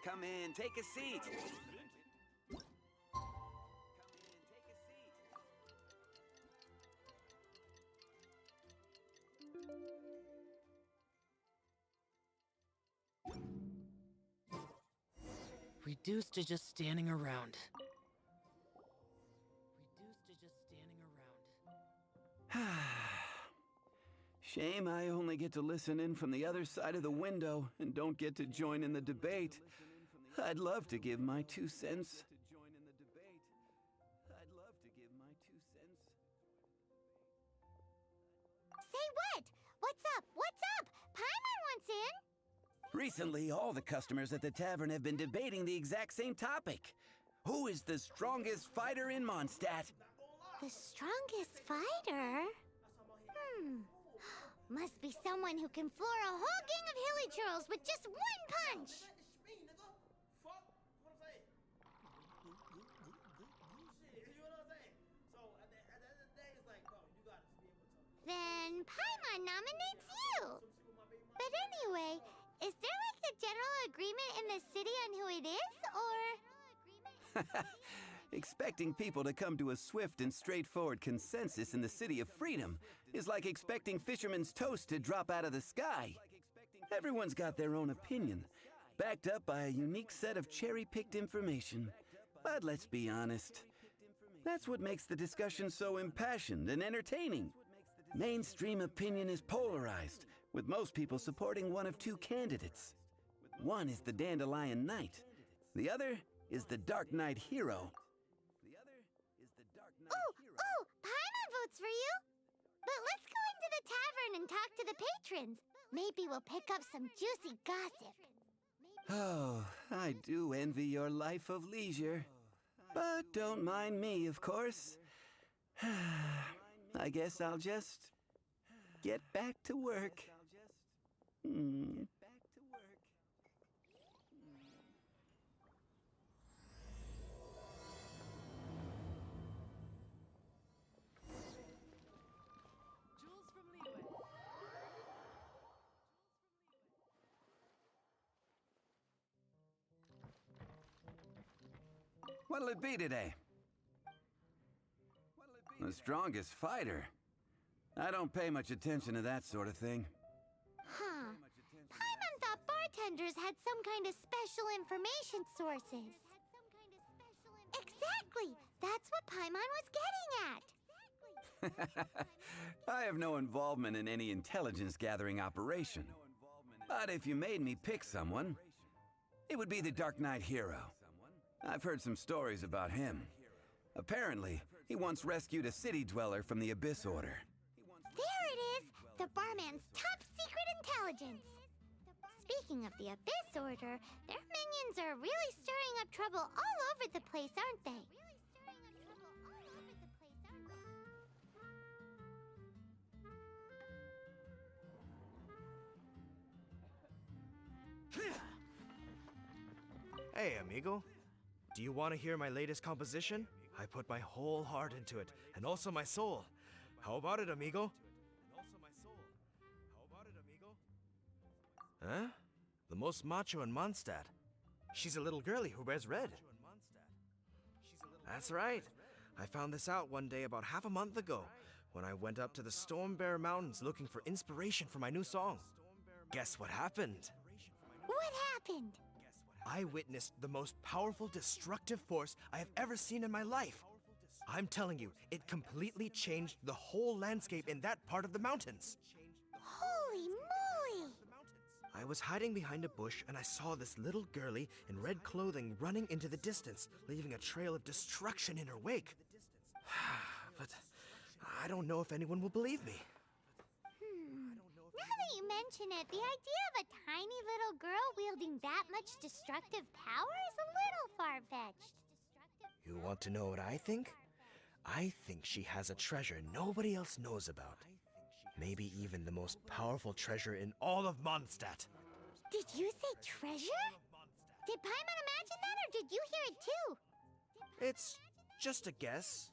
Come in, take a seat. Reduced to just standing around. Shame I only get to listen in from the other side of the window and don't get to join in the debate. I'd love to give my 2 cents. Say what? What's up? What's up? Paimon wants in. Recently, all the customers at the tavern have been debating the exact same topic. Who is the strongest fighter in Mondstadt? The strongest fighter? Must be someone who can floor a whole gang of hilly churls with just one punch. Then Paimon nominates you. But anyway, is there like a general agreement in the city on who it is, or? Expecting people to come to a swift and straightforward consensus in the City of Freedom is like expecting fisherman's toast to drop out of the sky. Everyone's got their own opinion, backed up by a unique set of cherry-picked information. But let's be honest, that's what makes the discussion so impassioned and entertaining. Mainstream opinion is polarized, with most people supporting one of 2 candidates. One is the Dandelion Knight. The other is the Dark Knight Hero. Oh, Paimon votes for you. But let's go into the tavern and talk to the patrons. Maybe we'll pick up some juicy gossip. Oh, I do envy your life of leisure. But don't mind me, of course. I guess I'll just get back to work. Jules from Leeway. What'll it be today? The strongest fighter? I don't pay much attention to that sort of thing. Huh. Paimon thought bartenders had some kind of special information sources. Exactly! That's what Paimon was getting at! I have no involvement in any intelligence-gathering operation. But if you made me pick someone, it would be the Dark Knight Hero. I've heard some stories about him. Apparently, he once rescued a city dweller from the Abyss Order. There it is! The barman's top secret intelligence! Speaking of the Abyss Order, their minions are really stirring up trouble all over the place, aren't they? Hey, amigo. Do you want to hear my latest composition? I put my whole heart into it, and also my soul. How about it, amigo? Huh? The most macho in Mondstadt. She's a little girlie who wears red. That's right. I found this out one day about half a month ago, when I went up to the Stormbear Mountains looking for inspiration for my new song. Guess what happened? What happened? I witnessed the most powerful destructive force I have ever seen in my life. I'm telling you, it completely changed the whole landscape in that part of the mountains. Holy moly! I was hiding behind a bush and I saw this little girlie in red clothing running into the distance, leaving a trail of destruction in her wake. But I don't know if anyone will believe me. Now that you mention it, the idea of a tiny little girl wielding that much destructive power is a little far-fetched. You want to know what I think? I think she has a treasure nobody else knows about. Maybe even the most powerful treasure in all of Mondstadt. Did you say treasure? Did Paimon imagine that, or did you hear it too? It's just a guess.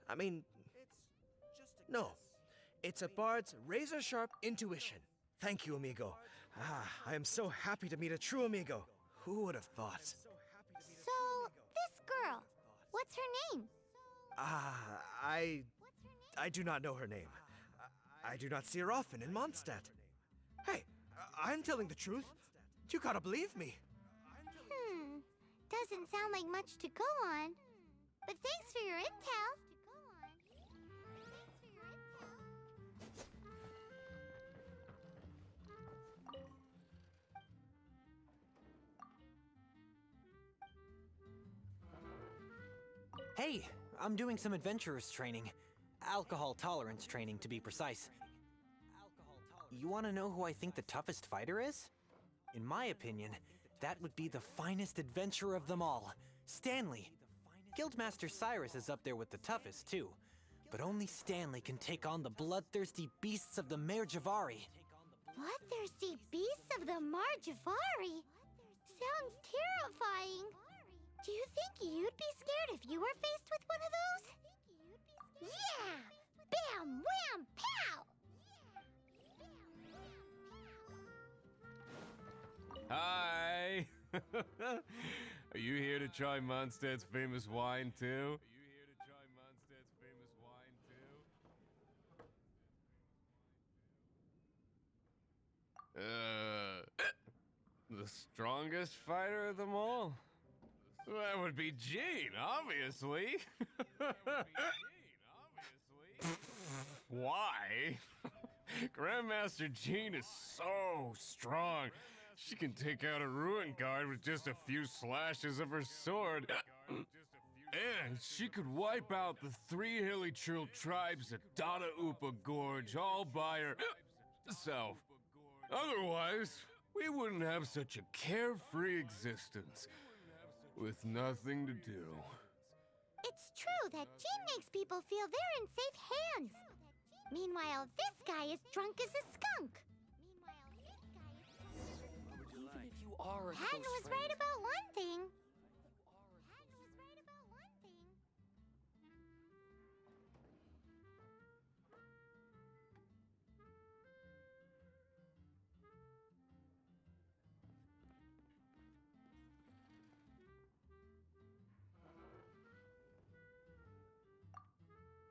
I mean, No, it's a bard's razor-sharp intuition. Thank you, amigo. I am so happy to meet a true amigo. Who would have thought? So, this girl, what's her name? I do not know her name. I do not see her often in Mondstadt. Hey, I'm telling the truth. You gotta believe me. Doesn't sound like much to go on. But thanks for your intel. Hey, I'm doing some adventurers training. Alcohol tolerance training, to be precise. You want to know who I think the toughest fighter is? In my opinion, that would be the finest adventurer of them all, Stanley. Guildmaster Cyrus is up there with the toughest, too. But only Stanley can take on the bloodthirsty beasts of the Mare Javari. Bloodthirsty beasts of the Mare Javari? Sounds terrifying. Do you think you'd be scared if you were faced with one of those? Yeah! Bam! Wham! Pow! Hi! Are you here to try Mondstadt's famous wine too? The strongest fighter of them all? That would be Gene, obviously. Why? Grandmaster Jean is so strong. She can take out a ruin guard with just a few slashes of her sword. And she could wipe out the 3 Hilly-Trill tribes at Dada Upa Gorge all by herself. Otherwise, we wouldn't have such a carefree existence with nothing to do. It's true that Jean makes people feel they're in safe hands. Meanwhile, this guy is drunk as a skunk. Even if you are a Patton close was friend, right about one thing.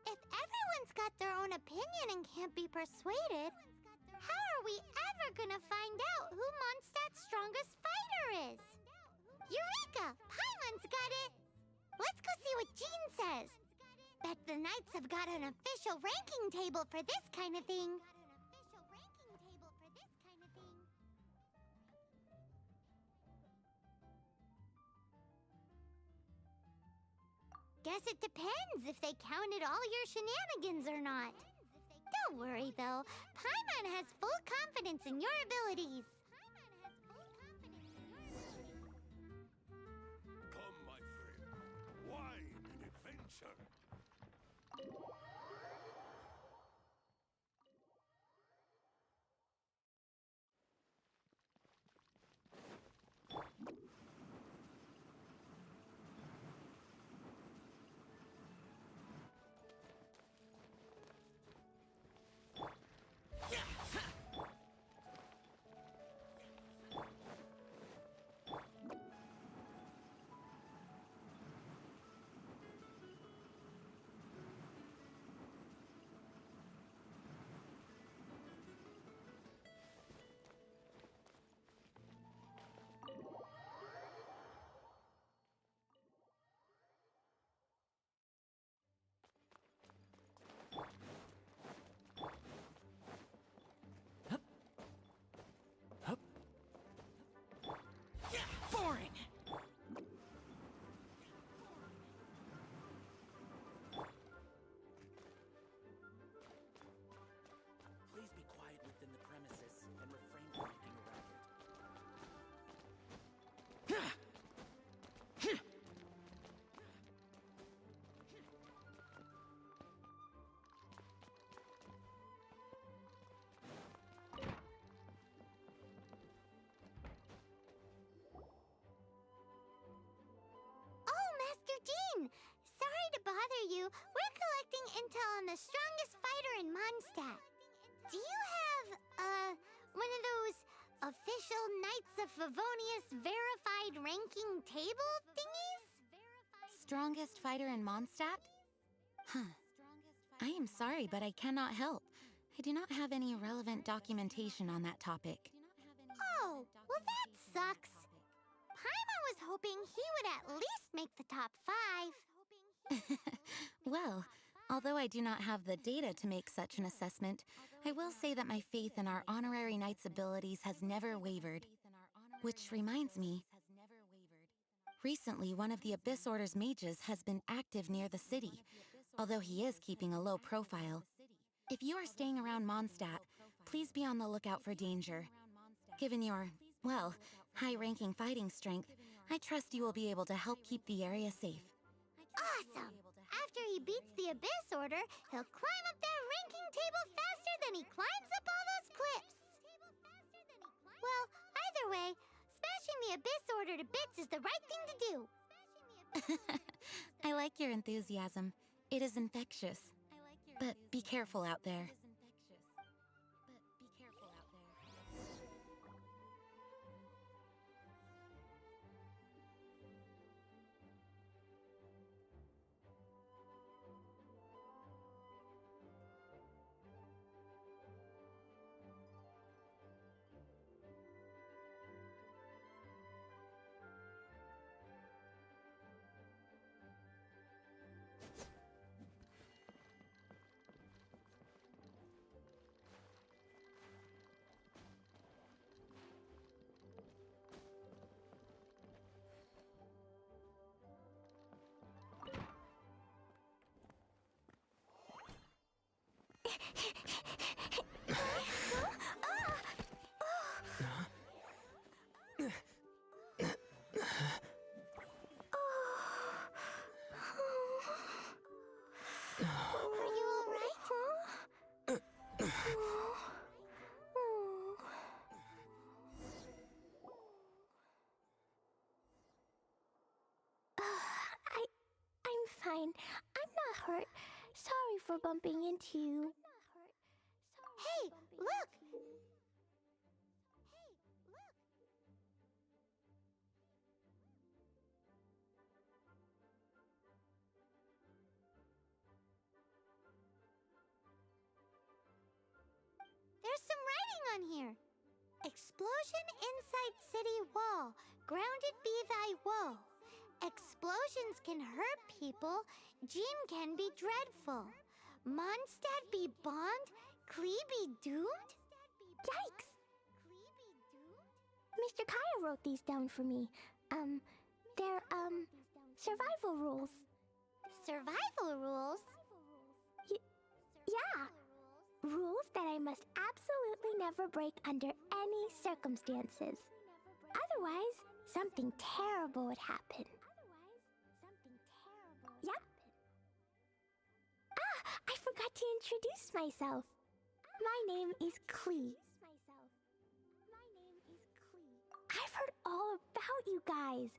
If everyone's got their own opinion and can't be persuaded, how are we ever gonna find out who Mondstadt's strongest fighter is? Eureka! Paimon's got it! Let's go see what Jean says. Bet the Knights have got an official ranking table for this kind of thing. Guess it depends if they counted all your shenanigans or not. Don't worry, though. Paimon has full confidence in your abilities. Come, my friend. Wine and adventure. boring! Please be quiet within the premises and refrain from making a racket. Oh, Master Jean! Sorry to bother you. We're collecting intel on the strongest fighter in Mondstadt. Do you have, one of those official Knights of Favonius verified ranking table thingies? Strongest fighter in Mondstadt? Huh. I am sorry, but I cannot help. I do not have any relevant documentation on that topic. Oh, well that sucks. Paimon was hoping he would at least make the top 5. Well, although I do not have the data to make such an assessment, I will say that my faith in our honorary knight's abilities has never wavered. Which reminds me, recently one of the Abyss Order's mages has been active near the city, although he is keeping a low profile. If you are staying around Mondstadt, please be on the lookout for danger. Given your, well, high-ranking fighting strength, I trust you will be able to help keep the area safe. Awesome! After he beats the Abyss Order, he'll climb up that ranking table faster than he climbs up all those cliffs! Well, either way, smashing the Abyss Order to bits is the right thing to do! I like your enthusiasm. It is infectious. But be careful out there. Fine. I'm not hurt. Sorry for bumping into you. Hey, look! There's some writing on here. Explosion inside city wall. Grounded be thy woe. Explosions can hurt people. Jean can be dreadful. Mondstadt be bombed. Klee be doomed? Yikes! Mr. Kaya wrote these down for me. They're, survival rules. Survival rules? Yeah. Rules that I must absolutely never break under any circumstances. Otherwise, something terrible would happen. Yep. Ah, I forgot to introduce myself. My name is Klee. I've heard all about you guys.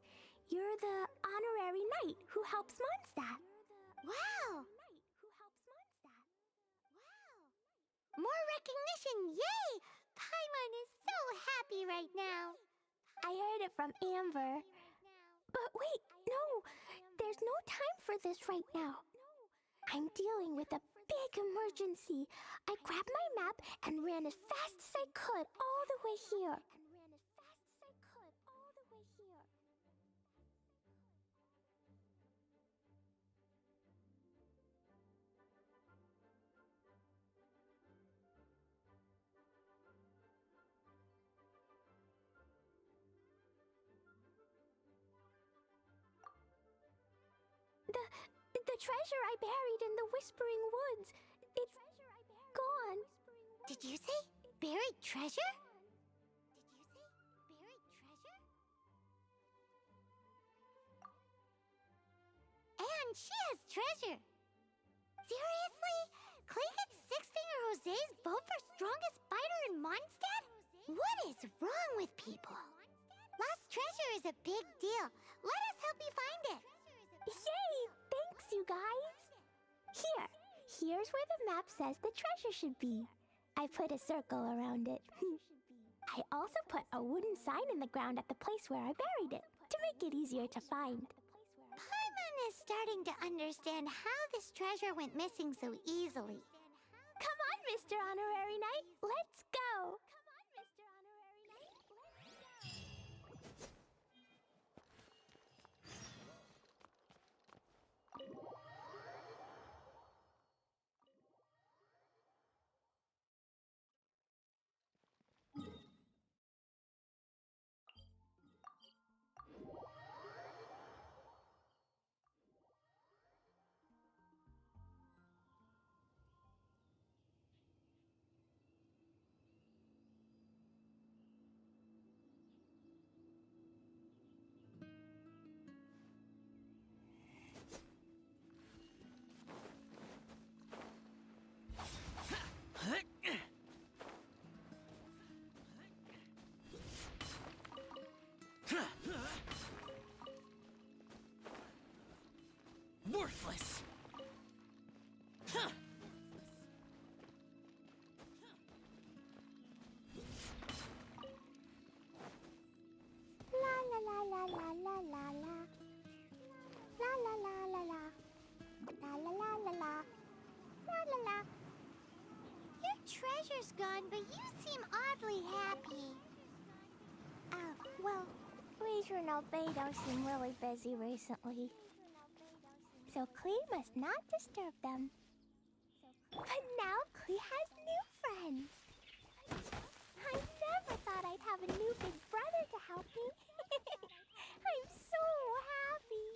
You're the honorary knight who helps Mondstadt. Wow! More recognition, yay! Paimon is so happy right now. I heard it from Amber. But wait, no, there's no time for this right now. I'm dealing with a big emergency. I grabbed my map and ran as fast as I could all the way here. The treasure I buried in the Whispering Woods. It's gone. Did you say buried treasure? And she has treasure. Seriously? Clay gets Six-Finger Jose's vote for strongest fighter in Mondstadt? What is wrong with people? Lost treasure is a big deal. Let us help you find it. Yay! Thanks, you guys. Here, Here's where the map says the treasure should be. I put a circle around it. I also put a wooden sign in the ground at the place where I buried it, to make it easier to find. Paimon is starting to understand how this treasure went missing so easily. Come on, Mr. Honorary Knight, let's go! Come on, Mr. Honorary Knight, let's go! Worthless! Huh. La la la la la la la la. La la la la la. La la la la la. La la la. Your treasure's gone, but you seem oddly happy. Oh, well, Regional Beidou seem really busy recently. So Klee must not disturb them. But now Klee has new friends. I never thought I'd have a new big brother to help me. I'm so happy.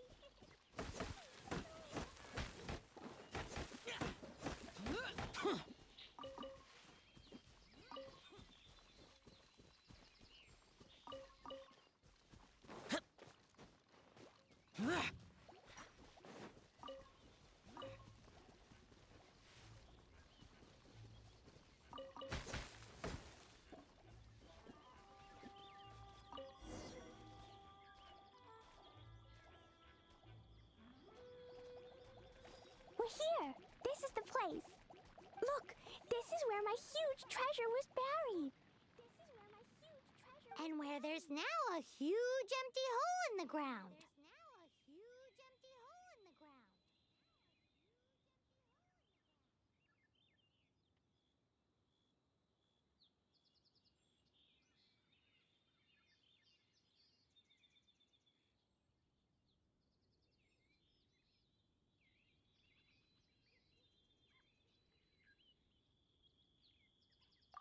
We're here. This is the place. Look, this is where my huge treasure was buried. And where there's now a huge empty hole in the ground.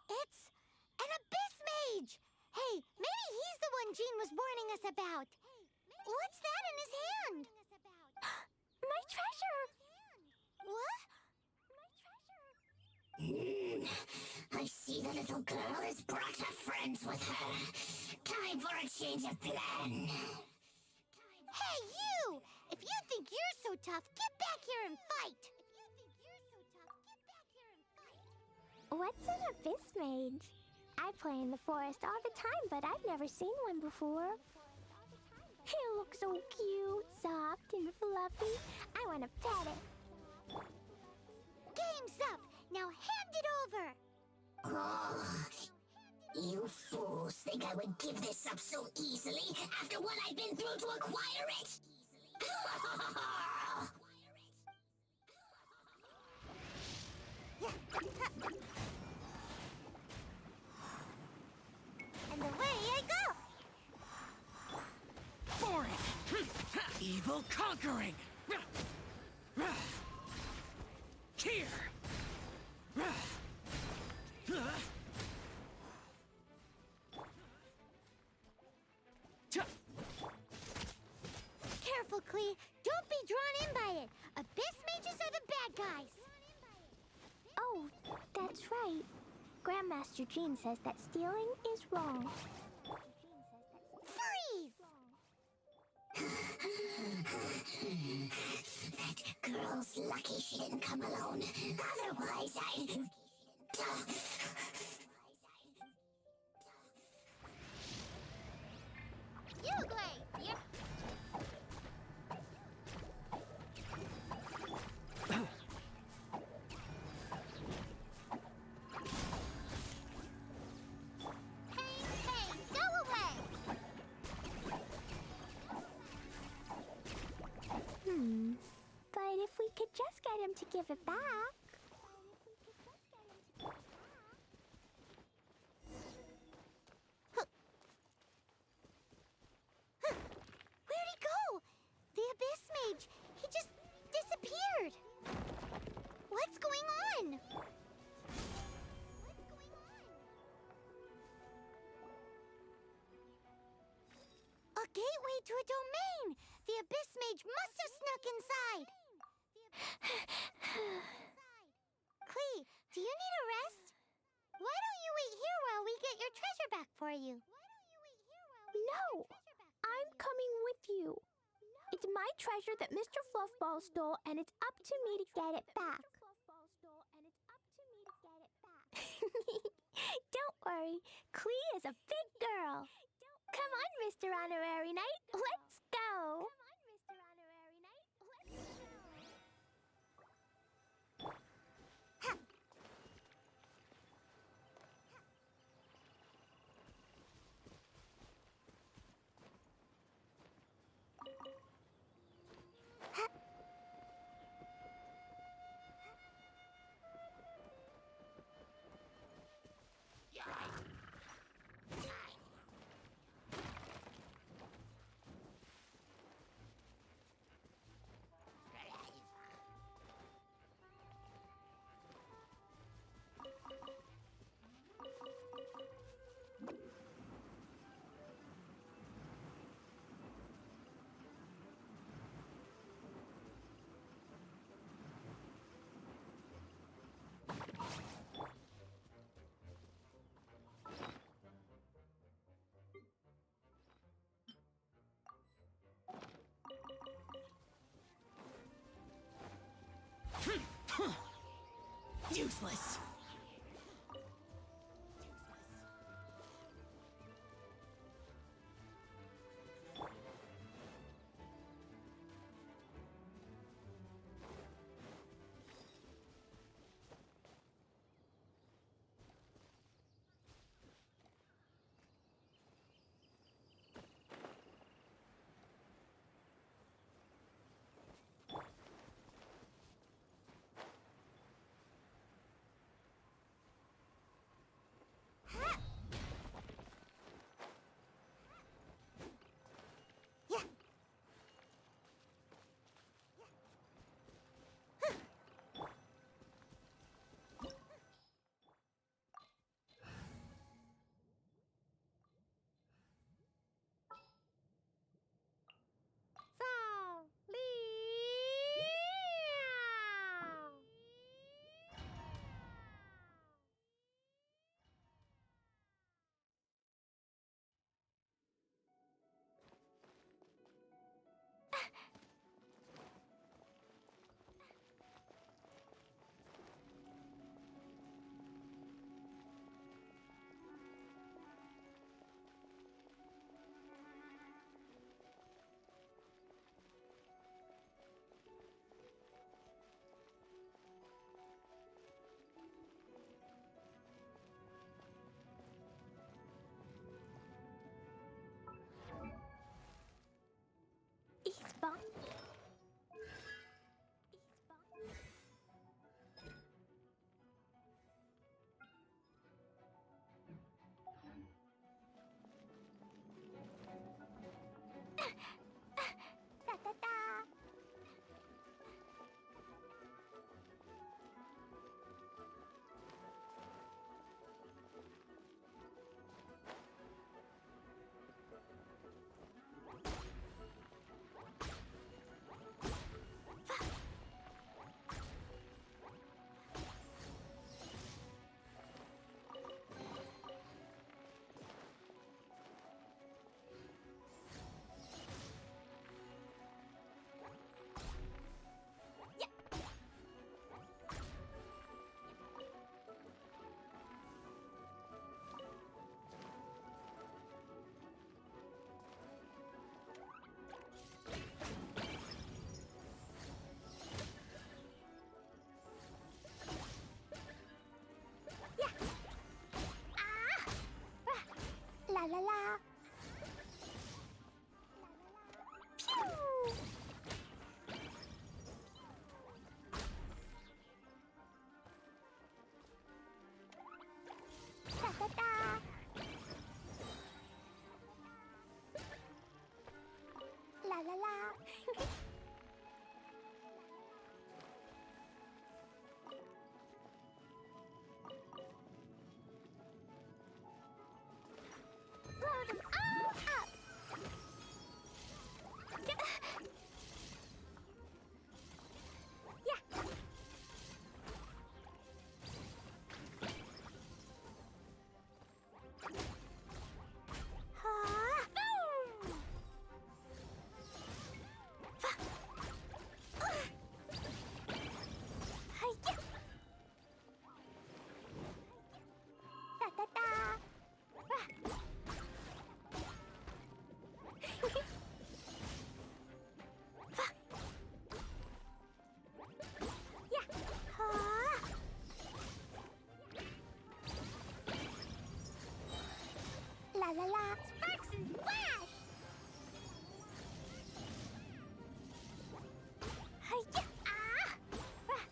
It's an abyss mage! Hey, maybe he's the one Jean was warning us about. What's that in his hand? My treasure! What? I see the little girl has brought her friends with her. Time for a change of plan. Hey, you! If you think you're so tough, get back here and fight! What's an abyss mage? I play in the forest all the time, but I've never seen one before. He looks so cute, soft, and fluffy. I want to pet it. Game's up! Now hand it over! Oh, you fools think I would give this up so easily after what I've been through to acquire it? And away I go! For it! Evil conquering! Here! Careful, Klee. Don't be drawn in by it. Abyss mages are the bad guys. Oh, that's right. Grandmaster Jean says that stealing is wrong. Freeze! That girl's lucky she didn't come alone. Otherwise, Uglay! Yep. give it back. Where'd he go? The Abyss Mage. He just disappeared. What's going on? A gateway to a domain! The Abyss Mage must have snuck inside! Klee, do you need a rest? Why don't you wait here while we get your treasure back for you? No! I'm coming with you. It's my treasure that Mr. Fluffball stole, and it's up to me to get it back. Don't worry, Klee is a big girl. Come on, Mr. Honorary Knight, let's go! Useless. Splash! Hi-ya! Ah! Ah!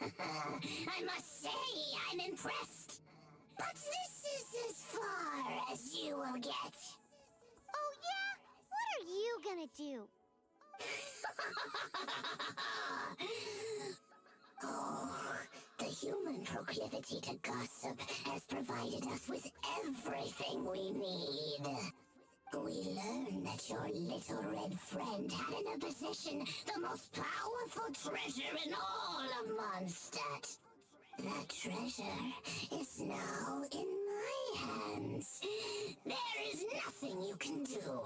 I must say, I'm impressed. But this is as far as you will get. Oh yeah? What are you gonna do? Oh, the human proclivity to gossip has provided us with everything we need. We learned that your little red friend had in her possession the most powerful treasure in all of Mondstadt. That treasure is now in my hands. There is nothing you can do.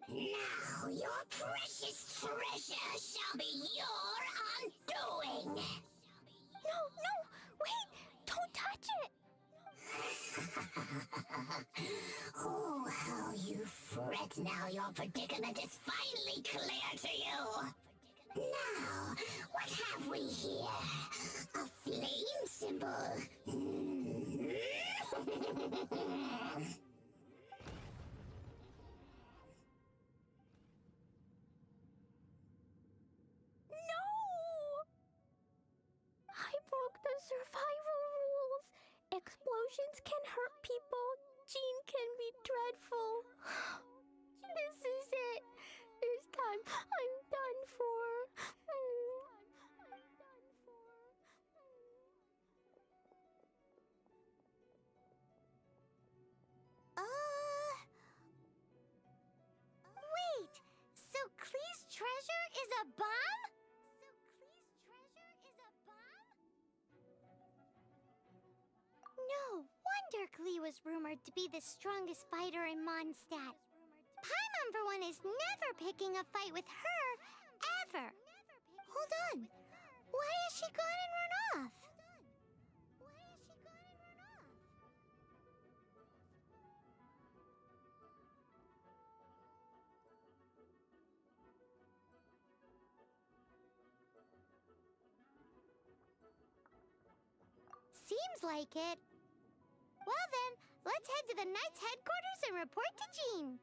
Now your precious treasure shall be your undoing. No, wait! Don't touch it! Oh, how you fret now your predicament is finally clear to you. Now, what have we here? A flame symbol. No! I broke the survival rules. Explosions can hurt people. Jean can be dreadful. This is it. This time, I'm done for. Wait! So Klee's treasure is a bomb? No wonder Klee was rumored to be the strongest fighter in Mondstadt. Paimon, for one, is never picking a fight with her, ever. Hold on. Why has she gone and run off? Seems like it. Well then, let's head to the Knight's headquarters and report to Jean.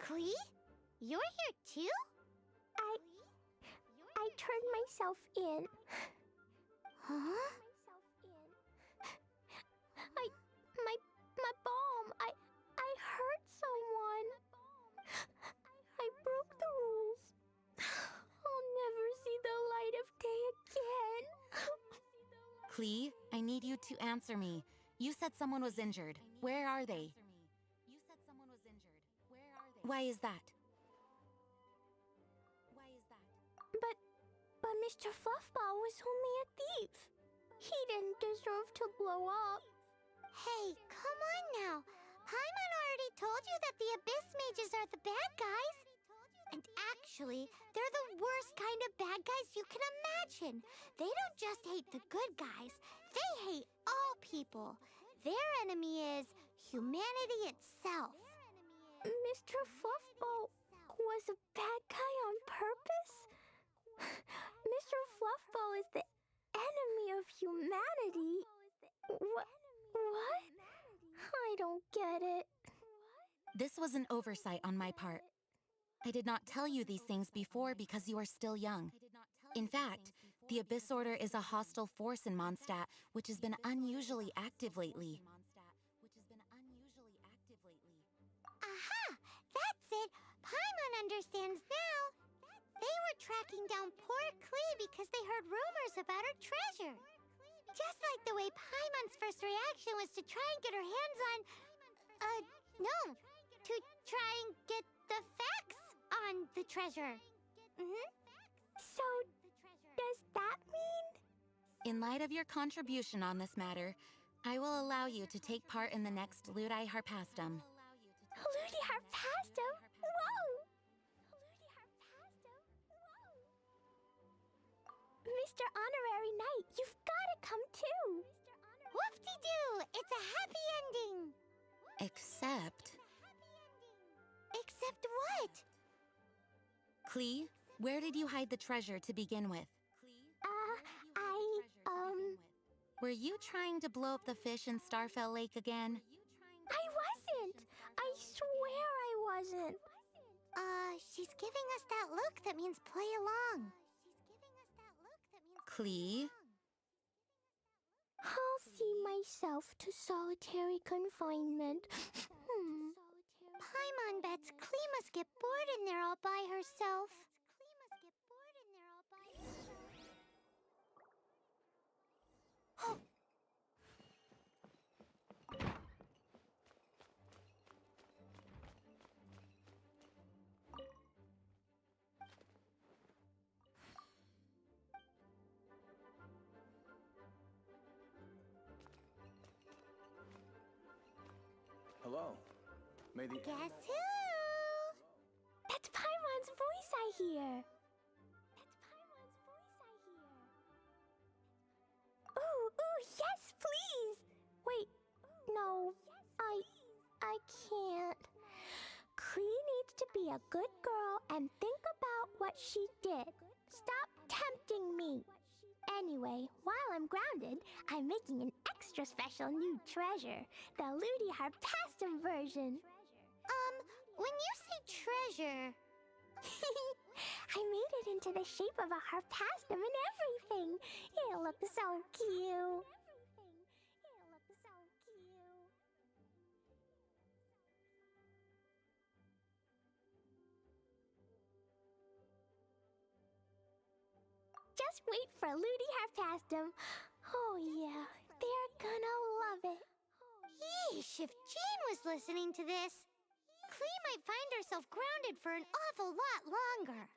Klee? You're here too? I turned myself in. Huh? My bomb. I hurt someone. I broke the rules. I'll never see the light of day again. Klee, I need you to answer me. You said someone was injured. Where are they? Why is that? But Mr. Fluffball was only a thief. He didn't deserve to blow up. Hey, come on now. Paimon already told you that the Abyss Mages are the bad guys. And actually, they're the worst kind of bad guys you can imagine. They don't just hate the good guys. They hate all people. Their enemy is humanity itself. Mr. Fluffball, was a bad guy on purpose? Mr. Fluffball is the enemy of humanity. What? I don't get it. This was an oversight on my part. I did not tell you these things before because you are still young. In fact, the Abyss Order is a hostile force in Mondstadt, which has been unusually active lately. Aha! That's it! Paimon understands now! They were tracking down poor Klee because they heard rumors about her treasure. Just like the way Paimon's first reaction was to try and get her hands on... no! To try and get the facts on the treasure. So, does that mean? In light of your contribution on this matter, I will allow you to take part in the next Ludi Harpastum. Ludi Harpastum? Whoa! Mr. Honorary Knight, you've gotta come too! Whoop-de-doo! It's a happy ending! Except... Except what? Klee, where did you hide the treasure to begin with? Were you trying to blow up the fish in Starfell Lake again? I wasn't! I swear I wasn't! She's giving us that look that means play along. Klee? I'll see myself to solitary confinement. Paimon bets Klee must get bored in there all by herself. Hello. May the... Guess who? That's Paimon's voice I hear. Ooh, yes, please! Wait, no, I can't. Klee needs to be a good girl and think about what she did. Stop tempting me. Anyway, while I'm grounded, I'm making an extra special new treasure, the Ludi Harpastum version. When you say treasure... I made it into the shape of a harpastum and everything. It'll look so cute. Just wait for Ludi Harpastum. Oh yeah, they're gonna love it. Yeesh, if Jean was listening to this, Klee might find herself grounded for an awful lot longer.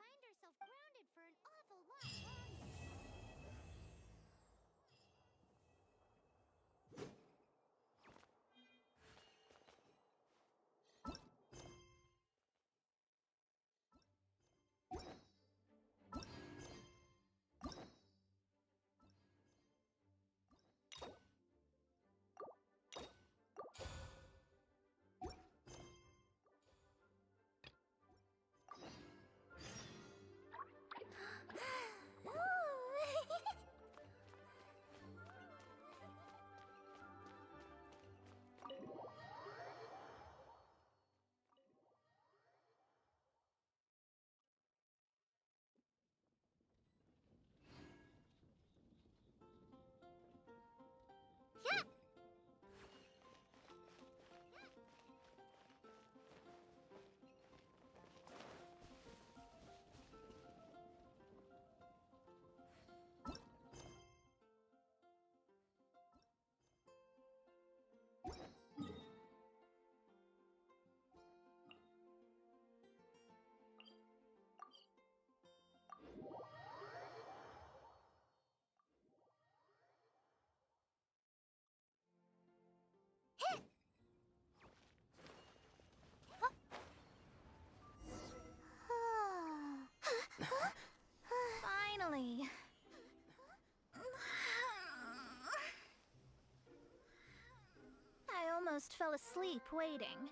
Finally. I almost fell asleep waiting.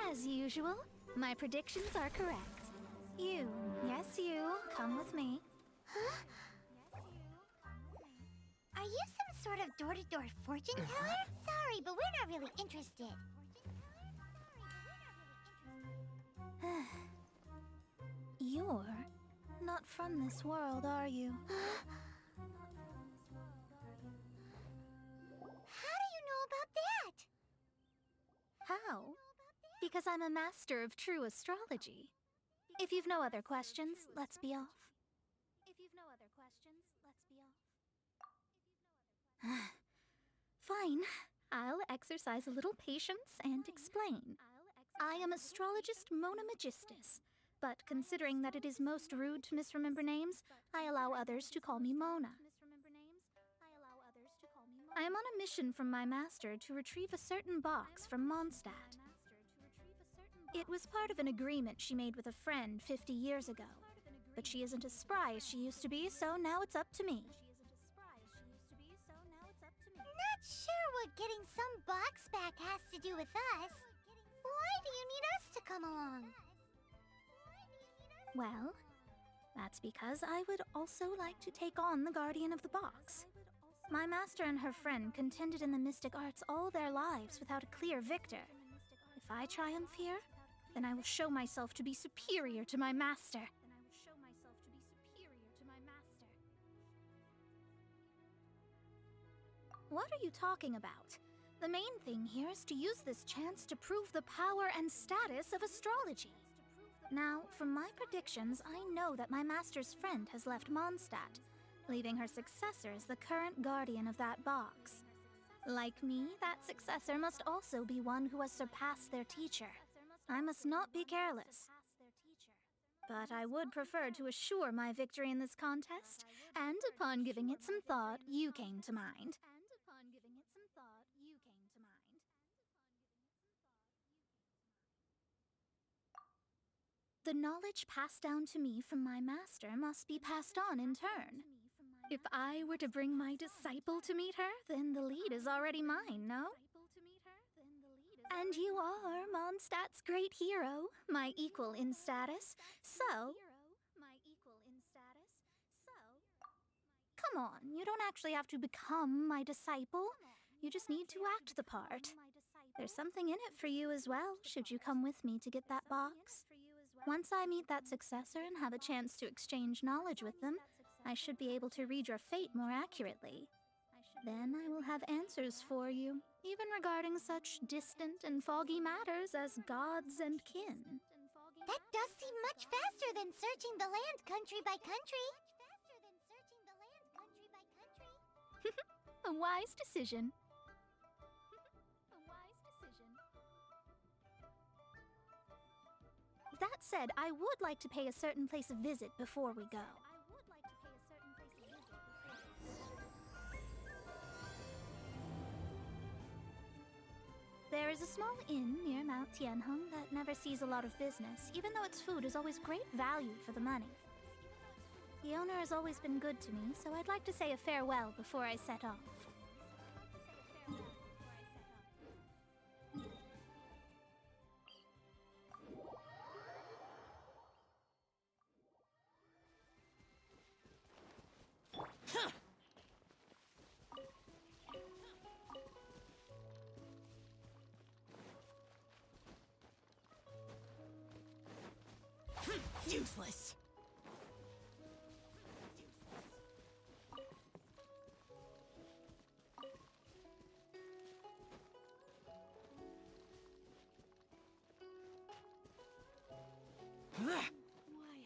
As usual, my predictions are correct. You, yes you, come with me. Huh? Are you some sort of door-to-door fortune teller? Sorry, but we're not really interested. You're not from this world, are you? How do you know about that? How? Because I'm a master of true astrology. If you've no other questions, let's be off. Fine. I'll exercise a little patience and explain. I am astrologist Mona Magistus, but considering that it is most rude to misremember names, I allow others to call me Mona. I am on a mission from my master to retrieve a certain box from Mondstadt. It was part of an agreement she made with a friend 50 years ago, but she isn't as spry as she used to be, so now it's up to me. Not sure what getting some box back has to do with us. Why do you need us to come along? Well, that's because I would also like to take on the Guardian of the Box. My master and her friend contended in the mystic arts all their lives without a clear victor. If I triumph here, then I will show myself to be superior to my master. What are you talking about? The main thing here is to use this chance to prove the power and status of astrology. Now, from my predictions, I know that my master's friend has left Mondstadt, leaving her successor as the current guardian of that box. Like me, that successor must also be one who has surpassed their teacher. I must not be careless. But I would prefer to assure my victory in this contest, and upon giving it some thought, you came to mind. The knowledge passed down to me from my master must be passed on in turn. If I were to bring my disciple to meet her, then the lead is already mine, no? And you are Mondstadt's great hero, my equal in status, so... Come on, you don't actually have to become my disciple. You just need to act the part. There's something in it for you as well, should you come with me to get that box. Once I meet that successor and have a chance to exchange knowledge with them, I should be able to read your fate more accurately. Then I will have answers for you, even regarding such distant and foggy matters as gods and kin. That does seem much faster than searching the land country by country. A wise decision. That said, I would like to pay a certain place a visit before we go. There is a small inn near Mount Tianheng that never sees a lot of business, even though its food is always great value for the money. The owner has always been good to me, so I'd like to say a farewell before I set off. Useless. Why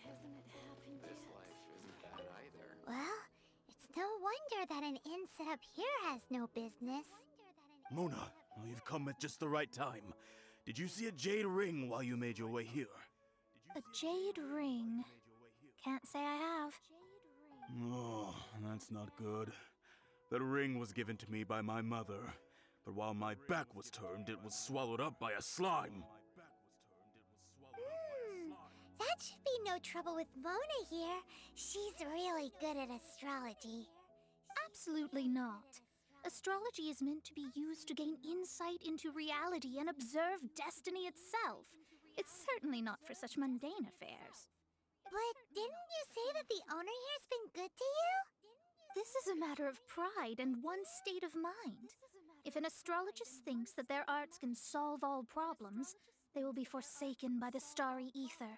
hasn't it happened yet? This life isn't bad either. Well, it's no wonder that an inn set up here has no business. Mona, oh, you've come at just the right time. Did you see a jade ring while you made your way here? A jade ring. Can't say I have. Oh, that's not good. That ring was given to me by my mother, but while my back was turned, it was swallowed up by a slime. That should be no trouble with Mona here. She's really good at astrology. Absolutely not. Astrology is meant to be used to gain insight into reality and observe destiny itself. It's certainly not for such mundane affairs. But didn't you say that the owner here's been good to you? This is a matter of pride and one's state of mind. If an astrologist thinks that their arts can solve all problems, they will be forsaken by the starry ether.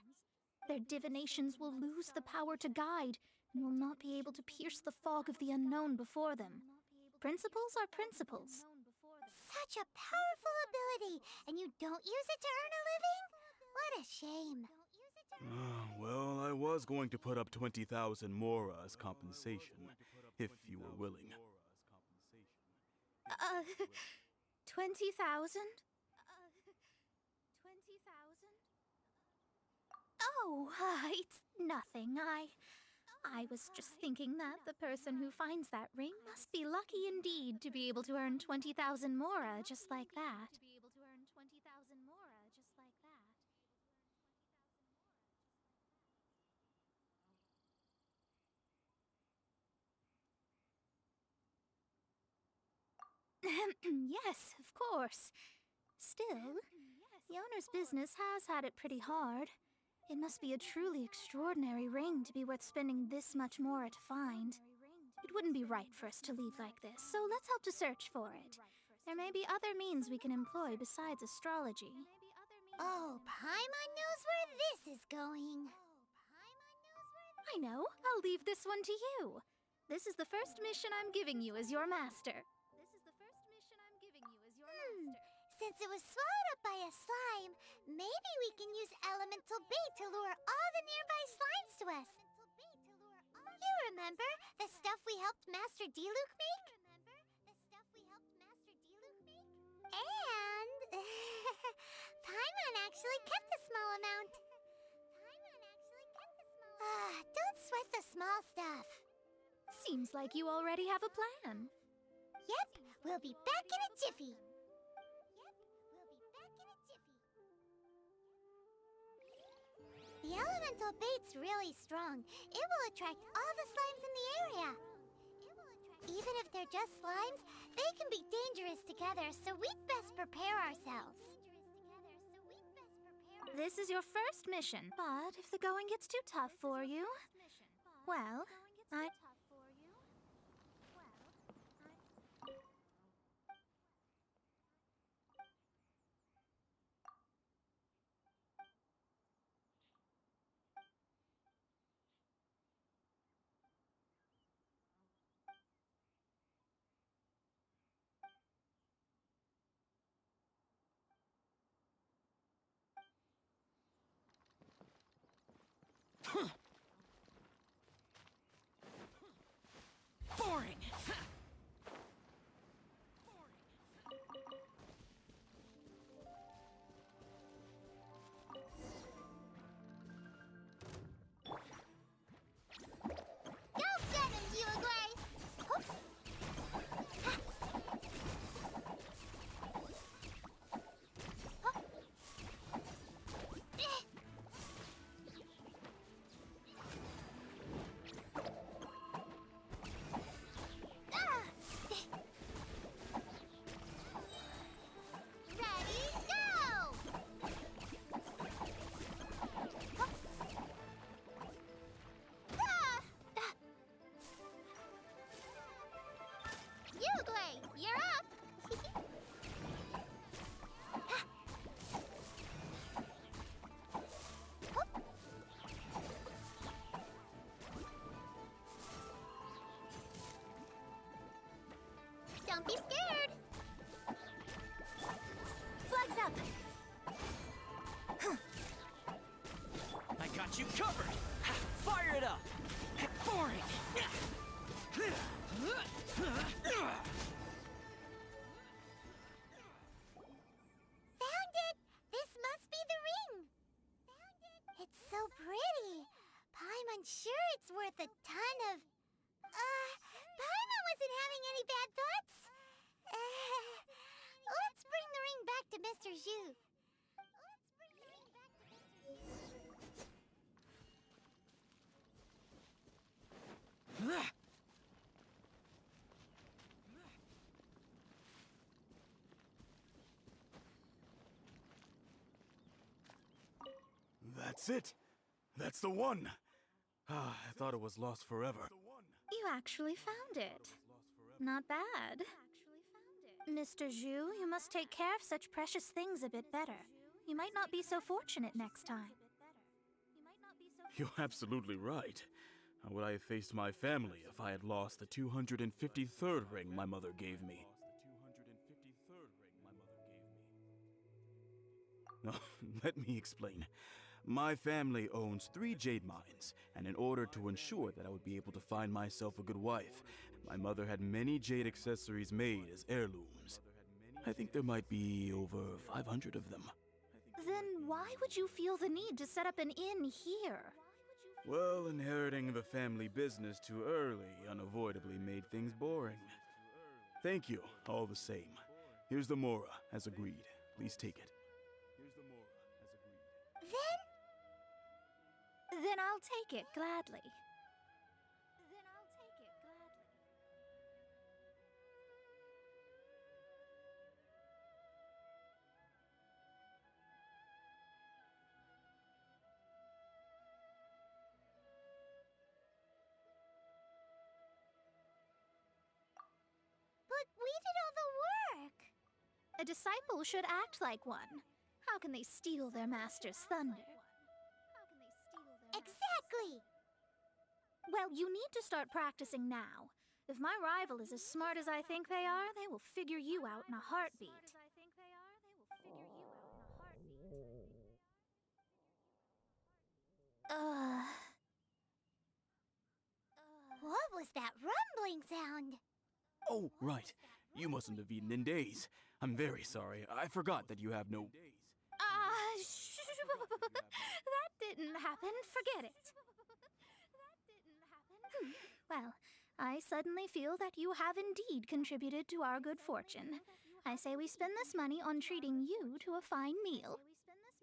Their divinations will lose the power to guide and will not be able to pierce the fog of the unknown before them. Principles are principles. Such a powerful ability, and you don't use it to earn a living? What a shame. Well, I was going to put up 20,000 Mora as compensation, if you were willing. 20,000? 20,000? Oh, it's nothing. I was just thinking that the person who finds that ring must be lucky indeed to be able to earn 20,000 Mora just like that. Yes, of course. Still, the owner's business has had it pretty hard. It must be a truly extraordinary ring to be worth spending this much more to find. It wouldn't be right for us to leave like this, so let's help to search for it. There may be other means we can employ besides astrology. Oh, Paimon knows where this is going. I know. I'll leave this one to you. This is the first mission I'm giving you as your master. Since it was swallowed up by a slime, maybe we can use elemental bait to lure all the nearby slimes to us. You remember the stuff we helped Master Diluc make? And Paimon actually kept a small amount. Don't sweat the small stuff. Seems like you already have a plan. Yep, we'll be back in a jiffy. The elemental bait's really strong. It will attract all the slimes in the area. Even if they're just slimes, they can be dangerous together, so we'd best prepare ourselves. This is your first mission, but if the going gets too tough for you, well, Boring! Go get him, Yugway! You're up! Don't be scared! Flags up! I got you covered! Fire it up! Boring! Found it! This must be the ring! It's so pretty. Paimon's sure it's worth a ton of... Paimon wasn't having any bad thoughts. Let's bring the ring back to Mr. Zhu. That's it. That's the one. Ah, I thought it was lost forever. You actually found it. Not bad. Mr. Zhu, you must take care of such precious things a bit better. You might not be so fortunate next time. You're absolutely right. How would I have faced my family if I had lost the 253rd ring my mother gave me? No, let me explain. My family owns 3 jade mines, and in order to ensure that I would be able to find myself a good wife, my mother had many jade accessories made as heirlooms. I think there might be over 500 of them. Then why would you feel the need to set up an inn here? Well, inheriting the family business too early unavoidably made things boring. Thank you, all the same. Here's the Mora, as agreed. Please take it. Then I'll take it gladly. But we did all the work. A disciple should act like one. How can they steal their master's thunder? Exactly! Well, you need to start practicing now. If my rival is as smart as I think they are, they will figure you out in a heartbeat. What was that rumbling sound? Oh, right. You mustn't have eaten in days. I'm very sorry. I forgot that you have no... That didn't happen. Forget it. Well, I suddenly feel that you have indeed contributed to our good fortune. I say we spend this money on treating you to a fine meal.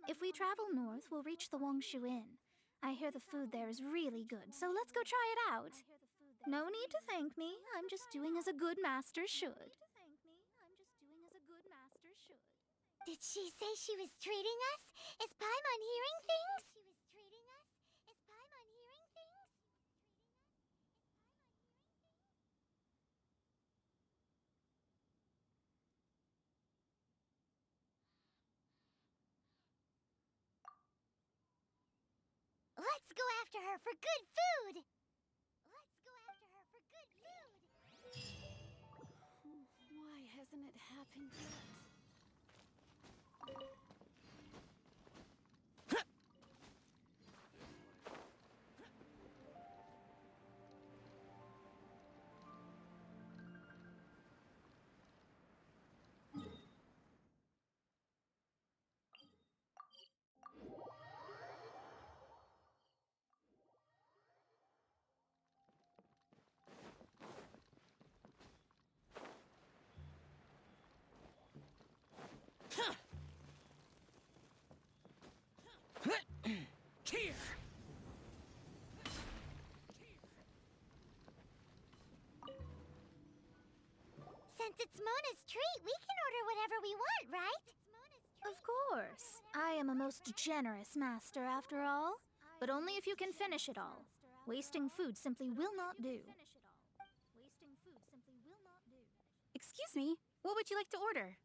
If we travel north, we'll reach the Wongshu Inn. I hear the food there is really good, so let's go try it out. No need to thank me. I'm just doing as a good master should. Did she say she was treating us? Is Paimon hearing things? Let's go after her for good food! Why hasn't it happened yet? Here! Since it's Mona's treat, we can order whatever we want, right? Of course. I am a most generous master, after all. But only if you can finish it all. Wasting food simply will not do. Excuse me, what would you like to order?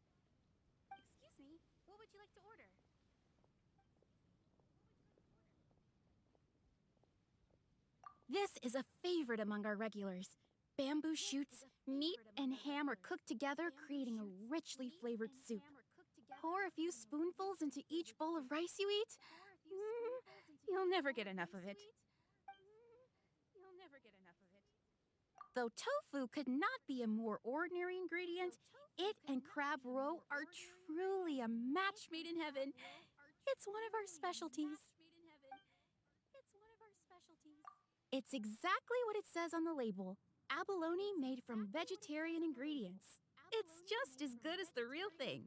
This is a favorite among our regulars. Bamboo shoots, meat, and ham are cooked together, creating a richly flavored soup. Pour a few spoonfuls into each bowl of rice you eat. You'll never get enough of it. Though tofu could not be a more ordinary ingredient, it and crab roe are truly a match made in heaven. It's one of our specialties. It's exactly what it says on the label. Abalone made from vegetarian ingredients. It's just as good as the real thing.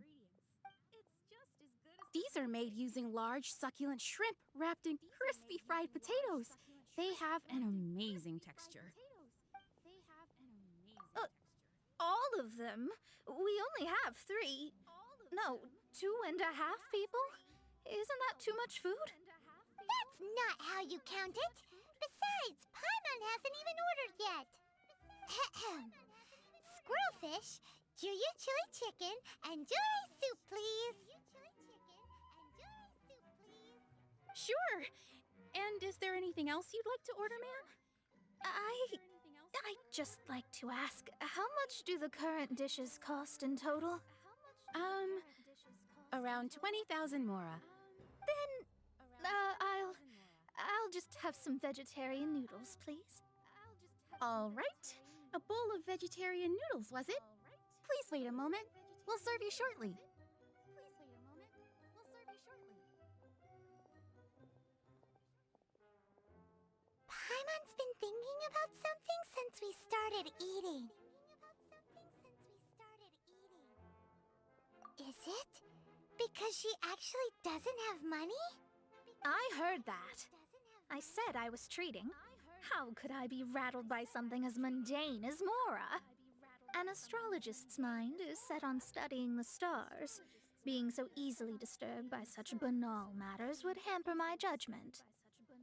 These are made using large, succulent shrimp wrapped in crispy fried potatoes. They have an amazing texture. All of them? We only have 3. No, 2.5 people? Isn't that too much food? That's not how you count it. Besides, Paimon hasn't even ordered yet. Squirrelfish, Juyu chili chicken, and Juri soup, please. Sure. And is there anything else you'd like to order, ma'am? I'd just like to ask, how much do the current dishes cost in total? Around 20,000 mora. Then, I'll just have some vegetarian noodles, please. All right. A bowl of vegetarian noodles, was it? Please wait a moment. We'll serve you shortly. Paimon's been thinking about something since we started eating. Is it? Because she actually doesn't have money? I heard that. I said I was treating. How could I be rattled by something as mundane as Mora? An astrologist's mind is set on studying the stars. Being so easily disturbed by such banal matters would hamper my judgment.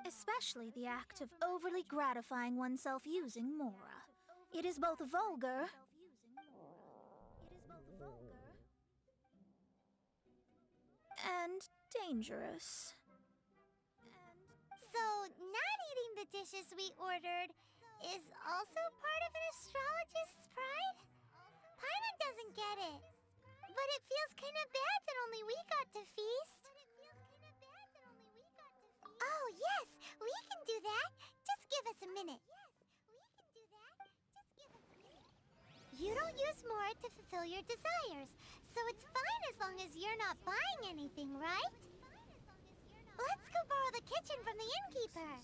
Especially the act of overly gratifying oneself using Mora. It is both vulgar and dangerous. So, not eating the dishes we ordered is also part of an astrologist's pride? Paimon doesn't get it. But it feels kind of bad that only we got to feast. Oh, yes, we can do that. Just give us a minute. You don't use more to fulfill your desires, so it's fine as long as you're not buying anything, right? Let's go borrow the kitchen from the innkeeper.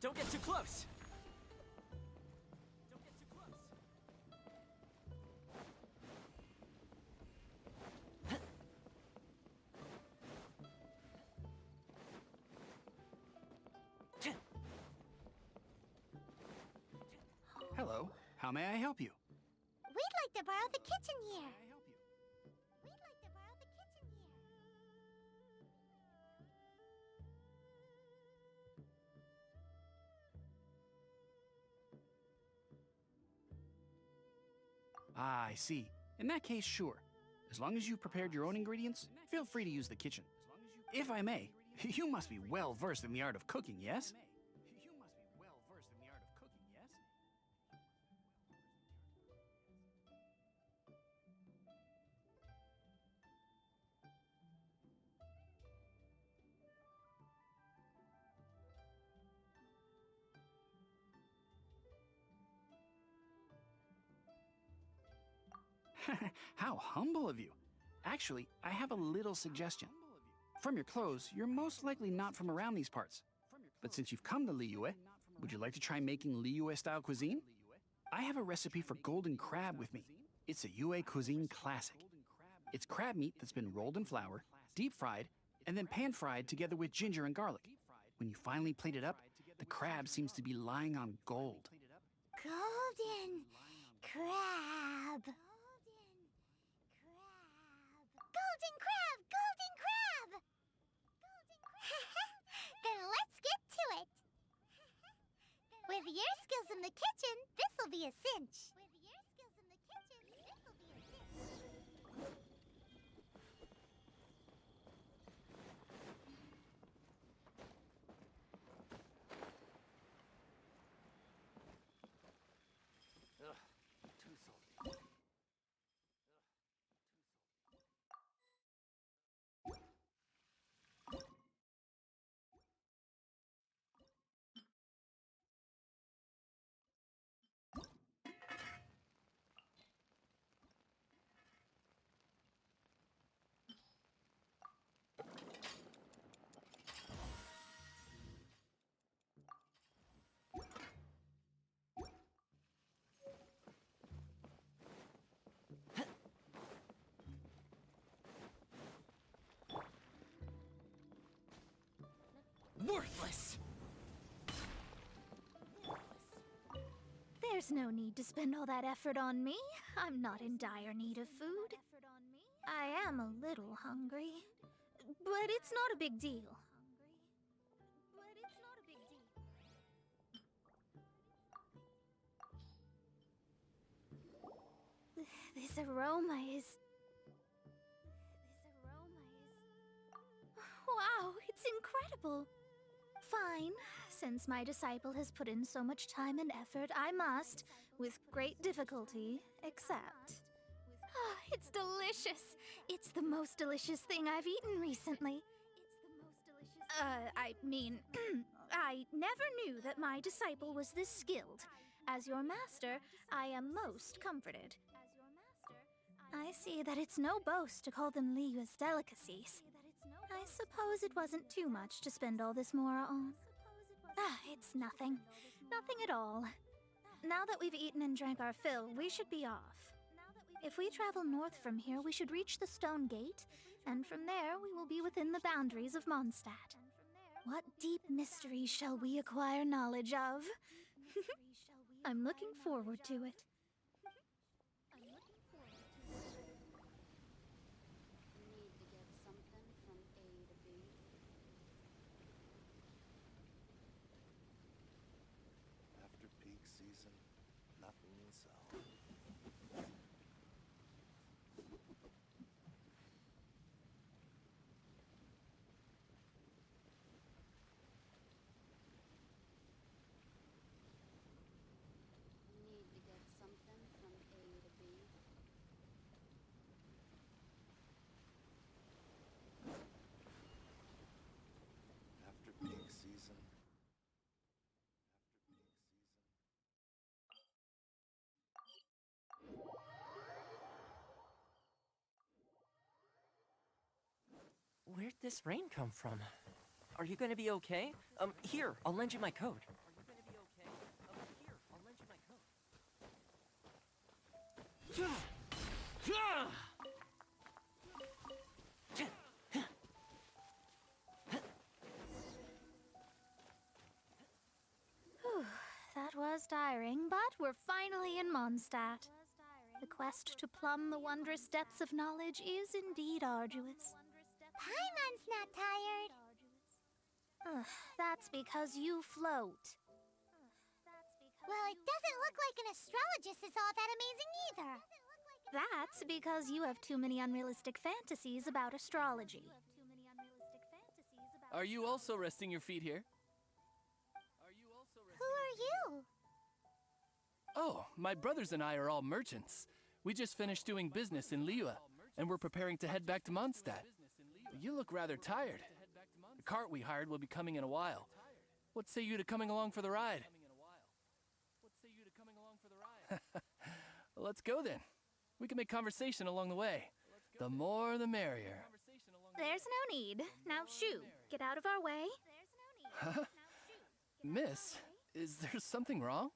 Don't get too close! Hello, how may I help you? We'd like to borrow the kitchen here. Ah, I see. In that case, sure. As long as you've prepared your own ingredients, feel free to use the kitchen. If I may, you must be well versed in the art of cooking, yes? How humble of you. Actually, I have a little suggestion. From your clothes, you're most likely not from around these parts. But since you've come to Liyue, would you like to try making Liyue-style cuisine? I have a recipe for golden crab with me. It's a Yue cuisine classic. It's crab meat that's been rolled in flour, deep fried, and then pan fried together with ginger and garlic. When you finally plate it up, the crab seems to be lying on gold. Golden crab. Golden crab! Golden crab! Then let's get to it. With your skills in the kitchen, this'll be a cinch. Worthless! There's no need to spend all that effort on me. I'm not in dire need of food. I am a little hungry, but it's not a big deal. This aroma is... Wow, it's incredible! Fine. Since my disciple has put in so much time and effort, I must, with great difficulty, accept. Ah, it's delicious! It's the most delicious thing I've eaten recently. I mean, I never knew that my disciple was this skilled. As your master, I am most comforted. I see that it's no boast to call them Liyue's delicacies. I suppose it wasn't too much to spend all this mora on. Ah, it's nothing. Nothing at all. Now that we've eaten and drank our fill, we should be off. If we travel north from here, we should reach the Stone Gate, and from there we will be within the boundaries of Mondstadt. What deep mysteries shall we acquire knowledge of? I'm looking forward to it. After peak season, nothing will sell. Need to get something from A to B. After peak season. Where'd this rain come from? Are you gonna be okay? Here, I'll lend you my coat. Whew, that was tiring, but we're finally in Mondstadt. The quest to plumb the wondrous depths of knowledge is indeed arduous. Paimon's not tired. Ugh, that's because you float. Well, it doesn't look like an astrologist is all that amazing either. That's because you have too many unrealistic fantasies about astrology. Are you also resting your feet here? Who are you? Oh, my brothers and I are all merchants. We just finished doing business in Liyue, and we're preparing to head back to Mondstadt. You look rather tired. The cart we hired will be coming in a while. What say you to coming along for the ride? Let's go then. We can make conversation along the way. The more the merrier. There's no need. Now shoo, get out of our way. Huh? Miss, is there something wrong?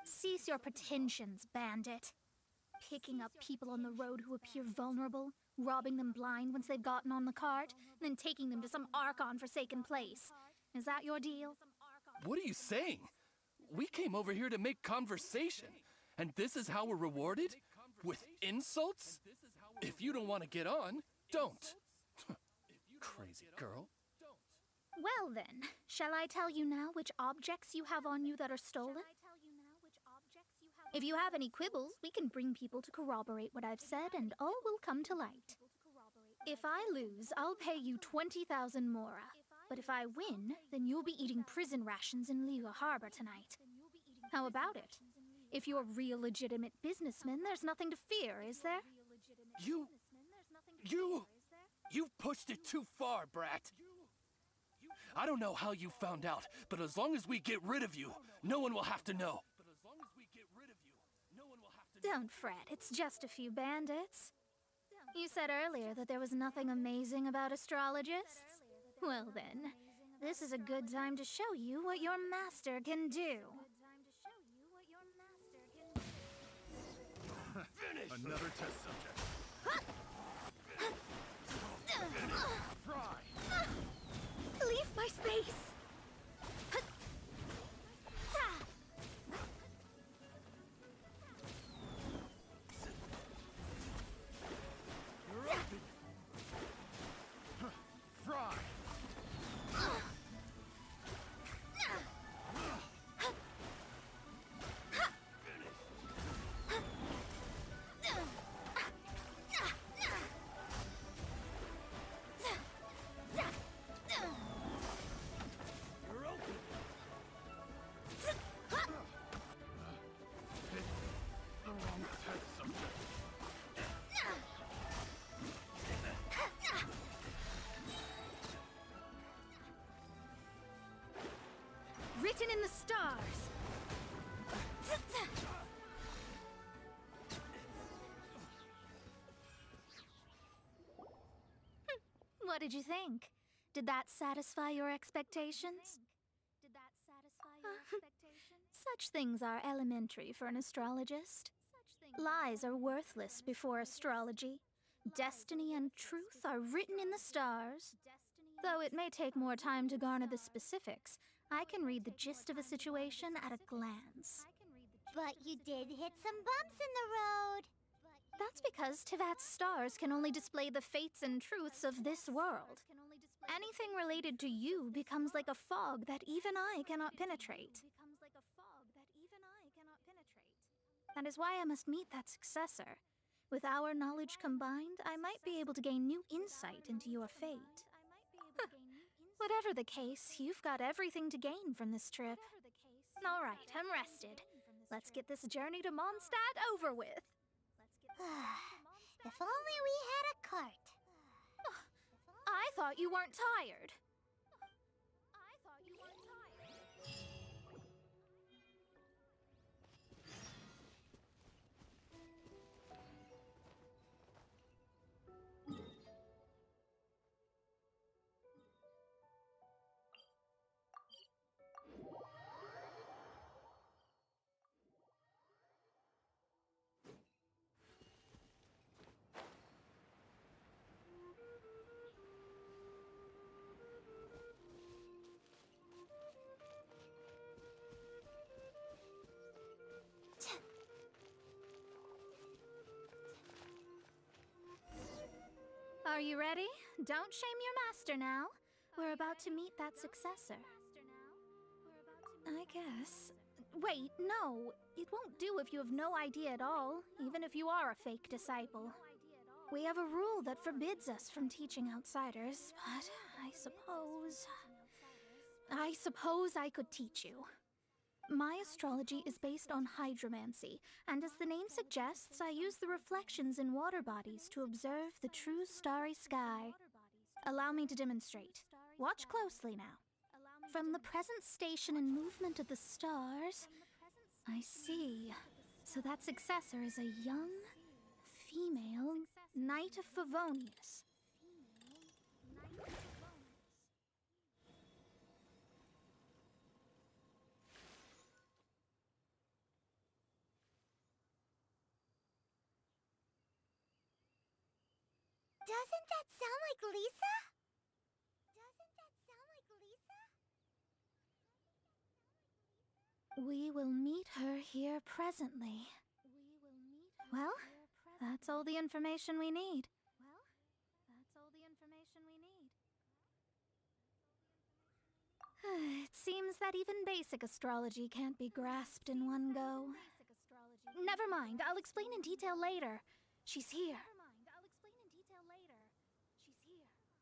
Cease your pretensions, bandit. Picking up people on the road who appear vulnerable, robbing them blind once they've gotten on the cart, and then taking them to some Archon-forsaken place. Is that your deal? What are you saying? We came over here to make conversation, and this is how we're rewarded? With insults? If you don't want to get on, don't. Crazy girl. Well then, shall I tell you now which objects you have on you that are stolen? If you have any quibbles, we can bring people to corroborate what I've said, and all will come to light. If I lose, I'll pay you 20,000 mora. But if I win, then you'll be eating prison rations in Liyue Harbor tonight. How about it? If you're real legitimate businessmen, there's nothing to fear, is there? You've pushed it too far, brat. I don't know how you found out, but as long as we get rid of you, no one will have to know. Don't fret, it's just a few bandits. You said earlier that there was nothing amazing about astrologists? Well then, this is a good time to show you what your master can do. Another test subject. Leave written in the stars. What did you think? Did that satisfy your expectations? Such things are elementary for an astrologist. Lies are worthless before astrology. Destiny and truth are written in the stars. Though it may take more time to garner the specifics, I can read the gist of a situation at a glance. But you did hit some bumps in the road. That's because Tevat's stars can only display the fates and truths of this world. Anything related to you becomes like a fog that even I cannot penetrate. That is why I must meet that successor. With our knowledge combined, I might be able to gain new insight into your fate. Whatever the case, you've got everything to gain from this trip. All right, I'm rested. Let's get this journey to Mondstadt over with. If only we had a cart. I thought you weren't tired. Are you ready? Don't shame your master now. We're about to meet that successor. I guess. Wait, no. It won't do if you have no idea at all, even if you are a fake disciple. We have a rule that forbids us from teaching outsiders, but I suppose I could teach you. My astrology is based on hydromancy, and as the name suggests, I use the reflections in water bodies to observe the true starry sky. Allow me to demonstrate. Watch closely now. From the present station and movement of the stars, I see. So that successor is a young, female Knight of Favonius. Doesn't that sound like Lisa? We will meet her here presently. Well, that's all the information we need. It seems that even basic astrology can't be grasped in one go. Never mind, I'll explain in detail later. She's here.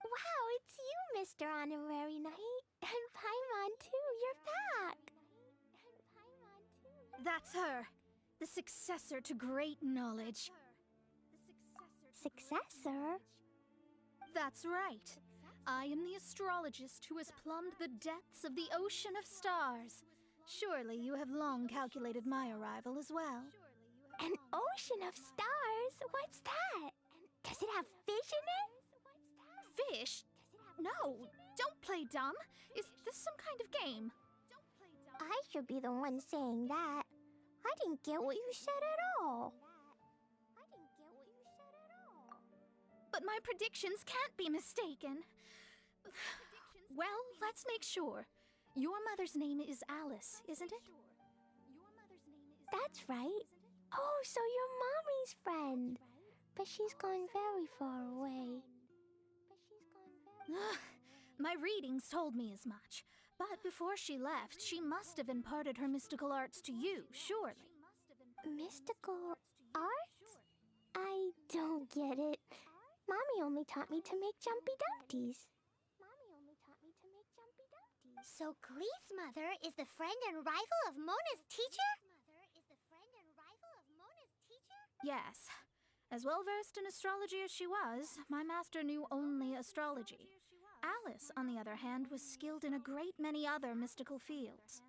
Wow, it's you, Mr. Honorary Knight. And Paimon, too, you're back. That's her. The successor to great knowledge. Successor? That's right. I am the astrologist who has plumbed the depths of the ocean of stars. Surely you have long calculated my arrival as well. An ocean of stars? What's that? Does it have fish in it? Fish? No, don't play dumb. Is this some kind of game? I should be the one saying that. I didn't get what you said at all. But my predictions can't be mistaken. Well, let's make sure. Your mother's name is Alice, isn't it? That's right. Oh, so you're Mommy's friend. But she's gone very far away. My readings told me as much. But before she left, she must have imparted her mystical arts to you, surely. Mystical arts? I don't get it. Mommy only taught me to make Jumpy Dumpties. So Glee's mother is the friend and rival of Mona's teacher? Yes. As well versed in astrology as she was, my master knew only astrology. Alice, on the other hand, was skilled in a great many other mystical fields.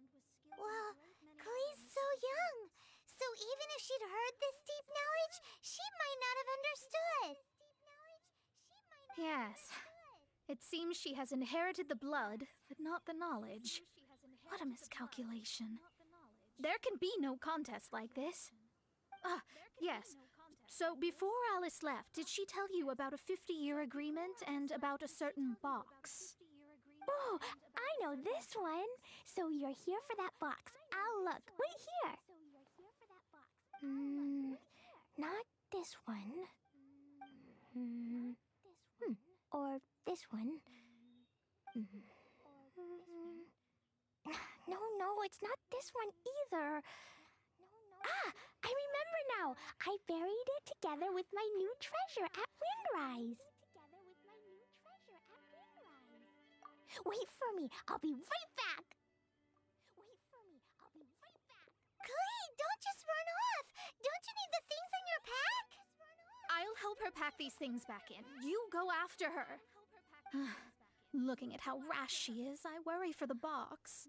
even if she'd heard this deep knowledge, she might not have understood. Yes. It seems she has inherited the blood, but not the knowledge. What a miscalculation. There can be no contest like this. Ah, yes. So before Alice left, did she tell you about a 50-year agreement and about a certain box? Oh, I know this one. So you're here for that box. I'll look. Wait here. Not this one. Or this one. No, it's not this one either. Ah, I remember now. I buried it together with my new treasure at Windrise. Wait for me. I'll be right back. Klee, don't just run off. Don't you need the things in your pack? I'll help her pack these things back in. You go after her. Looking at how rash she is, I worry for the box.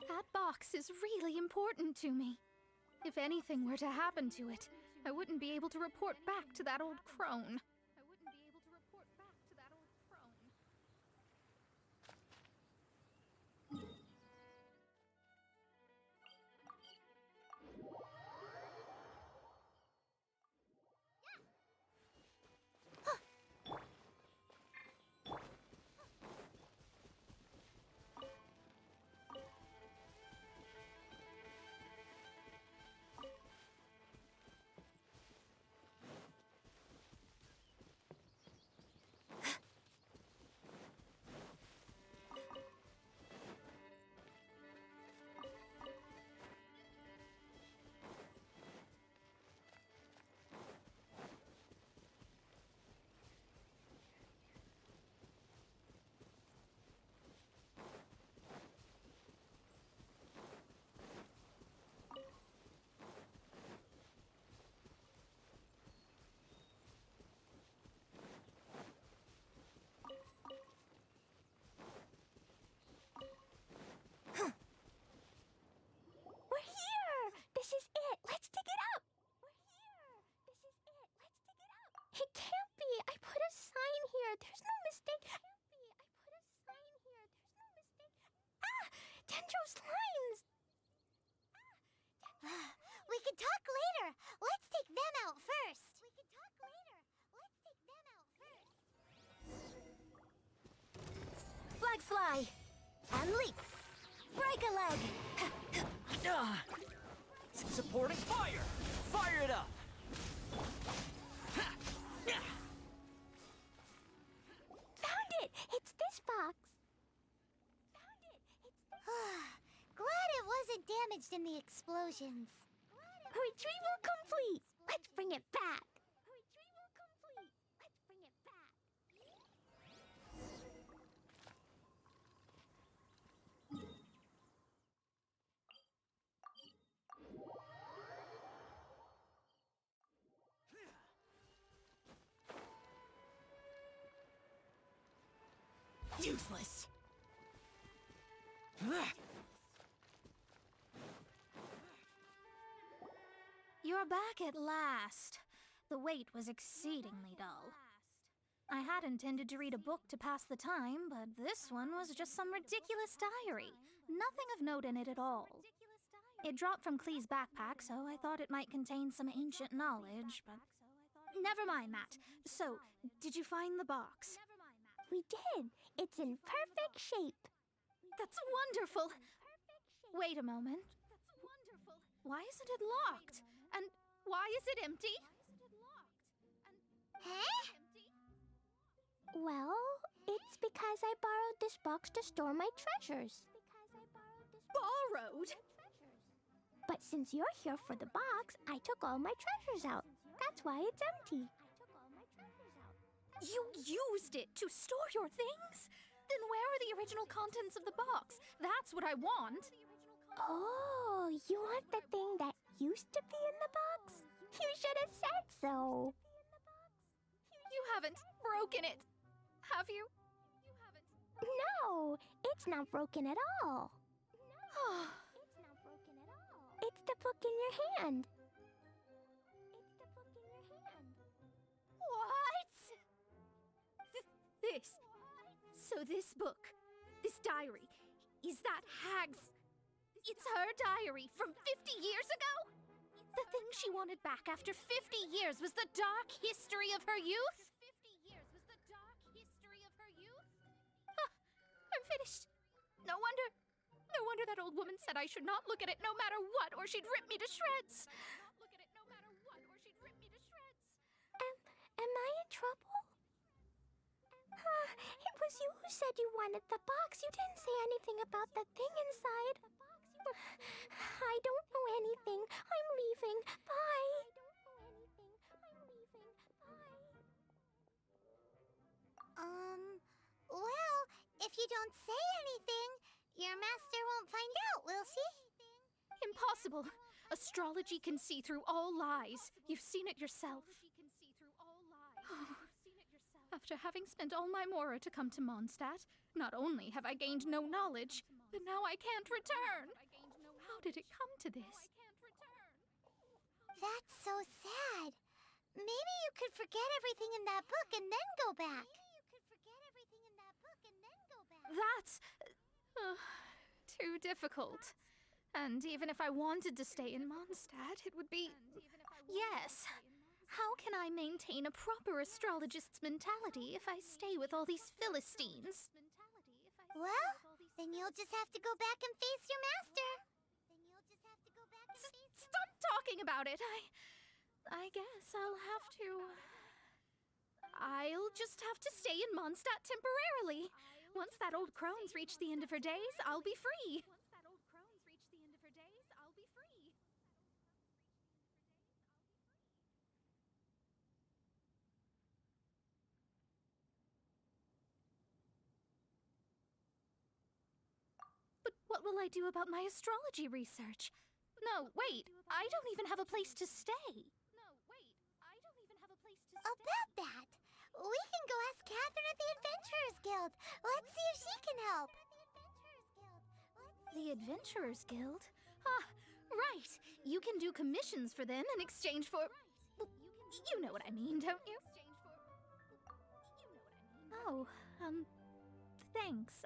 That box is really important to me. If anything were to happen to it, I wouldn't be able to report back to that old crone. This is it. Let's dig it up. We're here. This is it. Let's dig it up. It can't be. I put a sign here. There's no mistake. It can't be. I put a sign here. There's no mistake. Ah! Dendro's lines! We can talk later. Let's take them out first. Flag fly. And leap. Break a leg. Supporting fire! Fire it up! Found it! It's this box. Glad it wasn't damaged in the explosions. Retrieval complete. Let's bring it back. Useless! You're back at last. The wait was exceedingly dull. I had intended to read a book to pass the time, but this one was just some ridiculous diary. Nothing of note in it at all. It dropped from Klee's backpack, so I thought it might contain some ancient knowledge, but... Never mind that. So, did you find the box? We did. It's in perfect shape. That's wonderful. Wait a moment. Why isn't it locked? And why is it empty? Huh? Well, it's because I borrowed this box to store my treasures. Borrowed? But since you're here for the box, I took all my treasures out. That's why it's empty. You used it to store your things? Then where are the original contents of the box? That's what I want. Oh, you want the thing that used to be in the box? You should have said so. You haven't broken it, have you? No, it's not broken at all. It's the book in your hand. What? This. So this book, this diary, is that Hag's? It's her diary from 50 years ago? The thing she wanted back after 50 years was the dark history of her youth? I'm finished. No wonder that old woman said I should not look at it no matter what, or she'd rip me to shreds. Am I in trouble? It was you who said you wanted the box. You didn't say anything about the thing inside. I don't know anything. I'm leaving. Bye. Well, if you don't say anything, your master won't find out, will she? Impossible. Astrology can see through all lies. You've seen it yourself. After having spent all my mora to come to Mondstadt, not only have I gained no knowledge, but now I can't return. How did it come to this? That's so sad. Maybe you could forget everything in that book and then go back. That's too difficult. And even if I wanted to stay in Mondstadt, it would be... Yes. How can I maintain a proper astrologist's mentality if I stay with all these Philistines? Well, then you'll just have to go back and face your master. Stop talking about it. I guess I'll just have to stay in Mondstadt temporarily. Once that old crone's reached the end of her days, I'll be free. But what will I do about my astrology research? No, wait, I don't even have a place to stay. About that, we can go ask Catherine at the Adventurers Guild. Let's see if she can help. The Adventurers Guild? Ah, right. You can do commissions for them in exchange for... You know what I mean, don't you? Oh, thanks.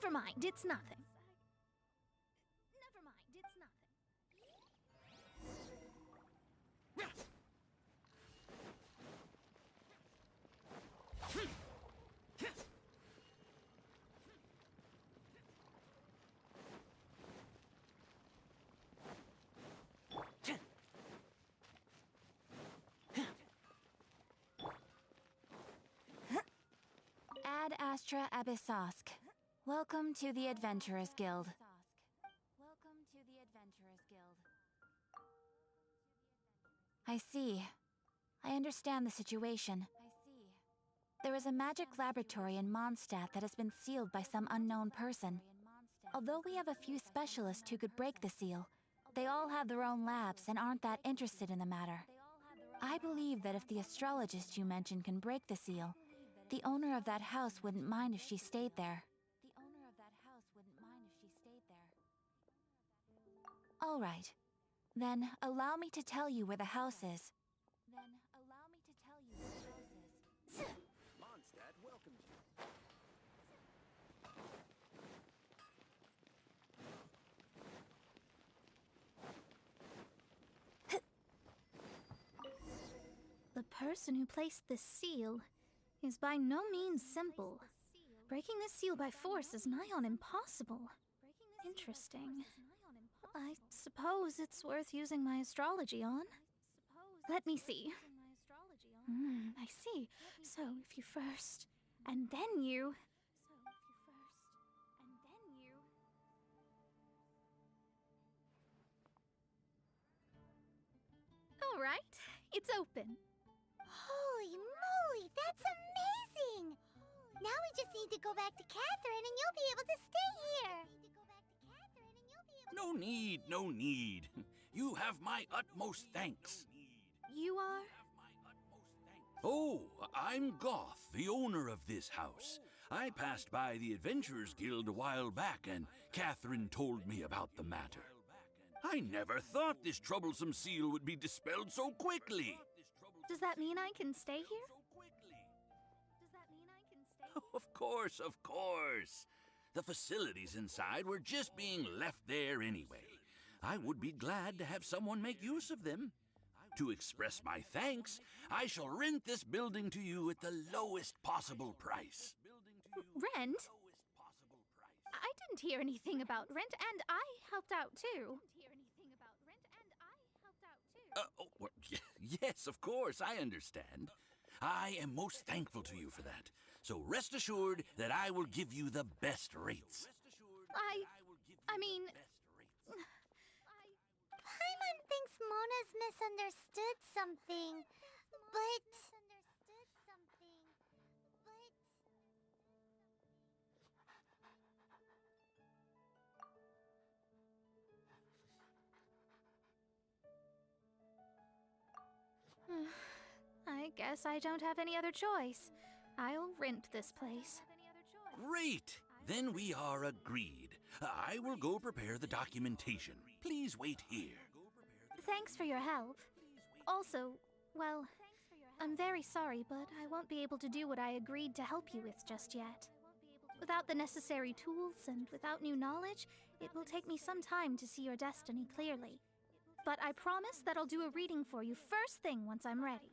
Never mind, it's nothing. Ad Astra Abyssosk. Welcome to the Adventurers Guild. I see. I understand the situation. There is a magic laboratory in Mondstadt that has been sealed by some unknown person. Although we have a few specialists who could break the seal, they all have their own labs and aren't that interested in the matter. I believe that if the astrologist you mentioned can break the seal, the owner of that house wouldn't mind if she stayed there. All right. Then allow me to tell you where the house is. Mondstadt welcomes you. The person who placed this seal is by no means simple. Breaking this seal by force is nigh on impossible. Interesting. I suppose it's worth using my astrology on. Let me see. I see. So if you first, and then you... All right, it's open. Holy moly, that's amazing! Now we just need to go back to Catherine and you'll be able to stay here. No need, no need. You have my utmost thanks. You are? Oh, I'm Goth, the owner of this house. I passed by the Adventurers Guild a while back, and Catherine told me about the matter. I never thought this troublesome seal would be dispelled so quickly. Does that mean I can stay here? Of course, of course. The facilities inside were just being left there anyway. I would be glad to have someone make use of them. To express my thanks, I shall rent this building to you at the lowest possible price. Rent? I didn't hear anything about rent, and I helped out too. Well, yes, of course, I understand. I am most thankful to you for that. So rest assured that I will give you the best rates. I mean... Paimon thinks Mona's misunderstood something, but... I guess I don't have any other choice. I'll rent this place. Great! Then we are agreed. I will go prepare the documentation. Please wait here. Thanks for your help. Also, well, I'm very sorry, but I won't be able to do what I agreed to help you with just yet. Without the necessary tools and without new knowledge, it will take me some time to see your destiny clearly. But I promise that I'll do a reading for you first thing once I'm ready.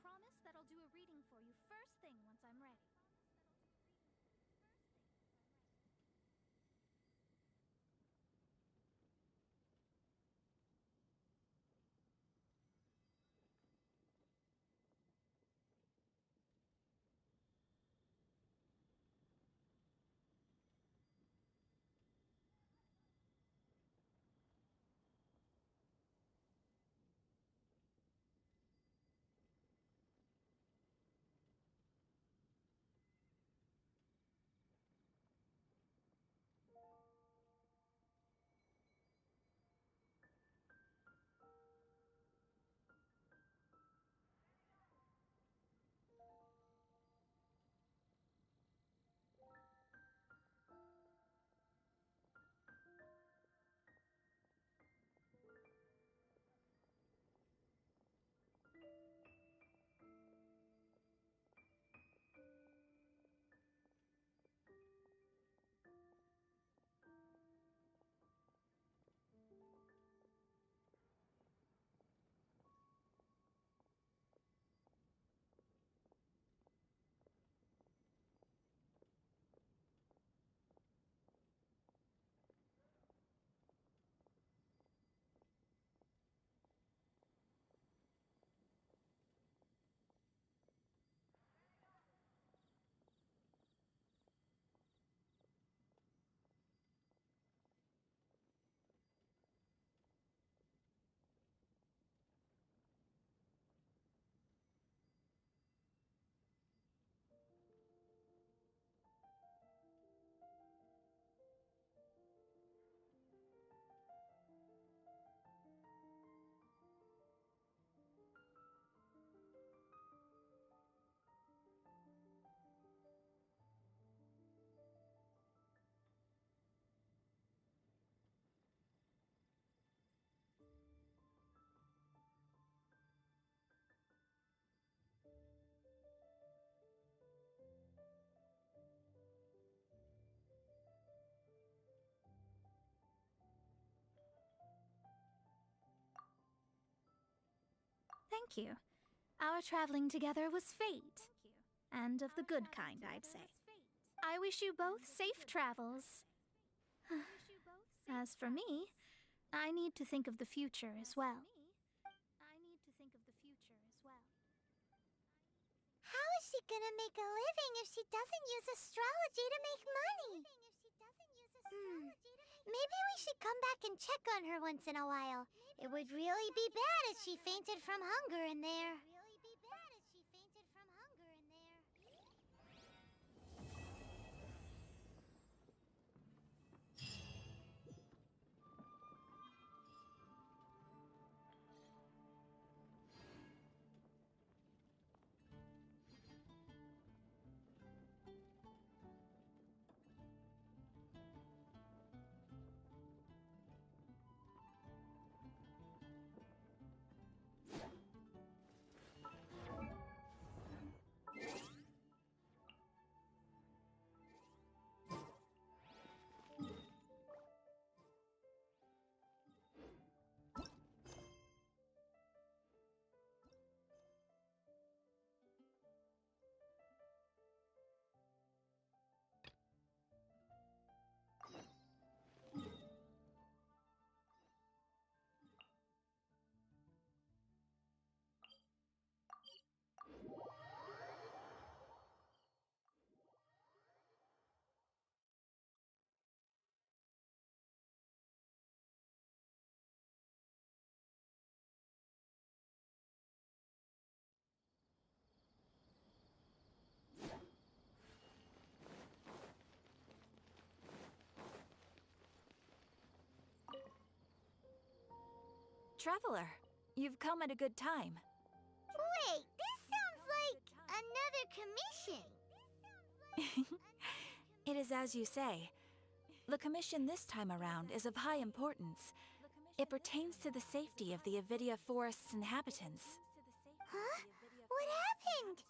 Thank you. Our traveling together was fate. And of the good kind, I'd say. I wish you both safe travels. As for me, I need to think of the future as well. How is she gonna make a living if she doesn't use astrology to make money? Maybe we should come back and check on her once in a while. It would really be bad if she fainted from hunger in there. Traveler, you've come at a good time. Wait, this sounds like another commission. It is as you say. The commission this time around is of high importance. It pertains to the safety of the Avidia Forest's inhabitants. Huh? What happened?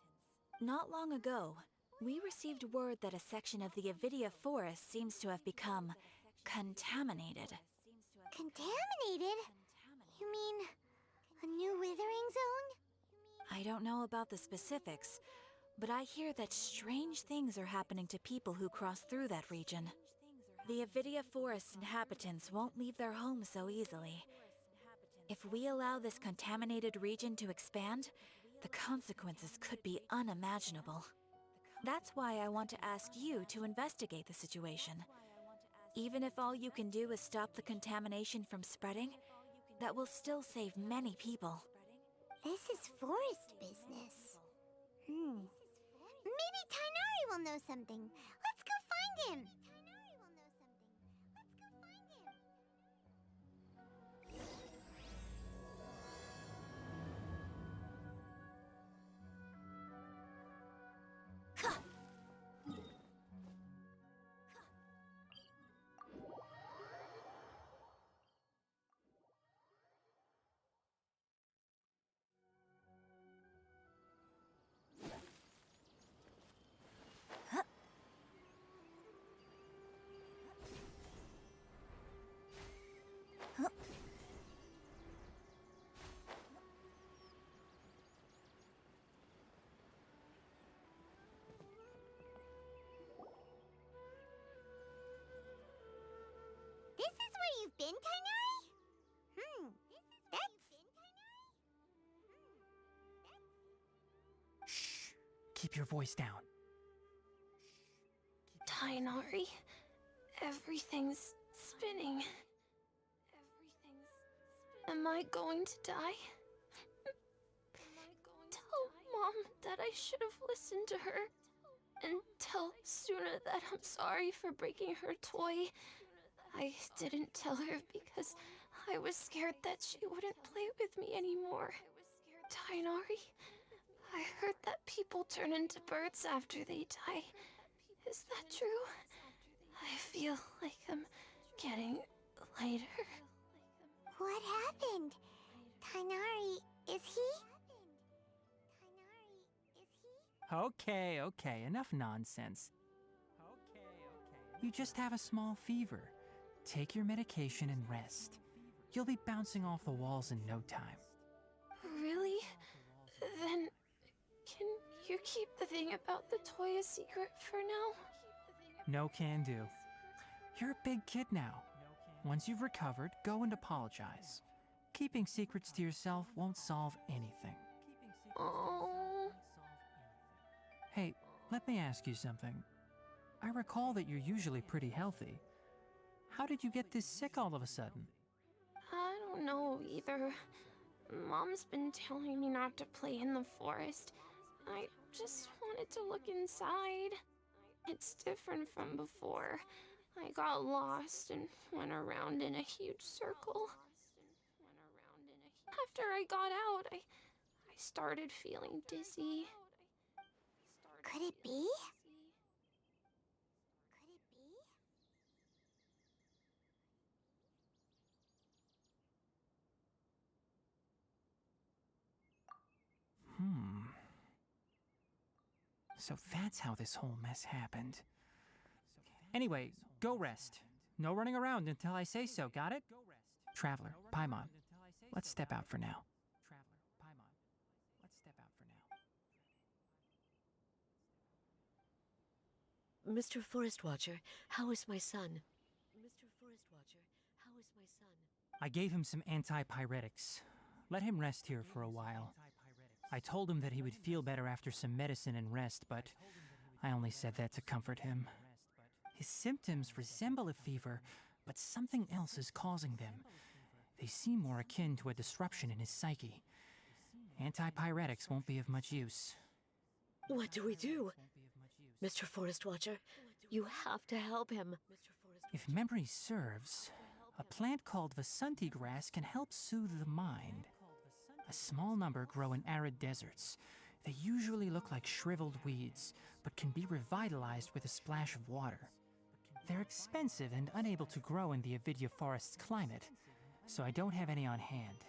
Not long ago, we received word that a section of the Avidia Forest seems to have become contaminated. Contaminated? You mean a new withering zone? I don't know about the specifics, but I hear that strange things are happening to people who cross through that region. The Avidia Forest inhabitants won't leave their homes so easily. If we allow this contaminated region to expand, the consequences could be unimaginable. That's why I want to ask you to investigate the situation. Even if all you can do is stop the contamination from spreading, that will still save many people. This is forest business. Maybe Tighnari will know something. Let's go find him. This is where you've been, Tighnari? Shh. Keep your voice down. Tighnari, everything's spinning. Am I going to die? Tell Mom that I should have listened to her. And tell Suna that I'm sorry for breaking her toy. I didn't tell her because I was scared that she wouldn't play with me anymore. Tighnari, I heard that people turn into birds after they die. Is that true? I feel like I'm getting lighter. What happened? Tighnari, is he? Okay, enough nonsense. You just have a small fever. Take your medication and rest. You'll be bouncing off the walls in no time. Really? Then, can you keep the thing about the toy a secret for now? No can do. You're a big kid now. Once you've recovered, go and apologize. Keeping secrets to yourself won't solve anything. Oh. Hey, let me ask you something. I recall that you're usually pretty healthy. How did you get this sick all of a sudden? I don't know either. Mom's been telling me not to play in the forest. I just wanted to look inside. It's different from before. I got lost and went around in a huge circle. After I got out, I started feeling dizzy. Could it be? So that's how this whole mess happened. Anyway, go rest. No running around until I say so, got it? Traveler, Paimon, let's step out for now. Mr. Forest Watcher, how is my son? Mr. Forest Watcher, how is my son? I gave him some antipyretics. Let him rest here for a while. I told him that he would feel better after some medicine and rest, but I only said that to comfort him. His symptoms resemble a fever, but something else is causing them. They seem more akin to a disruption in his psyche. Antipyretics won't be of much use. What do we do? Mr. Forest Watcher, you have to help him. If memory serves, A plant called Vasanti grass can help soothe the mind. A small number grow in arid deserts. They usually look like shriveled weeds, but can be revitalized with a splash of water. They're expensive and unable to grow in the Avidya forest's climate, so I don't have any on hand.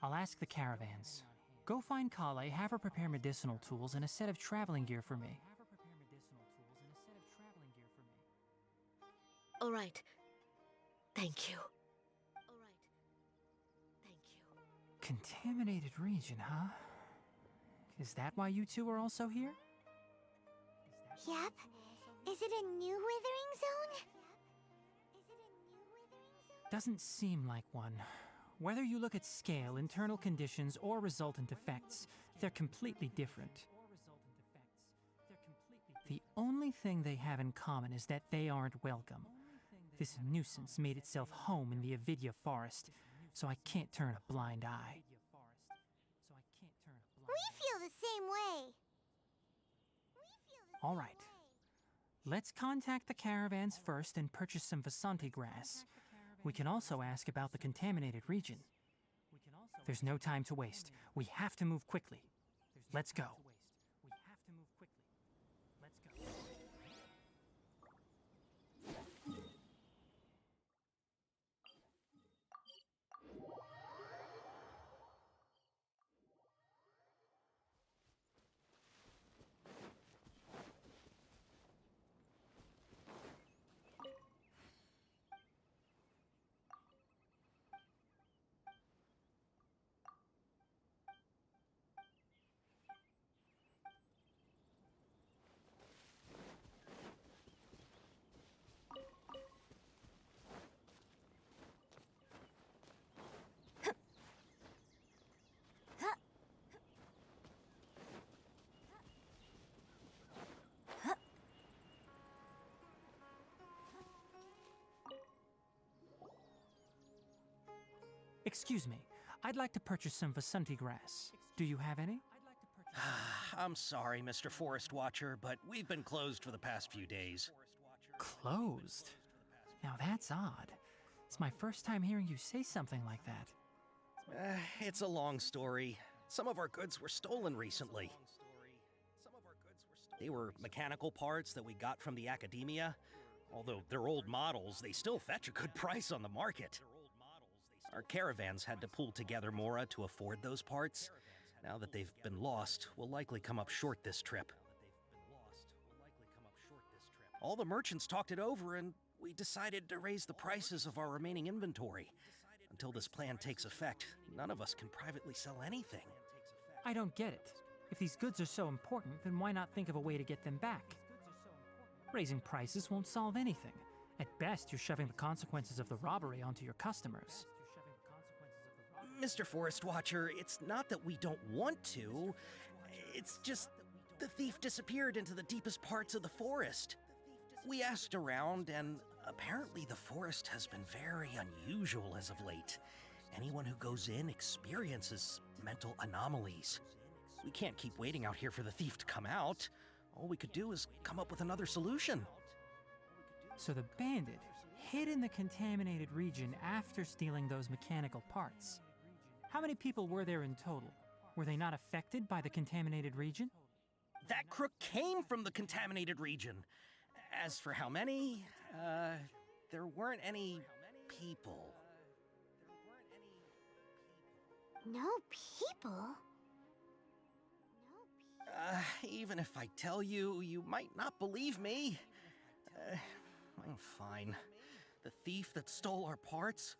I'll ask the caravans. Go find Kale, have her prepare medicinal tools and a set of traveling gear for me. All right. Thank you. Contaminated region, huh? Is that why you two are also here? Yep. Is it a new withering zone? Doesn't seem like one. Whether you look at scale, internal conditions, or resultant effects, they're completely different. The only thing they have in common is that they aren't welcome. This nuisance made itself home in the Avidya forest, so I can't turn a blind eye. We feel the same way. All right. Let's contact the caravans first and purchase some Vasanti grass. We can also ask about the contaminated region. There's no time to waste. We have to move quickly. Let's go. Excuse me. I'd like to purchase some Vasanti grass. Do you have any? I'm sorry, Mr. Forest Watcher, but we've been closed for the past few days. Closed? Now that's odd. It's my first time hearing you say something like that. It's a long story. Some of our goods were stolen recently. They were mechanical parts that we got from the academia. Although they're old models, they still fetch a good price on the market. Our caravans had to pull together Mora to afford those parts. Now that they've been lost, we'll likely come up short this trip. All the merchants talked it over, and we decided to raise the prices of our remaining inventory. Until this plan takes effect, none of us can privately sell anything. I don't get it. If these goods are so important, then why not think of a way to get them back? Raising prices won't solve anything. At best, you're shoving the consequences of the robbery onto your customers. Mr. Forest Watcher, it's not that we don't want to. It's just the thief disappeared into the deepest parts of the forest. We asked around, and apparently the forest has been very unusual as of late. Anyone who goes in experiences mental anomalies. We can't keep waiting out here for the thief to come out. All we could do is come up with another solution. So the bandit hid in the contaminated region after stealing those mechanical parts. How many people were there in total? Were they not affected by the contaminated region? That crook came from the contaminated region. As for how many, there weren't any people. No people? Even if I tell you, you might not believe me. Fine. The thief that stole our parts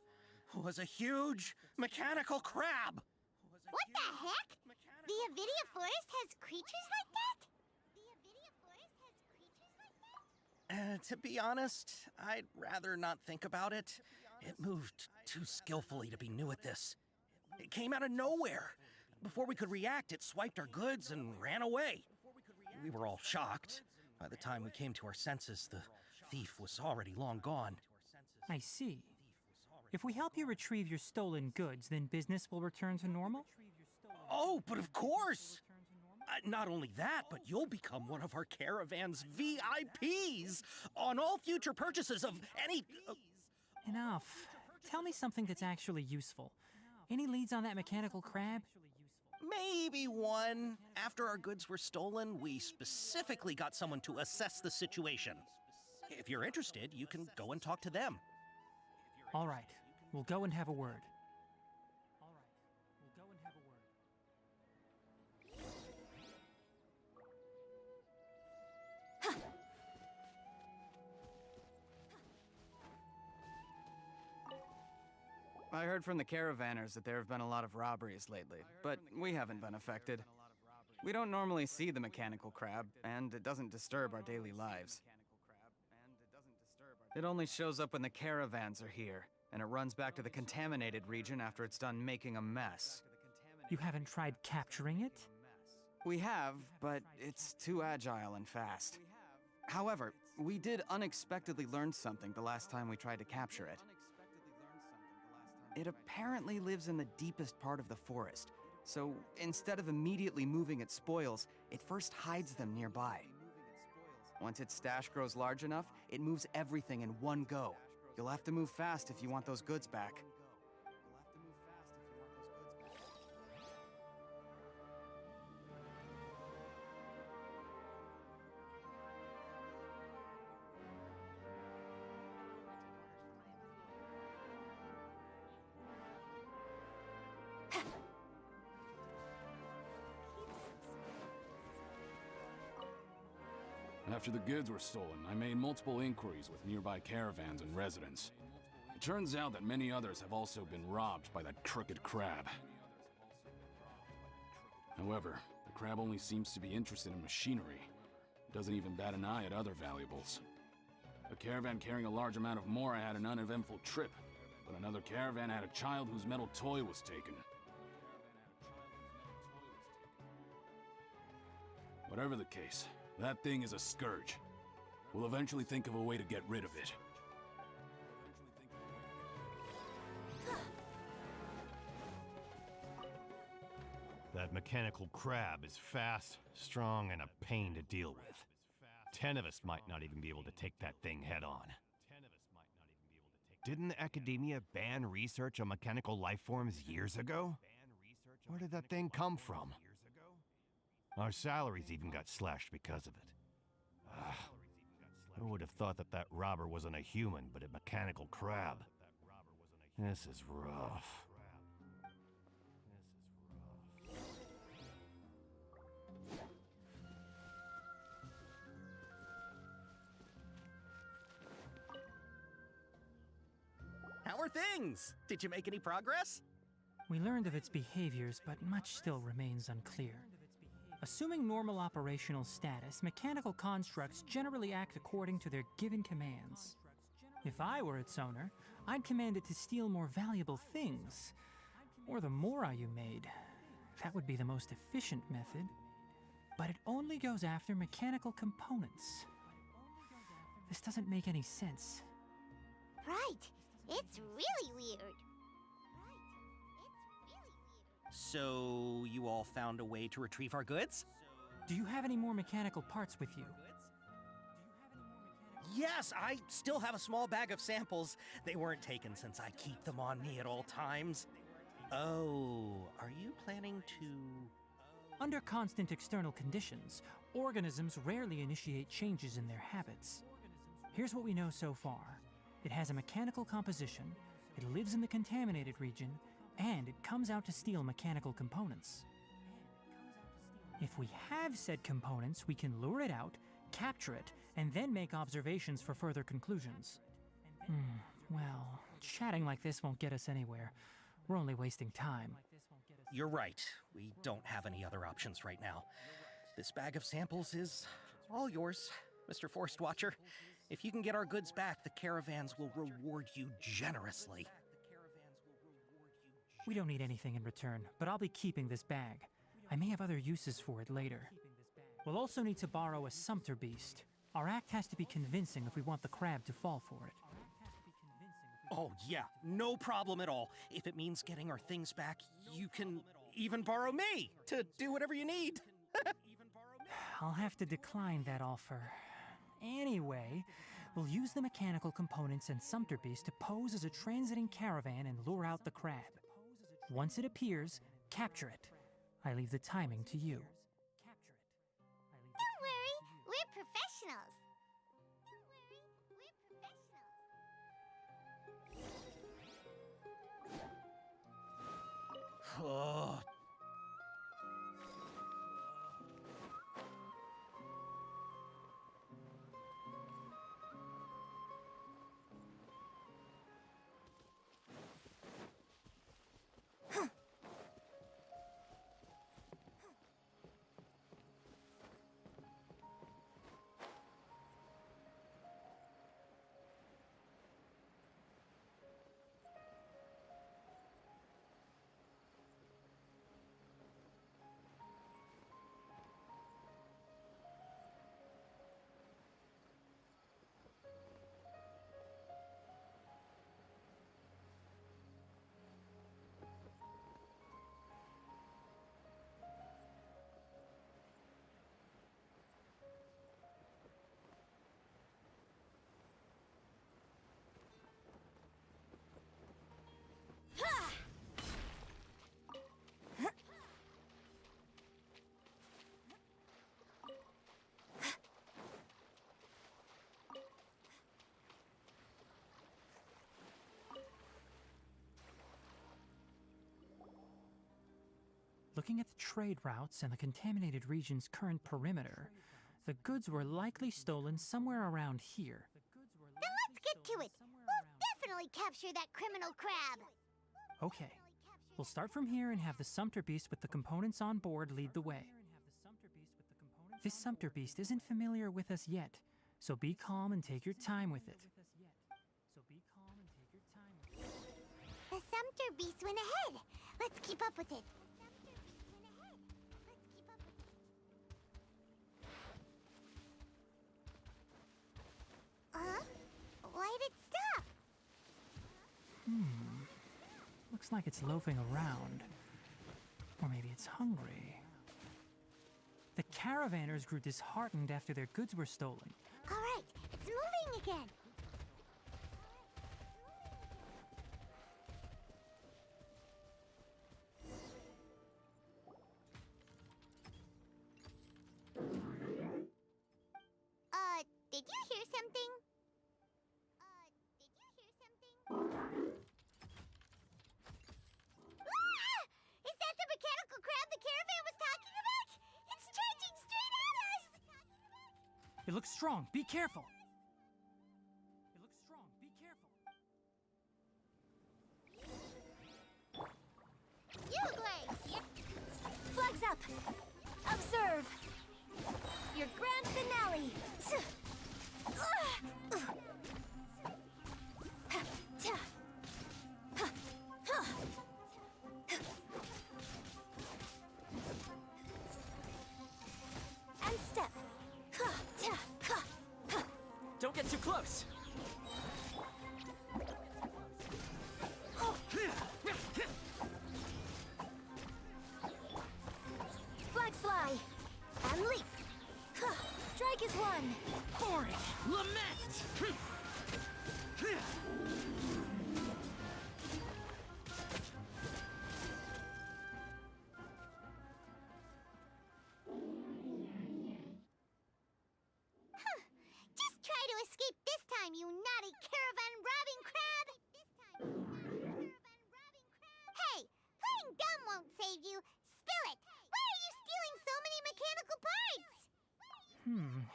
was a huge mechanical crab! What the heck? The Avidya forest has creatures like that? To be honest, I'd rather not think about it. It moved too skillfully to be new at this. It came out of nowhere. Before we could react, it swiped our goods and ran away. We were all shocked. By the time we came to our senses, the thief was already long gone. I see. If we help you retrieve your stolen goods, then business will return to normal? Oh, but of course! Not only that, but you'll become one of our caravan's VIPs on all future purchases of any... Enough. Tell me something that's actually useful. Any leads on that mechanical crab? Maybe one. After our goods were stolen, we specifically got someone to assess the situation. If you're interested, you can go and talk to them. All right. We'll go and have a word. I heard from the caravanners that there have been a lot of robberies lately, but we haven't been affected. We don't normally see the mechanical crab, and it doesn't disturb our daily lives. It only shows up when the caravans are here, and it runs back to the contaminated region after it's done making a mess. You haven't tried capturing it? We have, but it's too agile and fast. However, we did unexpectedly learn something the last time we tried to capture it. It apparently lives in the deepest part of the forest, so instead of immediately moving its spoils, it first hides them nearby. Once its stash grows large enough, it moves everything in one go. You'll have to move fast if you want those goods back. After the goods were stolen, I made multiple inquiries with nearby caravans and residents. It turns out that many others have also been robbed by that crooked crab. However, the crab only seems to be interested in machinery. It doesn't even bat an eye at other valuables. A caravan carrying a large amount of mora had an uneventful trip, but another caravan had a child whose metal toy was taken. Whatever the case, that thing is a scourge. We'll eventually think of a way to get rid of it. That mechanical crab is fast, strong, and a pain to deal with. 10 of us might not even be able to take that thing head on. Didn't Academia ban research on mechanical life forms years ago? Where did that thing come from? Our salaries even got slashed because of it. Who would have thought that that robber wasn't a human, but a mechanical crab? This is rough. How are things? Did you make any progress? We learned of its behaviors, but much still remains unclear. Assuming normal operational status, mechanical constructs generally act according to their given commands. If I were its owner, I'd command it to steal more valuable things. Or the mora you made. That would be the most efficient method. But it only goes after mechanical components. This doesn't make any sense. Right. It's really weird. So, you all found a way to retrieve our goods? Do you have any more mechanical parts with you? Yes, I still have a small bag of samples. They weren't taken since I keep them on me at all times. Oh, are you planning to... Under constant external conditions, organisms rarely initiate changes in their habits. Here's what we know so far. It has a mechanical composition, it lives in the contaminated region, and it comes out to steal mechanical components. If we have said components, we can lure it out, capture it, and then make observations for further conclusions. Well, chatting like this won't get us anywhere. We're only wasting time. You're right. We don't have any other options right now. This bag of samples is all yours, Mr. Forest Watcher. If you can get our goods back, the caravans will reward you generously. We don't need anything in return, but I'll be keeping this bag. I may have other uses for it later. We'll also need to borrow a sumpter beast. Our act has to be convincing if we want the crab to fall for it. Oh yeah, no problem at all. If it means getting our things back, you can even borrow me to do whatever you need. I'll have to decline that offer. Anyway, We'll use the mechanical components and Sumpter Beast to pose as a transiting caravan and lure out the crab. Once it appears, capture it. I leave the timing to you. Don't worry, we're professionals. Oh. Looking at the trade routes and the contaminated region's current perimeter, the goods were likely stolen somewhere around here. Then let's get to it. We'll definitely capture that criminal crab. Okay. We'll start from here and have the Sumpter Beast with the components on board lead the way. This Sumpter Beast isn't familiar with us yet, so be calm and take your time with it. The Sumpter Beast went ahead. Let's keep up with it. Why'd it stop? Looks like it's loafing around. Or maybe it's hungry. The caravanners grew disheartened after their goods were stolen. All right, it's moving again. Did you hear something? Is that the mechanical crab the caravan was talking about? It's charging straight at us! It looks strong. Be careful. It looks strong. Be careful. Uglay! Flags up! Observe! Your grand finale! And step! Don't get too close! Flags fly! And leap! Strike is one! Forage! Lament! Just try to escape this time, you naughty caravan robbing crab! Hey, playing dumb won't save you. Spill it! Why are you stealing so many mechanical parts?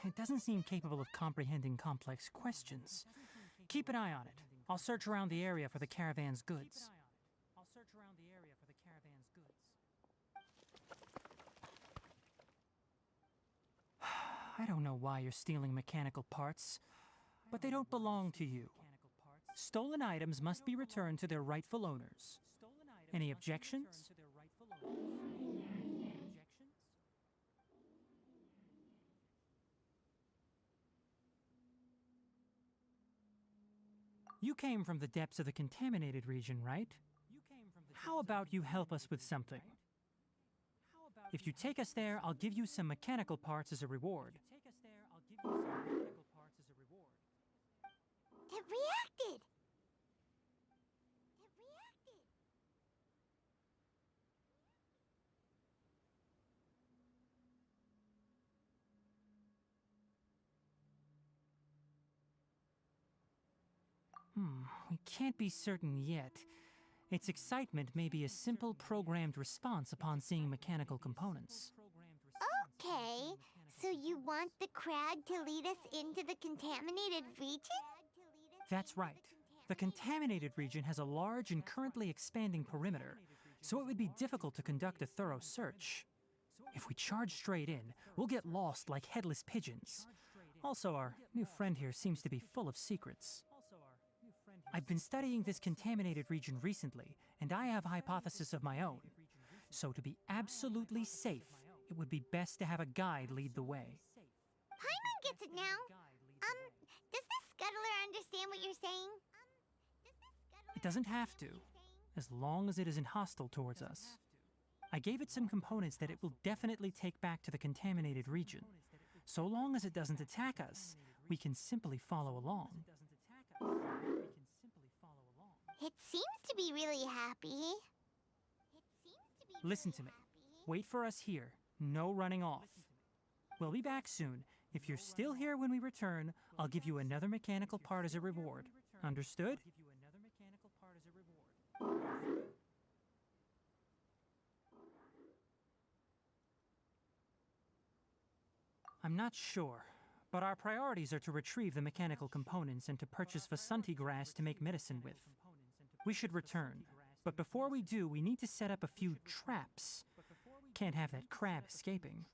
It doesn't seem capable of comprehending complex questions. Keep an eye on it. I'll search around the area for the caravan's goods. I don't know why you're stealing mechanical parts, but they don't belong to you. Stolen items must be returned to their rightful owners. Any objections? You came from the depths of the contaminated region, right? How about you help us with something? If you take us there, I'll give you some mechanical parts as a reward. We can't be certain yet. Its excitement may be a simple programmed response upon seeing mechanical components. Okay, so you want the crag to lead us into the contaminated region? That's right. The contaminated region has a large and currently expanding perimeter, so it would be difficult to conduct a thorough search. If we charge straight in, we'll get lost like headless pigeons. Also, our new friend here seems to be full of secrets. I've been studying this contaminated region recently, and I have a hypothesis of my own. So to be absolutely safe, it would be best to have a guide lead the way. Paimon gets it now. Does the scuttler understand what you're saying? It doesn't have to, as long as it isn't hostile towards us. I gave it some components that it will definitely take back to the contaminated region. So long as it doesn't attack us, we can simply follow along. It seems to be really happy. Listen to me. Wait for us here. No running off. We'll be back soon. If you're still here when we return, I'll give you another mechanical part as a reward. Understood? I'm not sure, but our priorities are to retrieve the mechanical components and to purchase Vasanti grass to make medicine with. We should return, but before we do, we need to set up a few traps. Can't have that crab escaping.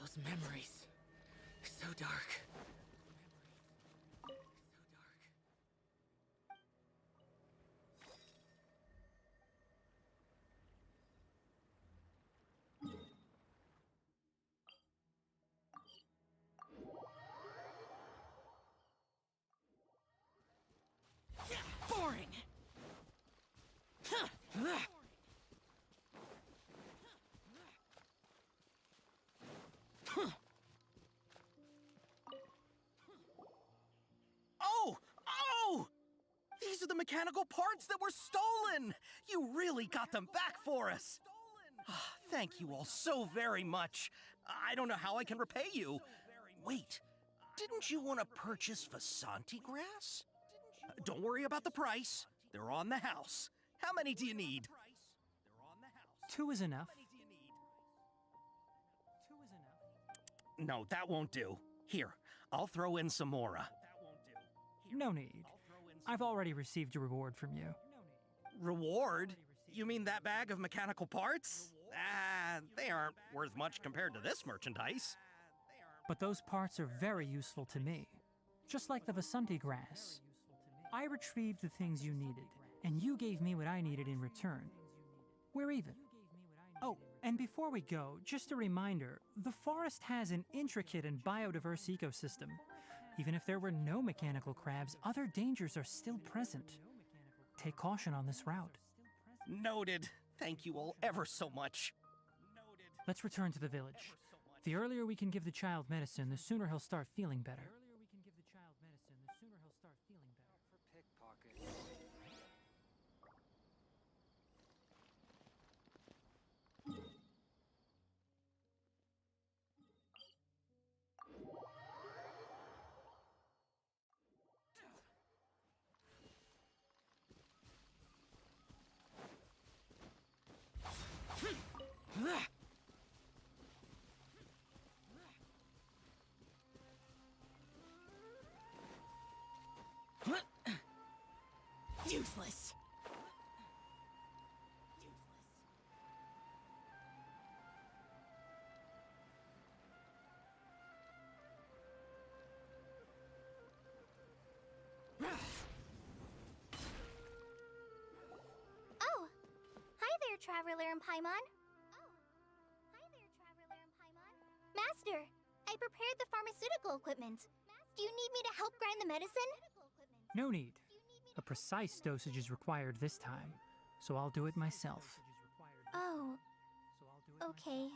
Those memories. So dark. Boring. Oh! These are the mechanical parts that were stolen! You really got them back for us! Thank you all so very much. I don't know how I can repay you. Wait, didn't you want to purchase Vasanti grass? Don't worry about the price. They're on the house. How many do you need? 2 is enough. No, that won't do. Here, I'll throw in some more. No need. I've already received a reward from you. Reward? You mean that bag of mechanical parts? They aren't worth much compared to this merchandise. But those parts are very useful to me. Just like the Vasanti grass. I retrieved the things you needed, and you gave me what I needed in return. We're even. Oh, and before we go, just a reminder, the forest has an intricate and biodiverse ecosystem. Even if there were no mechanical crabs, other dangers are still present. Take caution on this route. Noted. Thank you all ever so much. Let's return to the village. The earlier we can give the child medicine, the sooner he'll start feeling better. Useless. Traveler and Paimon. Master, I prepared the pharmaceutical equipment. Do you need me to help grind the medicine? No need. A precise dosage is required this time, so I'll do it myself. Oh, okay.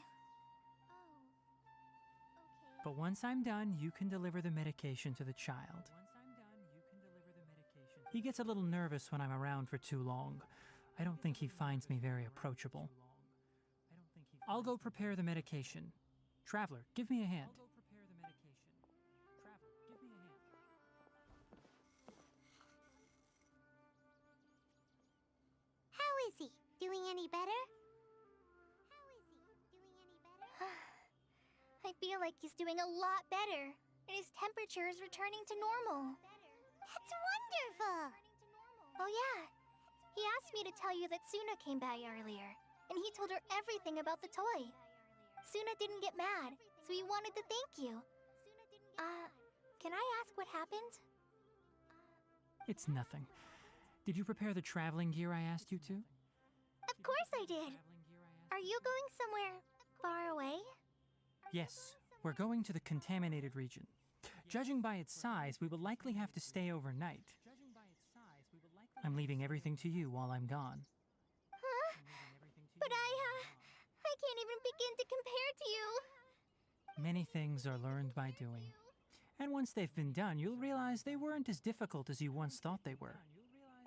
But once I'm done, you can deliver the medication to the child. He gets a little nervous when I'm around for too long. I don't think he finds me very approachable. I'll go prepare the medication. Traveler, give me a hand. How is he? Doing any better? I feel like he's doing a lot better, and his temperature is returning to normal. That's wonderful! Oh yeah, he asked me to tell you that Suna came by earlier, and he told her everything about the toy. Suna didn't get mad, so he wanted to thank you. Can I ask what happened? It's nothing. Did you prepare the traveling gear I asked you to? Of course I did. Are you going somewhere far away? Yes, we're going to the contaminated region. Judging by its size, we will likely have to stay overnight. I'm leaving everything to you while I'm gone. Huh? But I can't even begin to compare to you. Many things are learned by doing. And once they've been done, you'll realize they weren't as difficult as you once thought they were.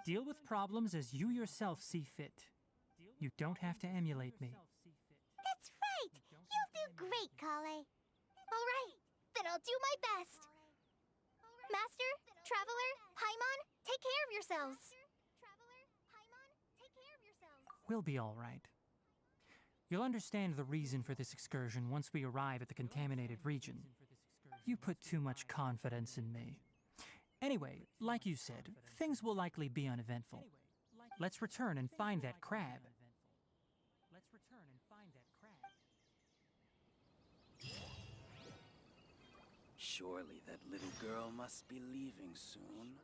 Deal with problems as you yourself see fit. You don't have to emulate me. That's right! You'll do great, Kale. All right, then I'll do my best. Master, Traveler, Paimon, take care of yourselves. We'll be all right. You'll understand the reason for this excursion once we arrive at the contaminated region. You put too much confidence in me. Anyway, like you said, things will likely be uneventful. Let's return and find that crab. Surely that little girl must be leaving soon.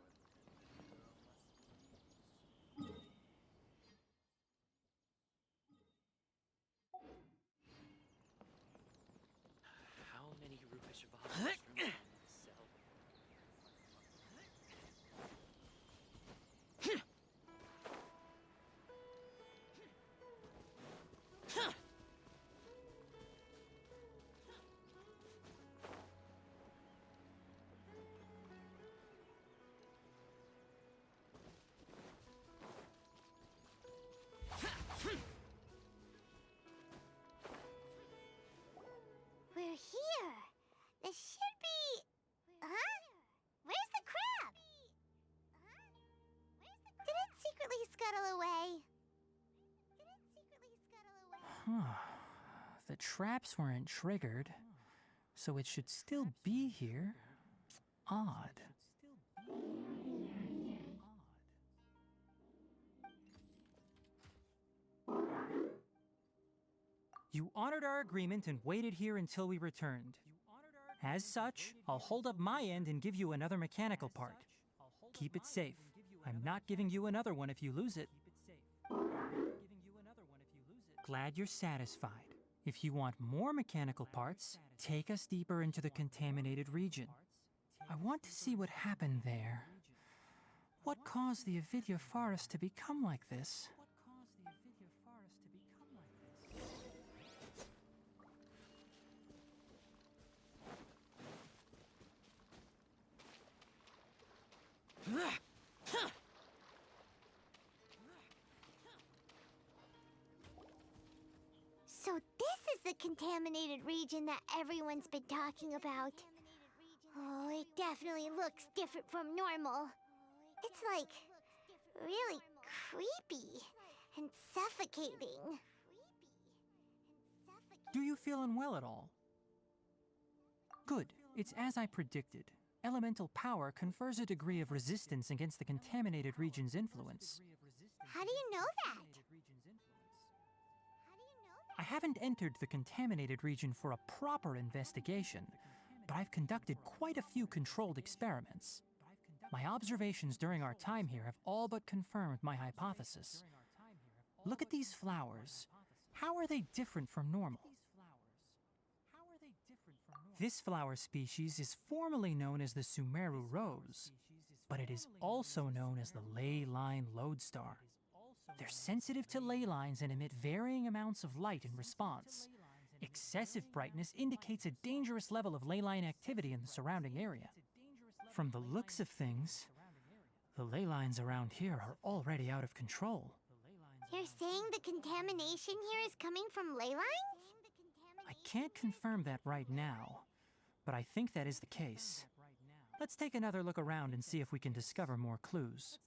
How many Rupa Shivas remain in the cell? We're here. This should be... Huh? Where's the crab? Did it secretly scuttle away? Huh. The traps weren't triggered, so it should still be here. Odd. You honored our agreement and waited here until we returned. As such, I'll hold up my end and give you another mechanical part. Keep it safe. I'm not giving you another one if you lose it. Glad you're satisfied. If you want more mechanical parts, take us deeper into the contaminated region. I want to see what happened there. What caused the Avidya forest to become like this? So this is the contaminated region that everyone's been talking about. Oh, it definitely looks different from normal. It's like really creepy and suffocating. Do you feel unwell at all? Good. It's as I predicted. Elemental power confers a degree of resistance against the contaminated region's influence. How do you know that? I haven't entered the contaminated region for a proper investigation, but I've conducted quite a few controlled experiments. My observations during our time here have all but confirmed my hypothesis. Look at these flowers. How are they different from normal? This flower species is formally known as the Sumeru rose, but it is also known as the ley line lodestar. They're sensitive to ley lines and emit varying amounts of light in response. Excessive brightness indicates a dangerous level of ley line activity in the surrounding area. From the looks of things, the ley lines around here are already out of control. You're saying the contamination here is coming from ley lines? I can't confirm that right now, but I think that is the case. Let's take another look around and see if we can discover more clues.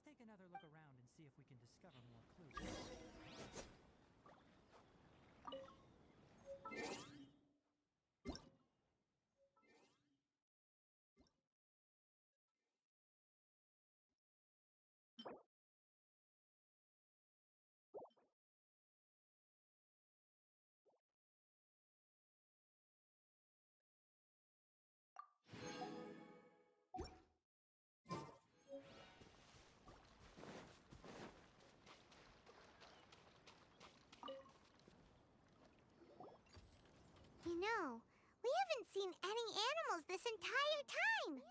You know, we haven't seen any animals this entire time.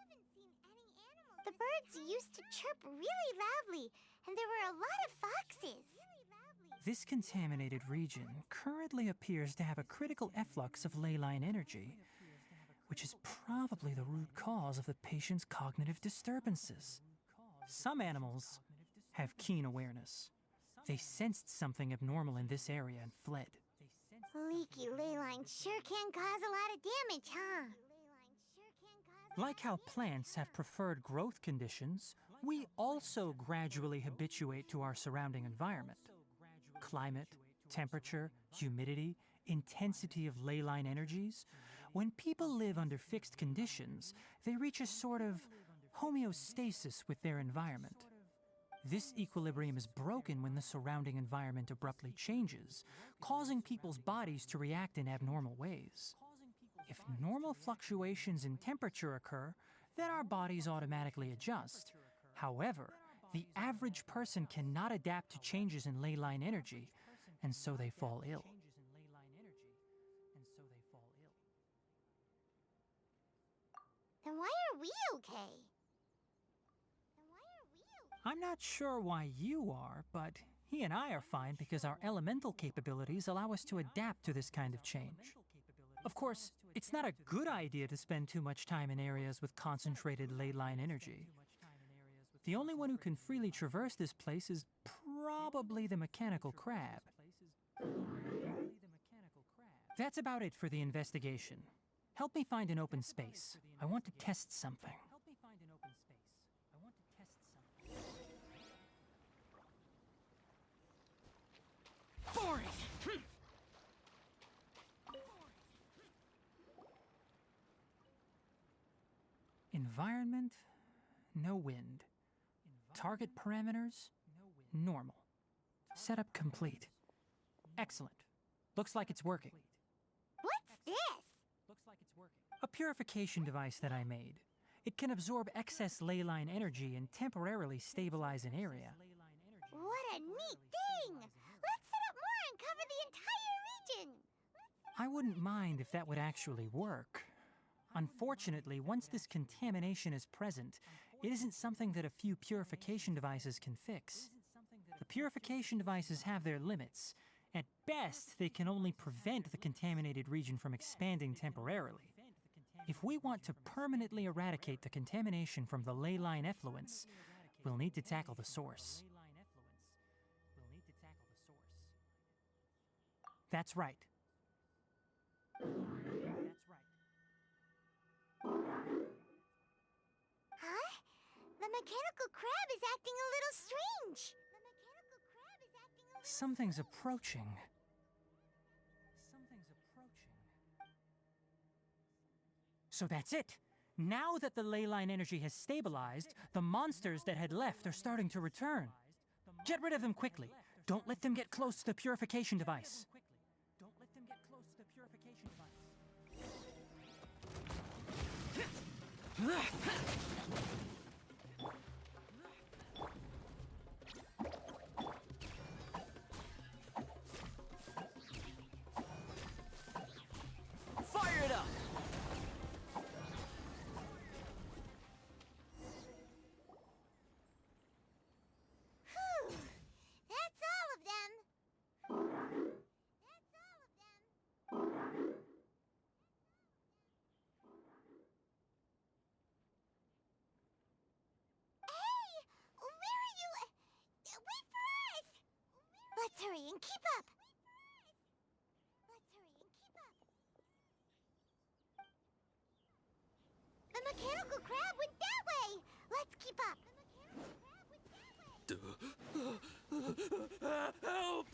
The birds used to chirp really loudly, and there were a lot of foxes. This contaminated region currently appears to have a critical efflux of ley line energy, which is probably the root cause of the patient's cognitive disturbances. Some animals have keen awareness. They sensed something abnormal in this area and fled. Leaky ley lines sure can cause a lot of damage, huh? Like how plants have preferred growth conditions, we also gradually habituate to our surrounding environment. Climate, temperature, humidity, intensity of ley line energies. When people live under fixed conditions, they reach a sort of homeostasis with their environment. This equilibrium is broken when the surrounding environment abruptly changes, causing people's bodies to react in abnormal ways. If normal fluctuations in temperature occur, then our bodies automatically adjust. However, the average person cannot adapt to changes in ley line energy, and so they fall ill. Then why are we okay? I'm not sure why you are, but he and I are fine because our elemental capabilities allow us to adapt to this kind of change. Of course, it's not a good idea to spend too much time in areas with concentrated ley line energy. The only one who can freely traverse this place is probably the mechanical crab. That's about it for the investigation. Help me find an open space. I want to test something. Boring! Environment, no wind. Target parameters, normal. Setup complete. Excellent. Looks like it's working. What's this? A purification device that I made. It can absorb excess ley line energy and temporarily stabilize an area. What a neat thing! Let's set up more and cover the entire region! I wouldn't mind if that would actually work. Unfortunately, once this contamination is present, it isn't something that a few purification devices can fix. The purification devices have their limits. At best, they can only prevent the contaminated region from expanding temporarily. If we want to permanently eradicate the contamination from the ley line effluents, we'll need to tackle the source. That's right. Huh? The mechanical crab is acting a little strange. Something's approaching. So that's it. Now that the ley line energy has stabilized, the monsters that had left are starting to return. Get rid of them quickly. Don't let them get close to the purification device. keep up! Let's hurry and keep up! The mechanical crab went that way! Let's keep up! Help!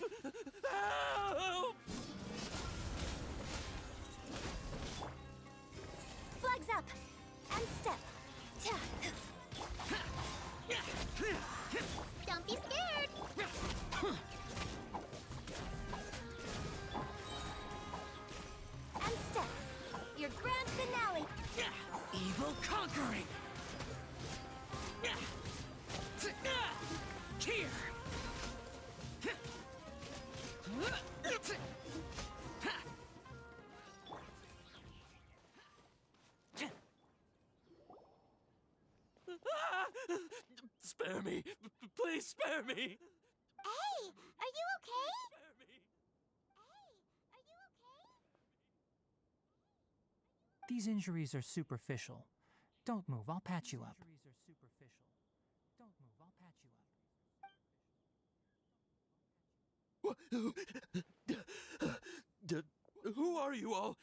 Help! Flags up! And step! Don't be scared! And step! Your grand finale! Evil conquering! Here! Spare me! Please spare me! Hey, are you okay? These injuries are superficial. Don't move, I'll patch you up. Who are you all?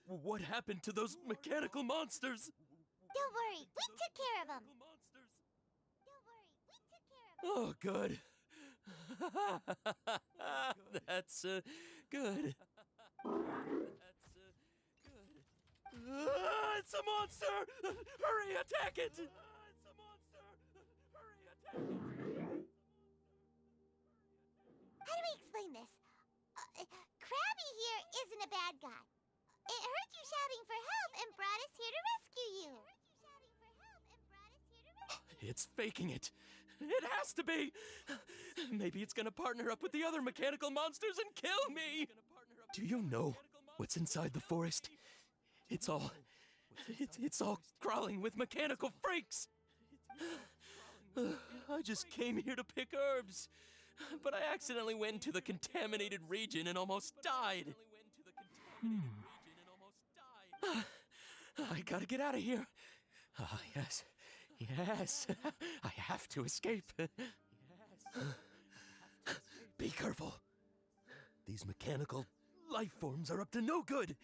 What happened to those mechanical monsters? Don't worry, we took care of them. Oh, good. That's good. It's a monster! Hurry, attack it! It's a monster! Hurry, attack it! How do we explain this? Krabby here isn't a bad guy. It heard you shouting for help and brought us here to rescue you. It's faking it. It has to be. Maybe it's gonna partner up with the other mechanical monsters and kill me. Do you know what's inside the forest? It's all crawling with mechanical freaks. I just came here to pick herbs, but I accidentally went into the contaminated region and almost died. I gotta get out of here. Ah, yes. Yes. I have to escape. Be careful. These mechanical life forms are up to no good.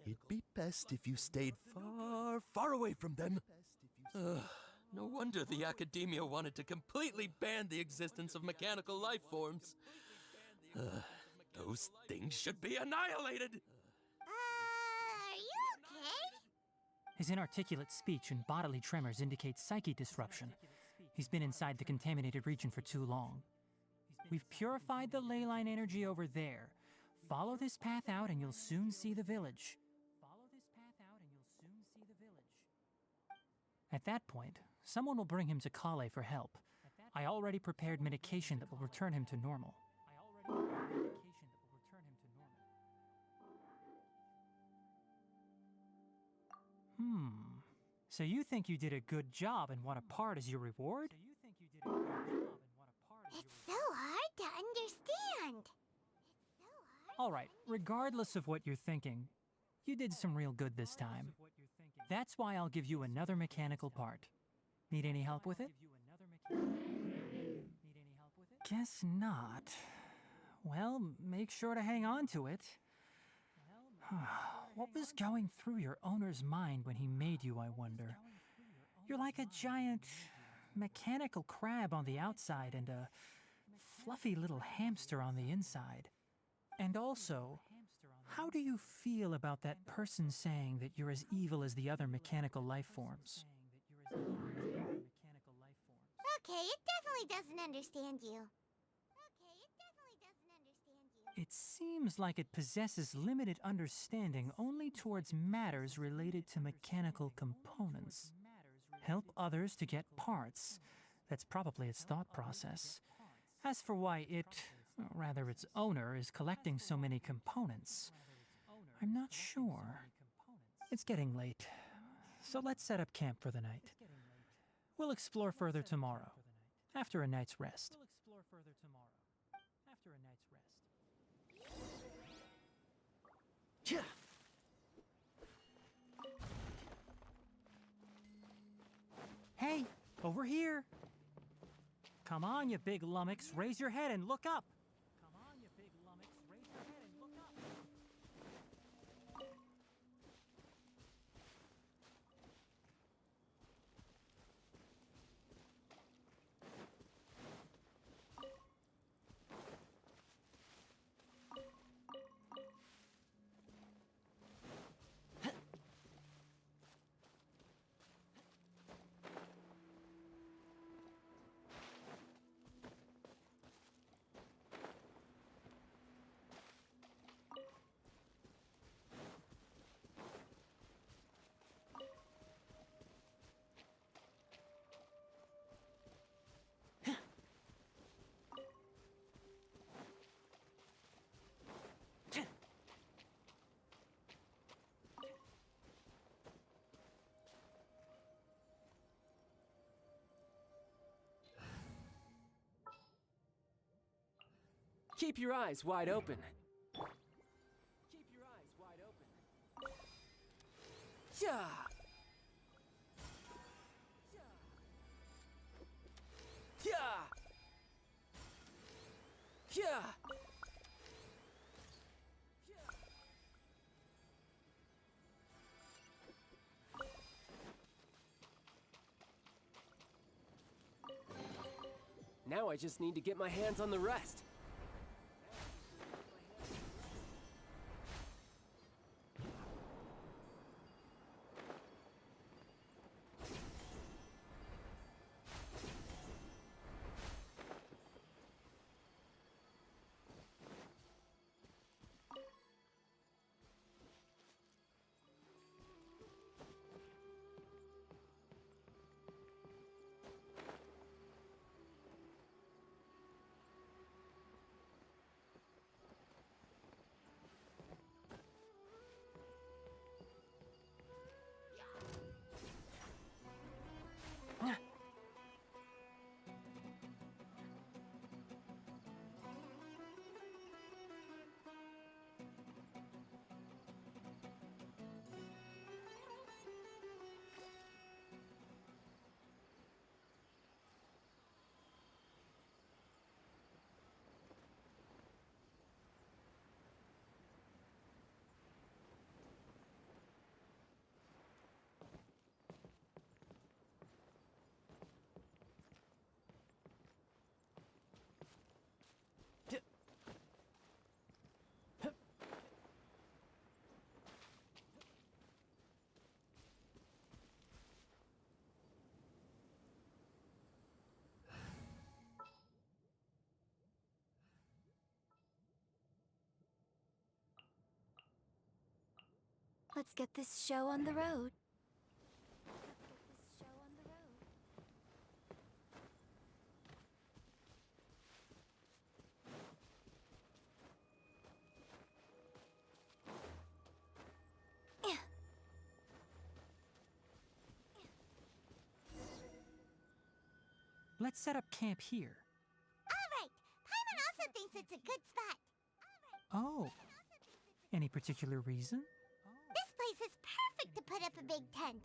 It'd be best if you stayed far, far away from them. No wonder the Academia wanted to completely ban the existence of mechanical life forms. Those things should be annihilated. Are you okay? His inarticulate speech and bodily tremors indicate psyche disruption. He's been inside the contaminated region for too long. We've purified the ley line energy over there. Follow this path out and you'll soon see the village. At that point, someone will bring him to Kale for help. I already prepared medication that will return him to normal. So you think you did a good job and want a part as your reward? It's so hard to understand. All right, regardless of what you're thinking, you did some real good this time. That's why I'll give you another mechanical part. Need any help with it? Guess not. Well, make sure to hang on to it. What was going through your owner's mind when he made you, I wonder? You're like a giant mechanical crab on the outside and a fluffy little hamster on the inside. And also, how do you feel about that person saying that you're as evil as the other mechanical life forms? Okay, it definitely doesn't understand you. It seems like it possesses limited understanding only towards matters related to mechanical components. Help others to get parts. That's probably its thought process. As for why it, or rather its owner, is collecting so many components, I'm not sure. It's getting late, so let's set up camp for the night. We'll explore further tomorrow, after a night's rest. Hey, over here! Come on, you big lummox, raise your head and look up! Keep your eyes wide open. Yeah. Yeah. Yeah. Now I just need to get my hands on the rest. Let's get this show on the road. Let's set up camp here. Alright, Paimon also thinks it's a good spot. Oh. Any particular reason? This place is perfect to put up a big tent.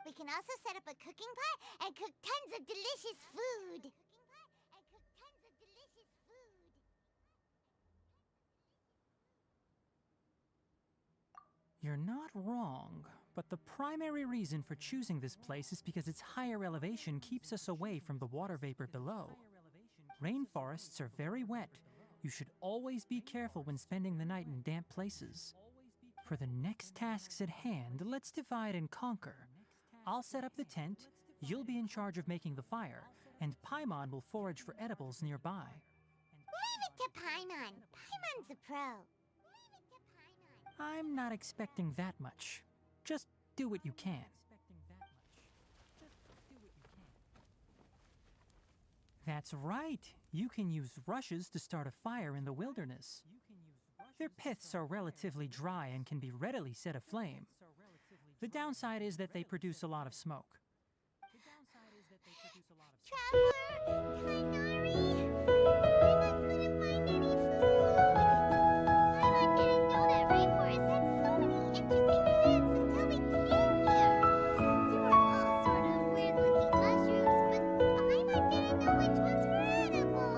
We can also set up a cooking pot and cook tons of delicious food. You're not wrong, but the primary reason for choosing this place is because its higher elevation keeps us away from the water vapor below. Rainforests are very wet. You should always be careful when spending the night in damp places. For the next tasks at hand, let's divide and conquer. I'll set up the tent, you'll be in charge of making the fire, and Paimon will forage for edibles nearby. Leave it to Paimon. Paimon's a pro. I'm not expecting that much. Just do what you can. That's right. You can use rushes to start a fire in the wilderness. Their piths are relatively dry and can be readily set aflame. The downside is that they produce a lot of smoke. Traveler, Kainari, Paimon couldn't find any food. Paimon didn't know that Rainforest had so many interesting plants until we came here. They were all sort of weird-looking mushrooms, but Paimon didn't know which ones were edible.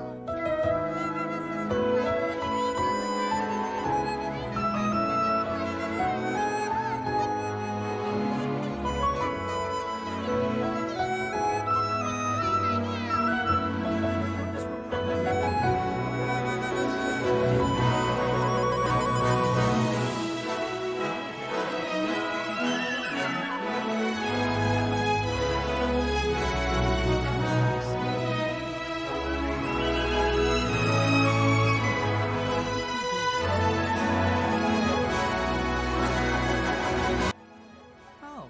Oh,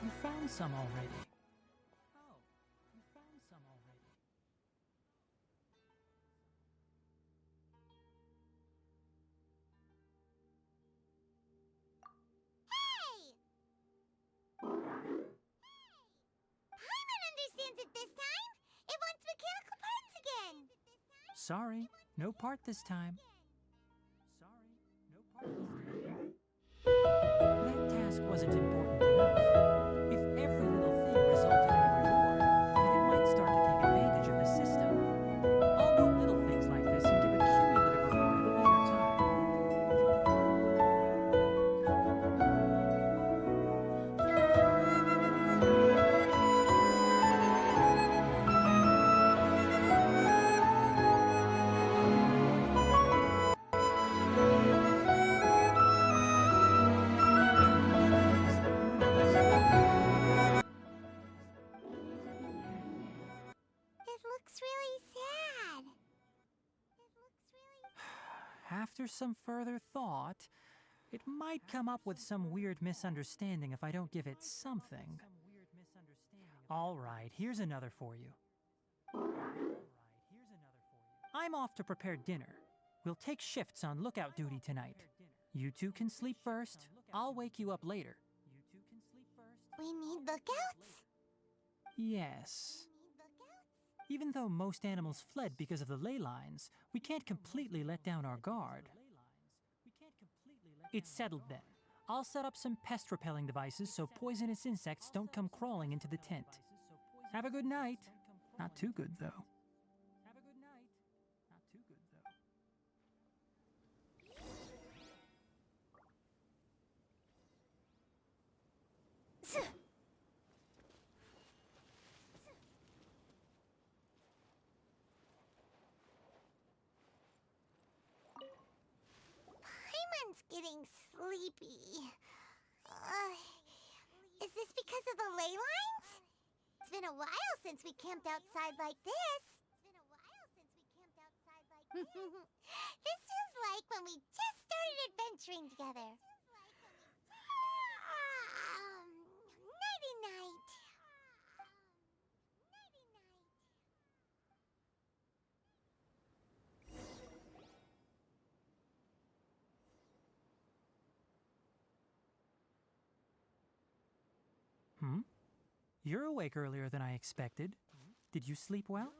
you found some already. Hey! Paimon understands it this time. It wants me mechanical parts again! Sorry, no part this time. That task wasn't important enough. If every little thing resulted in a reward, then it might start to take advantage of the system. I'll note little things like this and give a cumulative reward at a later time. It looks really sad. After some further thought, it might come up with some weird misunderstanding if I don't give it something. All right, here's another for you. I'm off to prepare dinner. We'll take shifts on lookout duty tonight. You two can sleep first. I'll wake you up later. We need lookouts? Yes. Even though most animals fled because of the ley lines, we can't completely let down our guard. It's settled then. I'll set up some pest-repelling devices so poisonous insects don't come crawling into the tent. Have a good night. Not too good, though. Paimon's getting sleepy. Is this because of the ley lines? It's been a while since we camped outside like this. This is like when we just started adventuring together. Nighty-night. Hmm? You're awake earlier than I expected. Did you sleep well?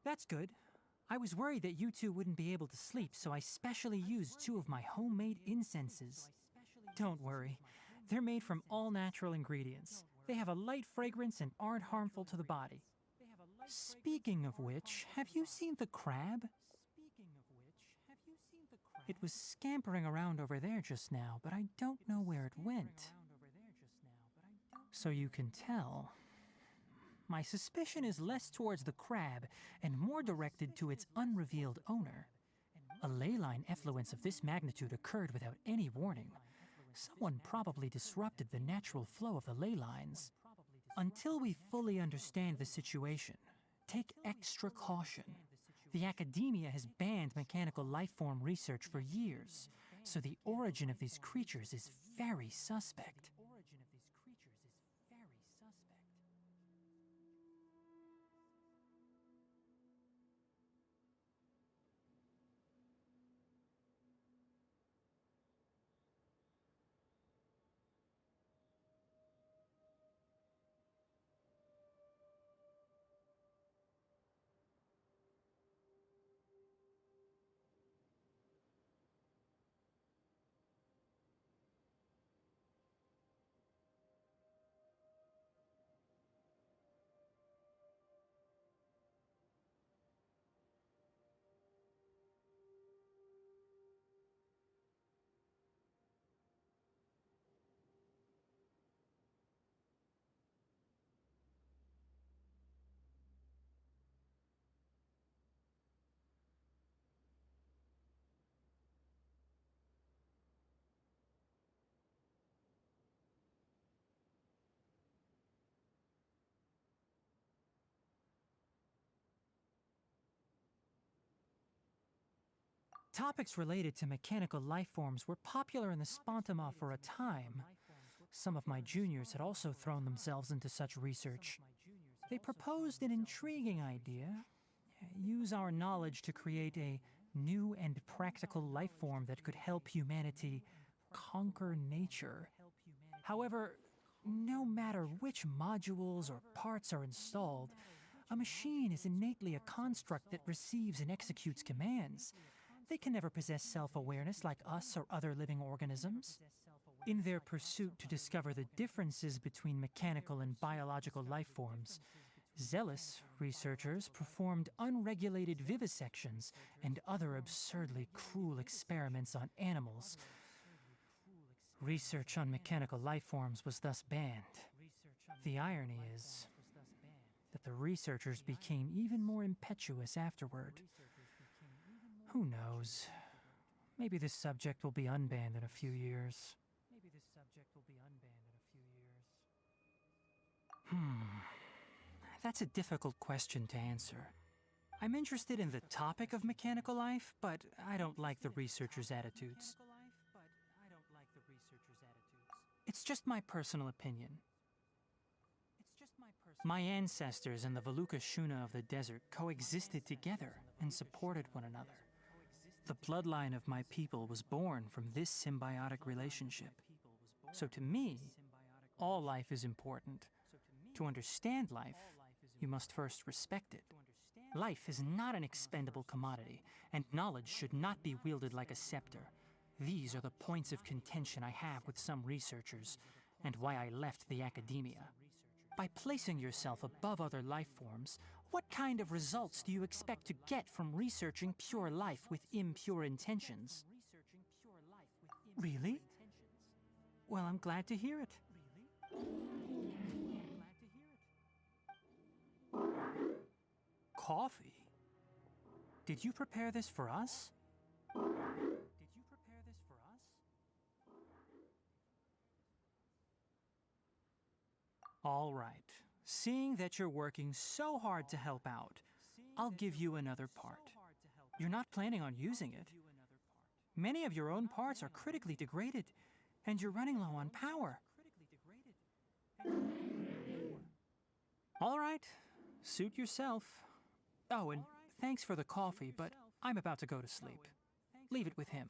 That's good. I was worried that you two wouldn't be able to sleep, so I specially used 2 of my homemade incenses. Don't worry. They're made from all natural ingredients. They have a light fragrance and aren't harmful to the body. Speaking of which, have you seen the crab? It was scampering around over there just now, but I don't know where it went. So you can tell. My suspicion is less towards the crab and more directed to its unrevealed owner. A ley line effluence of this magnitude occurred without any warning. Someone probably disrupted the natural flow of the ley lines. Until we fully understand the situation, take extra caution. The academia has banned mechanical lifeform research for years, so the origin of these creatures is very suspect. Topics related to mechanical lifeforms were popular in the Spontama for a time. Some of my juniors had also thrown themselves into such research. They proposed an intriguing idea. Use our knowledge to create a new and practical lifeform that could help humanity conquer nature. However, no matter which modules or parts are installed, a machine is innately a construct that receives and executes commands. They can never possess self-awareness like us or other living organisms. In their pursuit to discover the differences between mechanical and biological life forms, zealous researchers performed unregulated vivisections and other absurdly cruel experiments on animals. Research on mechanical life forms was thus banned. The irony is that the researchers became even more impetuous afterward. Who knows? Maybe this subject will be unbanned in a few years. That's a difficult question to answer. I'm interested in the topic of mechanical life, but I don't like the researchers' attitudes. It's just my personal opinion. My ancestors and the Valuka Shuna of the desert coexisted together and supported one another. The bloodline of my people was born from this symbiotic relationship. So to me, all life is important. To understand life, you must first respect it. Life is not an expendable commodity, and knowledge should not be wielded like a scepter. These are the points of contention I have with some researchers, and why I left the academia. By placing yourself above other life forms, what kind of results do you expect to get from researching pure life with impure intentions? Really? Well, I'm glad to hear it. Coffee? Did you prepare this for us? All right. Seeing that you're working so hard to help out, I'll give you another part. You're not planning on using it. Many of your own parts are critically degraded, and you're running low on power. All right. Suit yourself. Oh, and thanks for the coffee, but I'm about to go to sleep. Leave it with him.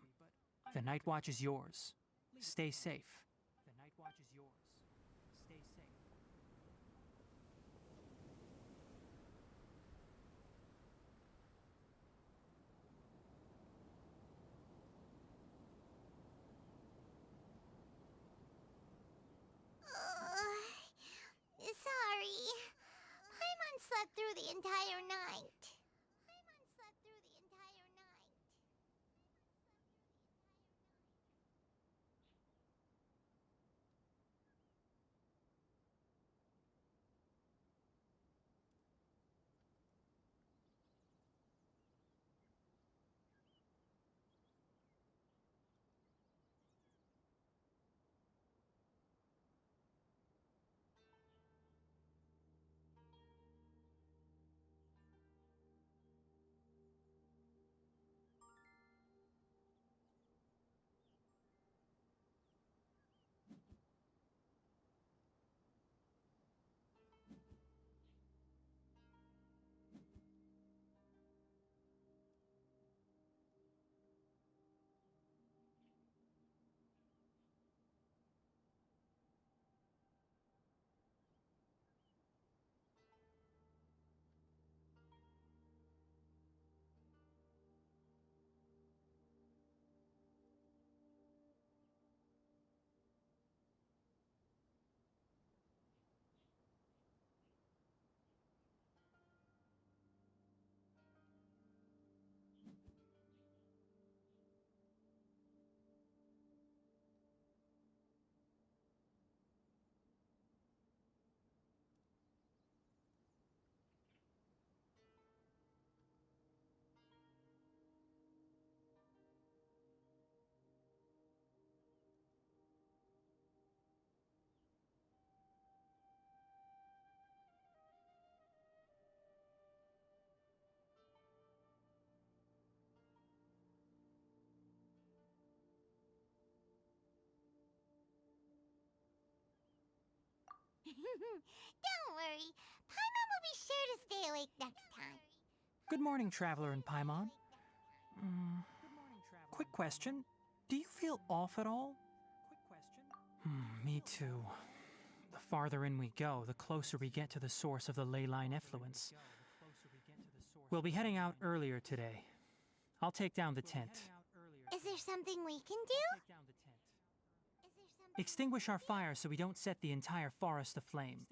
The night watch is yours. Stay safe. Sorry. Paimon slept through the entire night. Don't worry. Paimon will be sure to stay awake next time. Good morning, Traveler and Paimon. Quick question. Do you feel off at all? Me too. The farther in we go, the closer we get to the source of the ley line effluence. We'll be heading out earlier today. I'll take down the tent. Is there something we can do? Extinguish our fire so we don't set the entire forest aflame.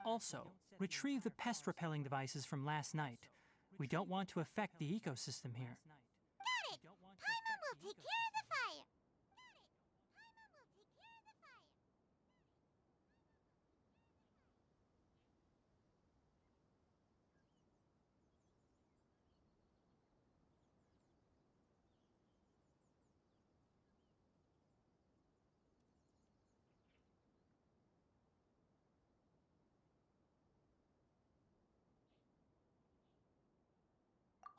Also, retrieve the pest-repelling devices from last night. We don't want to affect the ecosystem here. Got it! Paimon will take care of the fire!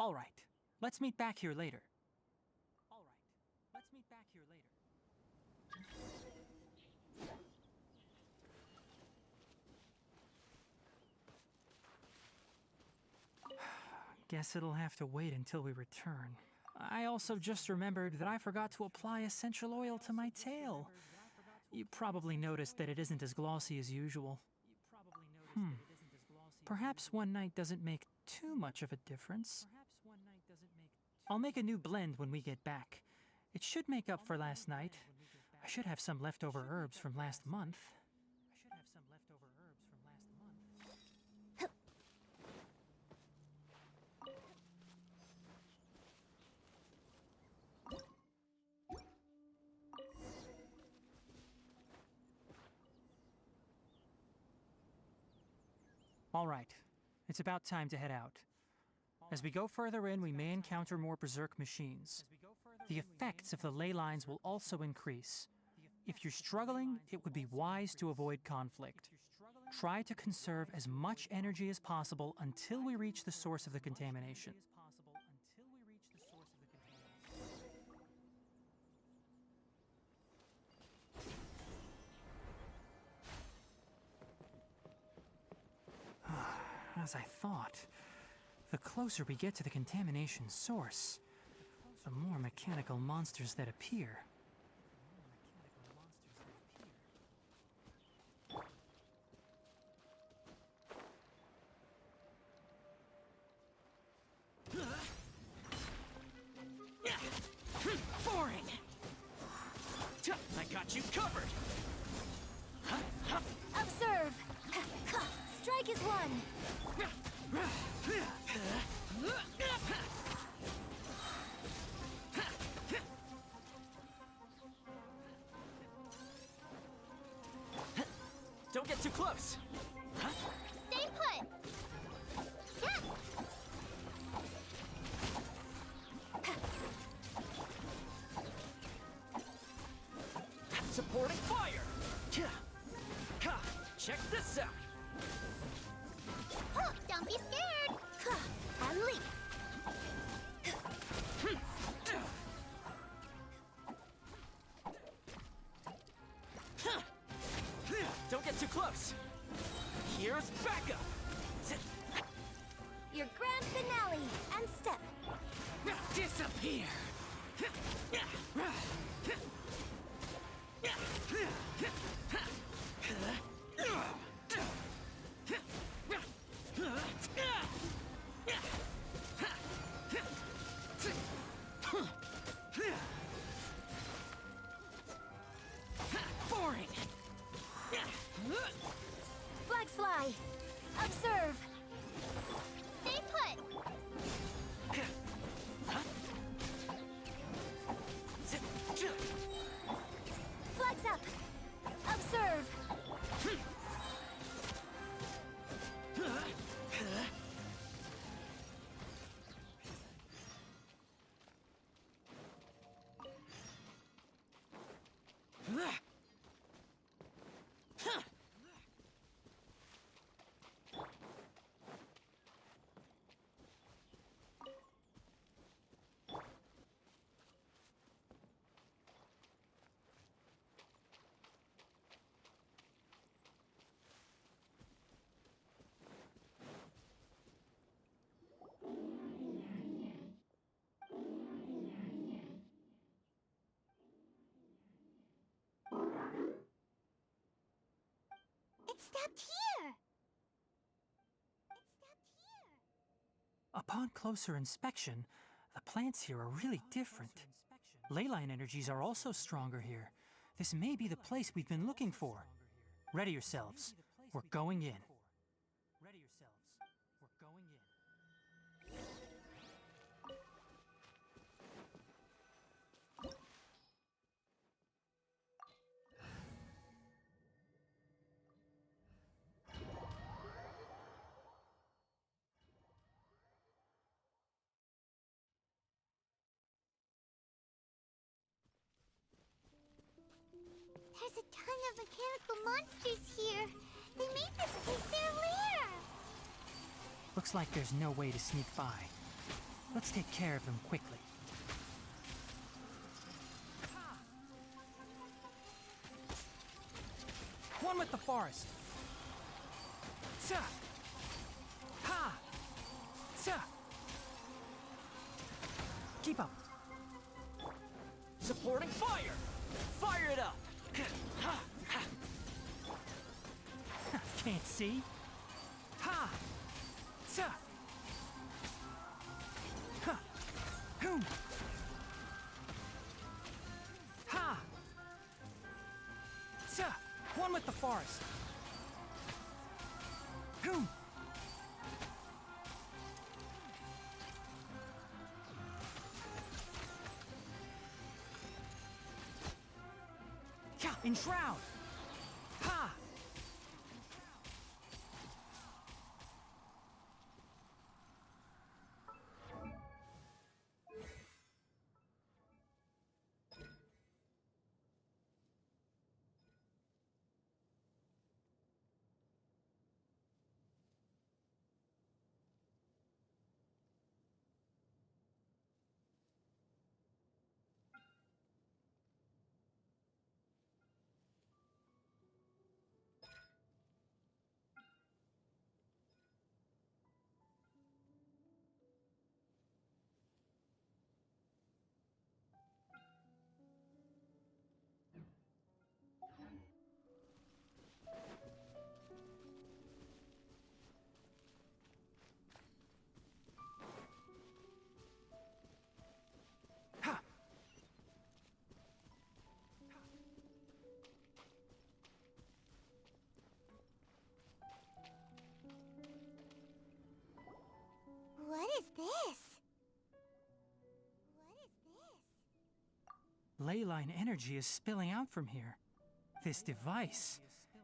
All right, let's meet back here later. Guess it'll have to wait until we return. I also just remembered that I forgot to apply essential oil to my tail. You probably noticed that it isn't as glossy as usual. Perhaps one night doesn't make too much of a difference. I'll make a new blend when we get back. It should make up for last night. I should have some leftover herbs from last month. All right, it's about time to head out. As we go further in, we may encounter more Berserk machines. The effects of the ley lines will also increase. If you're struggling, it would be wise to avoid conflict. Try to conserve as much energy as possible until we reach the source of the contamination. As I thought, the closer we get to the contamination source, the more mechanical monsters that appear. Boring! I got you covered! Observe! Strike is one! Don't get too close! Stay put! Supporting fire! Check this out! Oh, don't be scared! And leap! Don't get too close! Here's backup! Your grand finale and step. Disappear! Boring! Flags fly. Observe. Stay put! stopped here! Upon closer inspection, the plants here are really different. Leyline energies are also stronger here. This may be the place we've been looking for. Ready yourselves. We're going in. There's a ton of mechanical monsters here. They made this place their lair. Looks like there's no way to sneak by. Let's take care of them quickly. One with the forest. Sa! Ha! Sa! Keep up. Supporting fire! Fire it up! Can't see. Ha! Sa! Ha! Hoom! Ha! Sa! One with the forest. Hoom! Enshroud! Ha! What is this? Leyline energy is spilling out from here. This device,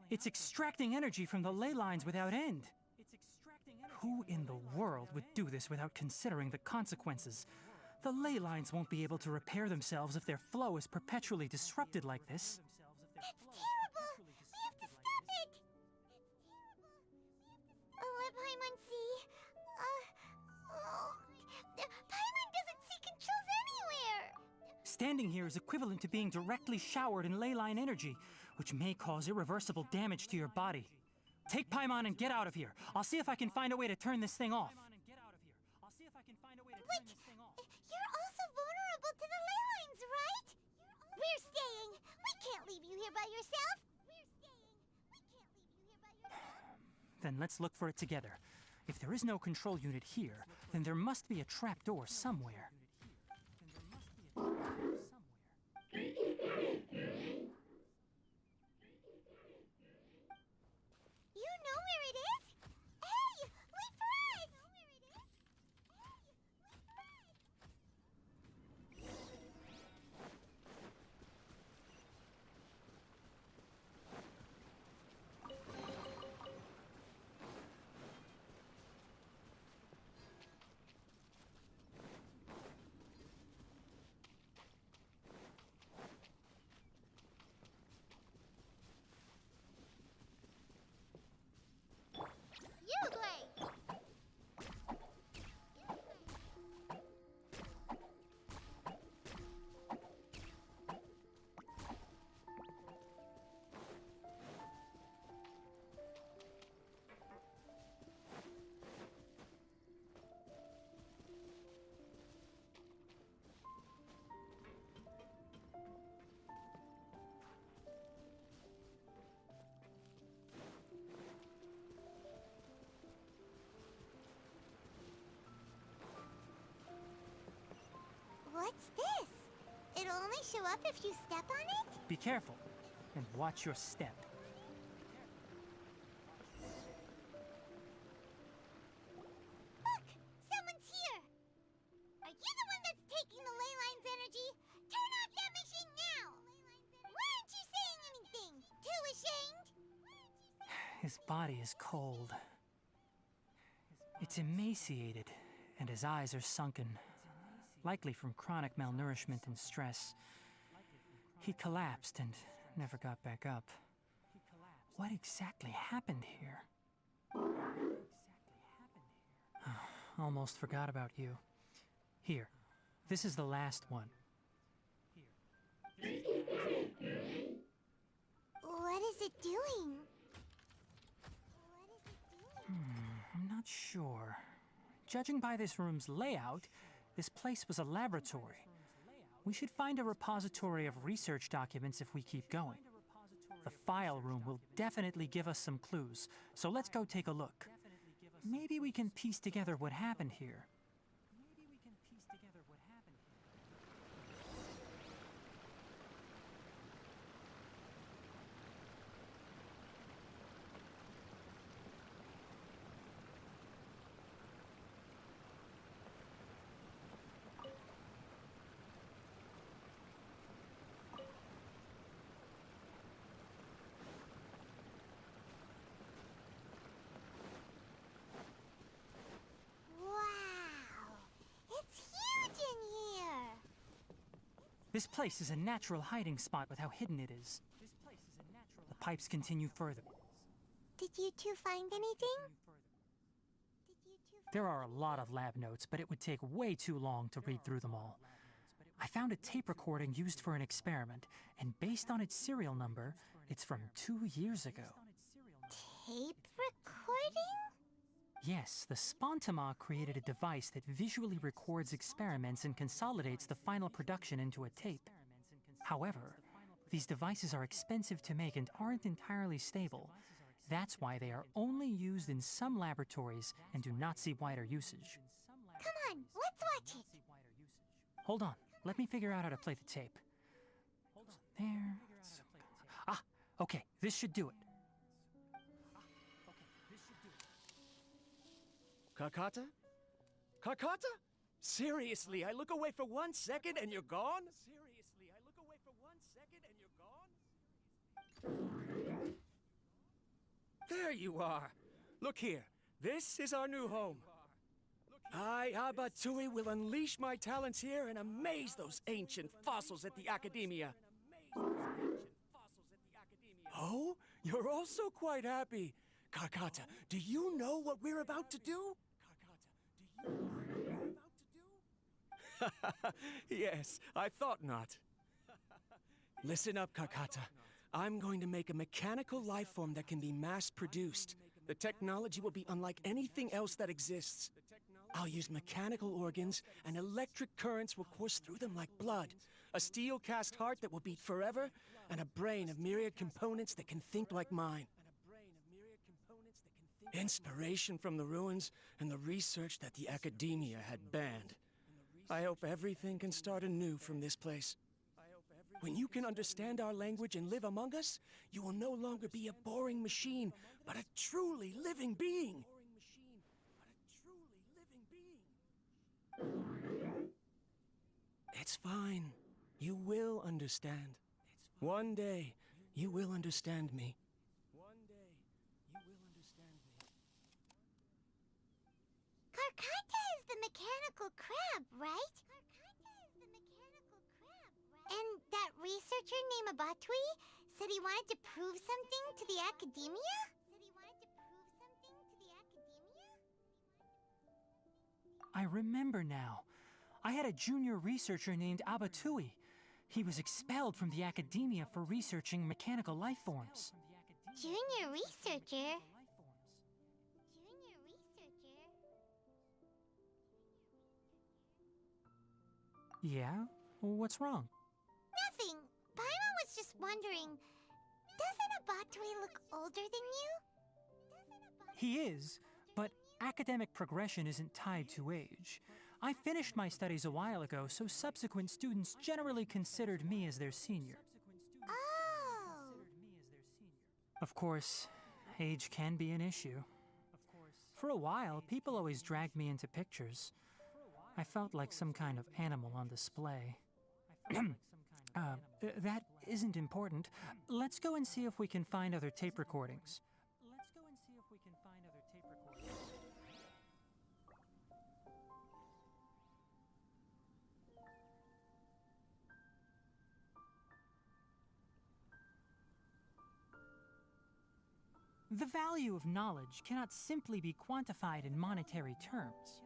it's extracting energy from the ley lines without end. Who in the world would do this without considering the consequences? The ley lines won't be able to repair themselves if their flow is perpetually disrupted like this. That's terrible! We have to stop it! Let Paimon see. Paimon doesn't see controls anywhere! Standing here is equivalent to being directly showered in leyline energy, which may cause irreversible damage to your body. Take Paimon and get out of here. I'll see if I can find a way to turn this thing off. Wait! You're also vulnerable to the ley lines, right? We're staying! We can't leave you here by yourself! Then let's look for it together. If there is no control unit here, then there must be a trapdoor somewhere. You know where it is? Hey! Wait for us! What's this? It'll only show up if you step on it? Be careful, and watch your step. Look! Someone's here! Are you the one that's taking the ley line's energy? Turn off that machine now! Why aren't you saying anything? Too ashamed? His body is cold. It's emaciated, and his eyes are sunken, likely from chronic malnourishment and stress. He collapsed and never got back up. What exactly happened here? Almost forgot about you. Here, this is the last one. What is it doing? I'm not sure. Judging by this room's layout, this place was a laboratory. We should find a repository of research documents if we keep going. The file room will definitely give us some clues, so let's go take a look. Maybe we can piece together what happened here. This place is a natural hiding spot with how hidden it is. The pipes continue further. Did you two find anything? There are a lot of lab notes, but it would take way too long to read through them all. I found a tape recording used for an experiment, and based on its serial number, it's from 2 years ago. Tape recording? Yes, the Spontima created a device that visually records experiments and consolidates the final production into a tape. However, these devices are expensive to make and aren't entirely stable. That's why they are only used in some laboratories and do not see wider usage. Come on, let's watch it. Hold on, let me figure out how to play the tape. There. Ah, okay, this should do it. Karkata? Karkata? Seriously, I look away for 1 second and you're gone? Seriously, I look away for 1 second and you're gone? There you are. Look here. This is our new home. I, Abatui, will unleash my talents here and amaze those ancient fossils at the Academia. Oh, you're also quite happy. Karkata, do you know what we're about to do? Yes, I thought not. Listen up, Karkata. I'm going to make a mechanical life form that can be mass-produced. The technology will be unlike anything else that exists. I'll use mechanical organs, and electric currents will course through them like blood. A steel-cast heart that will beat forever, and a brain of myriad components that can think like mine. Inspiration from the ruins and the research that the Academia had banned. I hope everything can start anew from this place. When you can understand our language and live among us, you will no longer be a boring machine, but a truly living being. It's fine. You will understand. One day, you will understand me. Karkata is the mechanical crab, right? And that researcher named Abatui said he wanted to prove something to the Academia? I remember now. I had a junior researcher named Abatui. He was expelled from the Academia for researching mechanical life forms. Junior researcher? Yeah? What's wrong? Nothing. Paimon was just wondering, doesn't Abatui look older than you? He is, but academic progression isn't tied to age. I finished my studies a while ago, so subsequent students generally considered me as their senior. Oh! Of course, age can be an issue. For a while, people always dragged me into pictures. I felt like some kind of animal on display. That isn't important. Let's go and see if we can find other tape recordings. The value of knowledge cannot simply be quantified in monetary terms.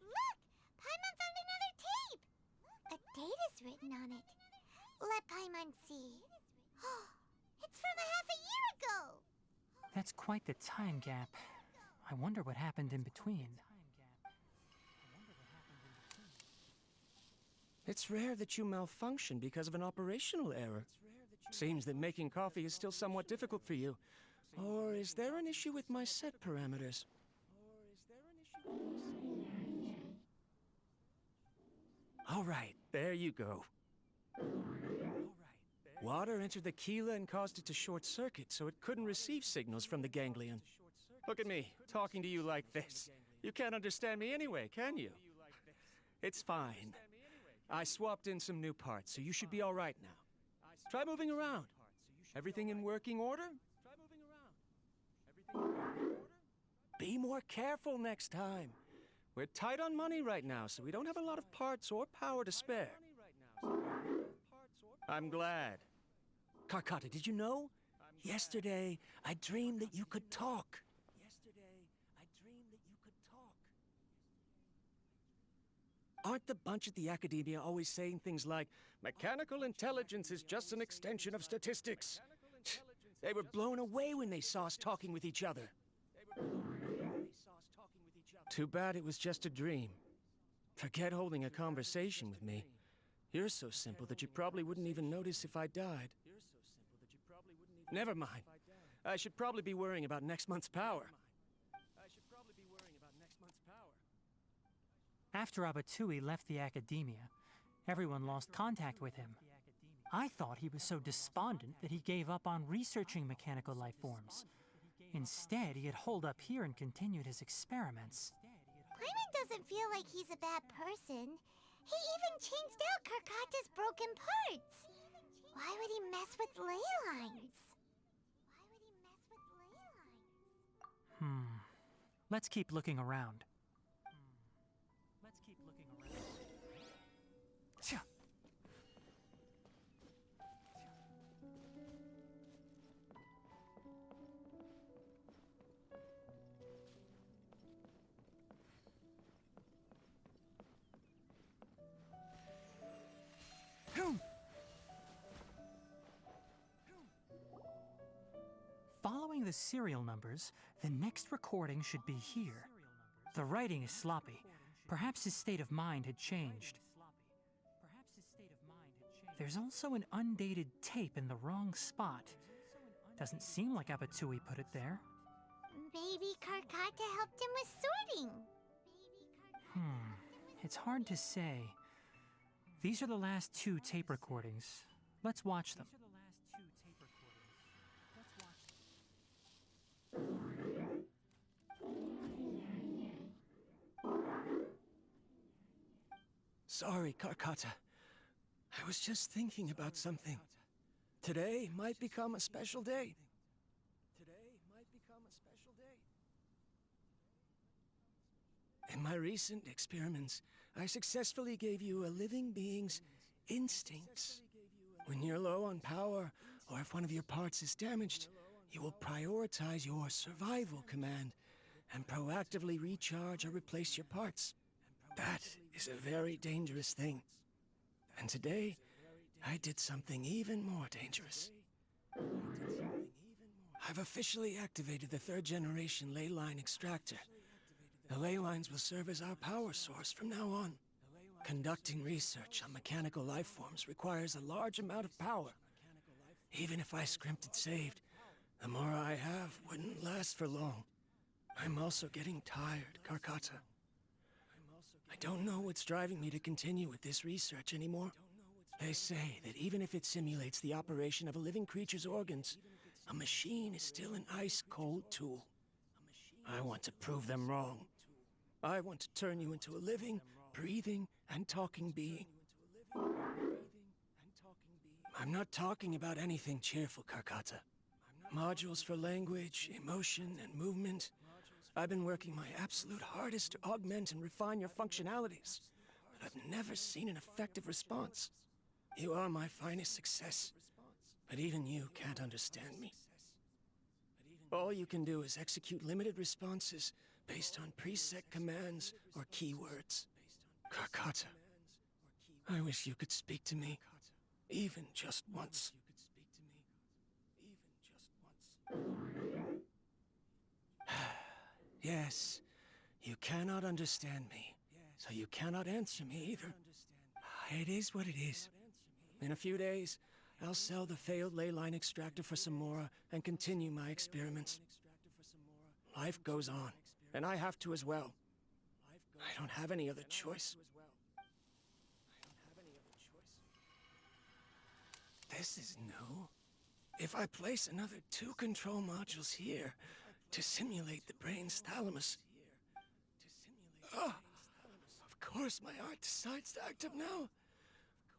Look! Paimon found another tape! A date is written on it. Let Paimon see. It's from a half a year ago! That's quite the time gap. I wonder what happened in between. It's rare that you malfunction because of an operational error. Seems that making coffee is still somewhat difficult for you. Or is there an issue with my set parameters? All right, there you go. Water entered the chela and caused it to short-circuit, so it couldn't receive signals from the ganglion. Look at me, talking to you like this. You can't understand me anyway, can you? It's fine. I swapped in some new parts, so you should be all right now. Try moving around. Everything in working order? Be more careful next time. We're tight on money right now, so we don't have a lot of parts or power to spare. I'm glad. Karkata, did you know? Yesterday, I dreamed that you could talk. Aren't the bunch at the Academia always saying things like, mechanical intelligence is just an extension of statistics? They were blown away when they saw us talking with each other. Too bad it was just a dream. Forget holding a conversation with me. You're so simple that you probably wouldn't even notice if I died. Never mind. I should probably be worrying about next month's power. After Abatui left the Academia, everyone lost contact with him. I thought he was so despondent that he gave up on researching mechanical life forms. Instead, he had holed up here and continued his experiments. Paimon doesn't feel like he's a bad person. He even changed out Karkata's broken parts. Why would he mess with ley lines? Let's keep looking around. Tja. Following the serial numbers, the next recording should be here. The writing is sloppy. Perhaps his state of mind had changed. There's also an undated tape in the wrong spot. Doesn't seem like Abatui put it there. Maybe Karkata helped him with sorting. It's hard to say. These are the last two tape recordings. Let's watch them. Sorry, Karkata. I was just thinking about something. Today might become a special day. In my recent experiments, I successfully gave you a living being's instincts. When you're low on power, or if one of your parts is damaged, you will prioritize your survival command and proactively recharge or replace your parts. That is a very dangerous thing. And today, I did something even more dangerous. I've officially activated the third-generation ley line extractor. The ley lines will serve as our power source from now on. Conducting research on mechanical life forms requires a large amount of power. Even if I scrimped and saved, the more I have wouldn't last for long. I'm also getting tired, Karkata. I don't know what's driving me to continue with this research anymore. They say that even if it simulates the operation of a living creature's organs, a machine is still an ice-cold tool. I want to prove them wrong. I want to turn you into a living, breathing, and talking being. I'm not talking about anything cheerful, Karkata. Modules for language, emotion, and movement. I've been working my absolute hardest to augment and refine your functionalities, but I've never seen an effective response. You are my finest success, but even you can't understand me. All you can do is execute limited responses based on preset commands or keywords. Karkata, I wish you could speak to me, even just once. Yes, you cannot understand me, so you cannot answer me either. It is what it is. In a few days, I'll sell the failed ley line extractor for some more and continue my experiments. Life goes on, and I have to as well. I don't have any other choice. This is new. If I place another 2 control modules here to simulate the brain's thalamus... of course my heart decides to act up now.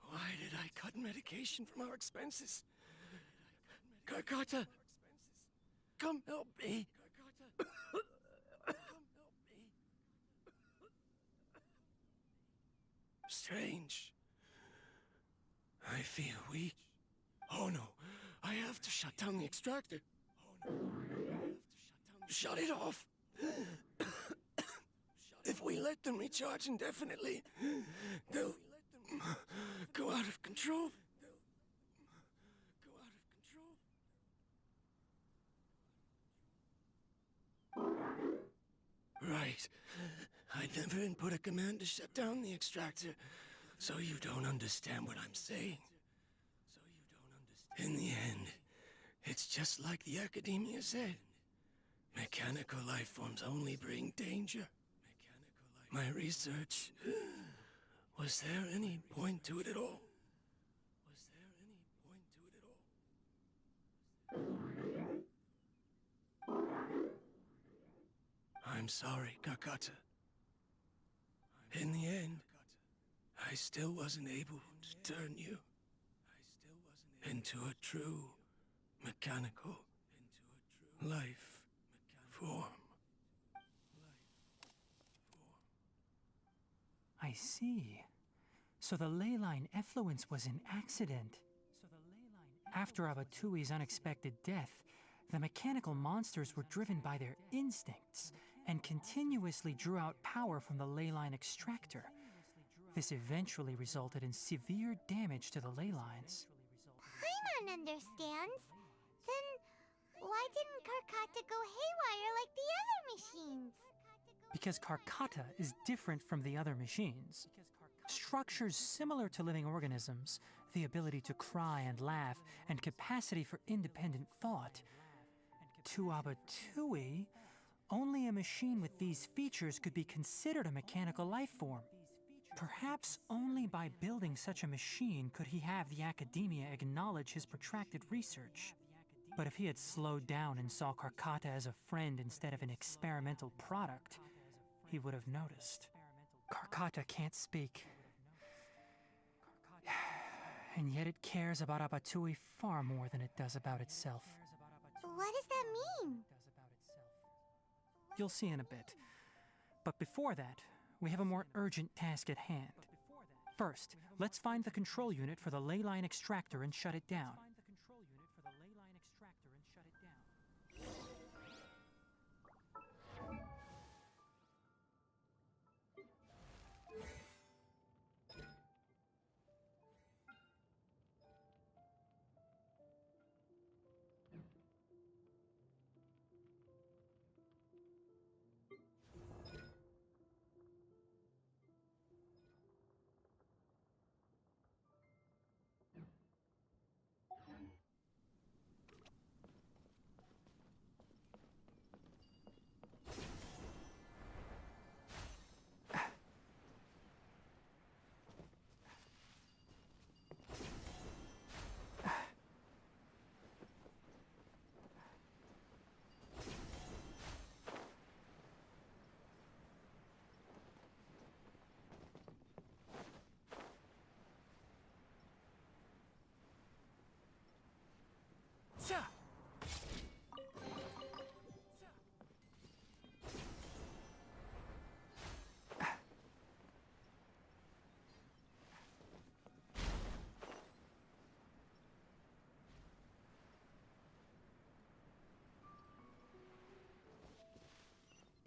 Why did I cut medication from our expenses? Karkata, come help me. Strange. I feel weak. Oh no, I have to shut down the extractor. Shut it off. If we let them recharge indefinitely, they'll go out of control. Right. I never input a command to shut down the extractor, so you don't understand what I'm saying. In the end, it's just like the Academia said. Mechanical life forms only bring danger. My research... Was there any point to it at all? I'm sorry, Karkata. In the end, I still wasn't able to turn you into a true mechanical life form. I see. So the ley line effluence was an accident. After Abatui's unexpected death, the mechanical monsters were driven by their instincts and continuously drew out power from the ley line extractor. This eventually resulted in severe damage to the ley lines. Paimon understands. Then why didn't Karkata go haywire like the other machines? Because Karkata is different from the other machines. Structures similar to living organisms, the ability to cry and laugh, and capacity for independent thought. To Abatui, only a machine with these features could be considered a mechanical life form. Perhaps only by building such a machine could he have the Academia acknowledge his protracted research. But if he had slowed down and saw Karkata as a friend instead of an experimental product, he would have noticed. Karkata can't speak. And yet it cares about Abatui far more than it does about itself. What does that mean? You'll see in a bit. But before that, we have a more urgent task at hand. First, let's find the control unit for the ley line extractor and shut it down.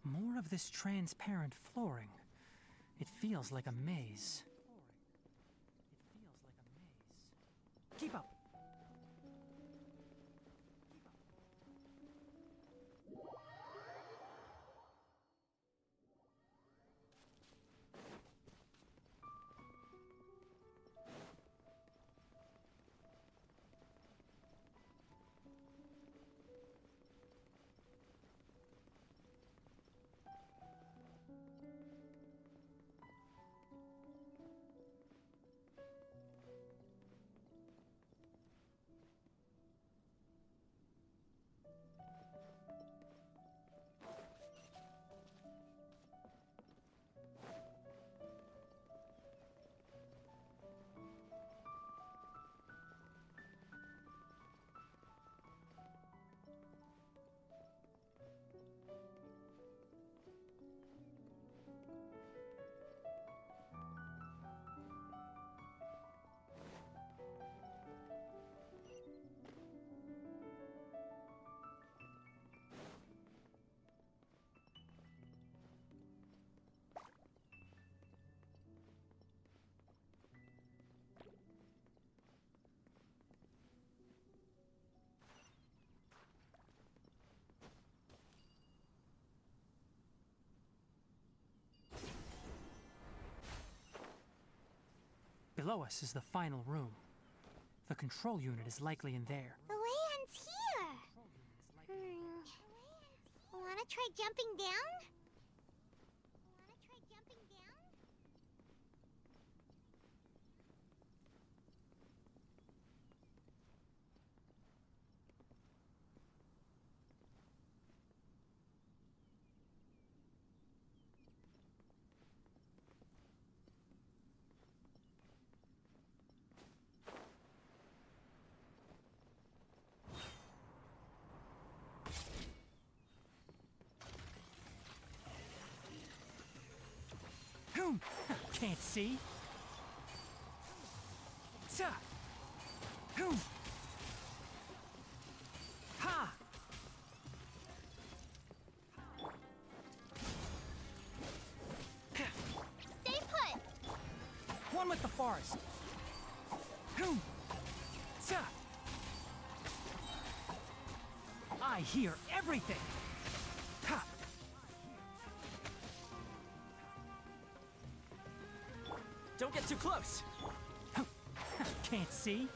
More of this transparent flooring. It feels like a maze. Keep up. Below us is the final room. The control unit is likely in there. The way ends here. Wanna try jumping down? Can't see. Ha! Stay put. One with the forest. I hear everything. Ha! Don't get too close. Can't see.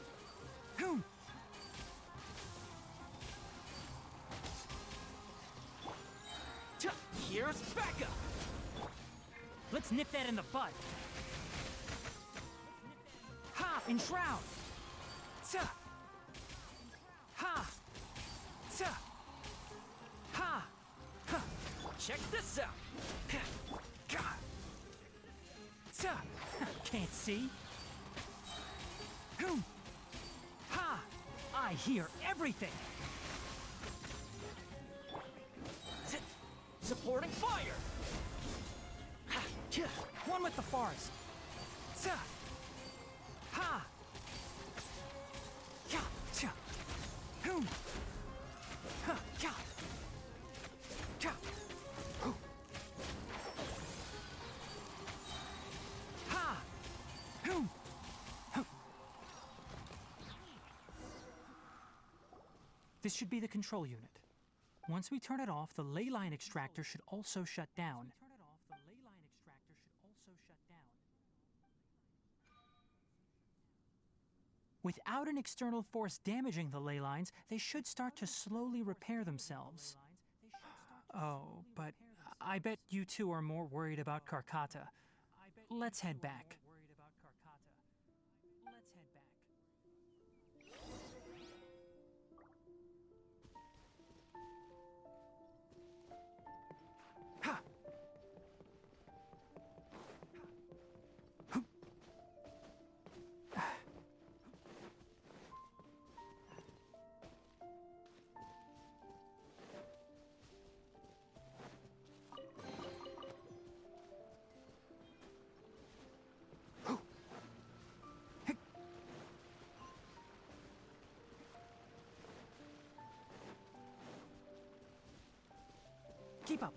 Here's backup. Let's nip that in the bud. Ha! Enshroud. Ha! Ha! Check this out. Can't see. Ha! I hear everything. Supporting fire. One with the forest. Ha! This should be the control unit. Once we turn it off, the ley line extractor should also shut down. Without an external force damaging the ley lines, they should start to slowly repair themselves. Oh, but I bet you two are more worried about Karkata. Let's head back. keep up.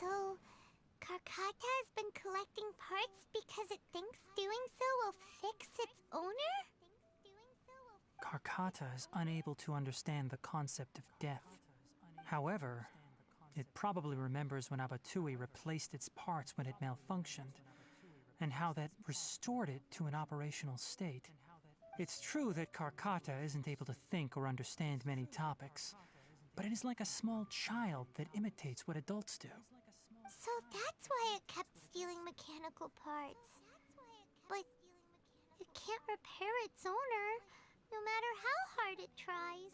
So, Karkata has been collecting parts because it thinks doing so will fix its owner? Karkata is unable to understand the concept of death. However, it probably remembers when Abatui replaced its parts when it malfunctioned, and how that restored it to an operational state. It's true that Karkata isn't able to think or understand many topics, but it is like a small child that imitates what adults do. So that's why it kept stealing mechanical parts. But it can't repair its owner, no matter how hard it tries.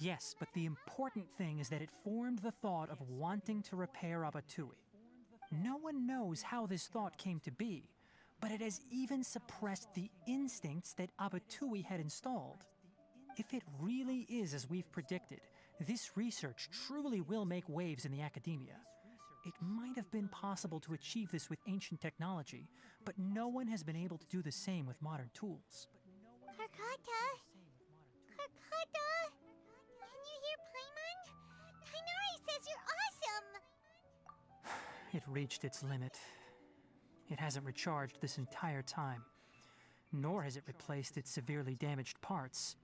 Yes, but the important thing is that it formed the thought of wanting to repair Abatui. No one knows how this thought came to be, but it has even suppressed the instincts that Abatui had installed. If it really is as we've predicted, this research truly will make waves in the academia. It might have been possible to achieve this with ancient technology, but no one has been able to do the same with modern tools. Karkata? Karkata? Can you hear Paimon? Tighnari says you're awesome! It reached its limit. It hasn't recharged this entire time, nor has it replaced its severely damaged parts.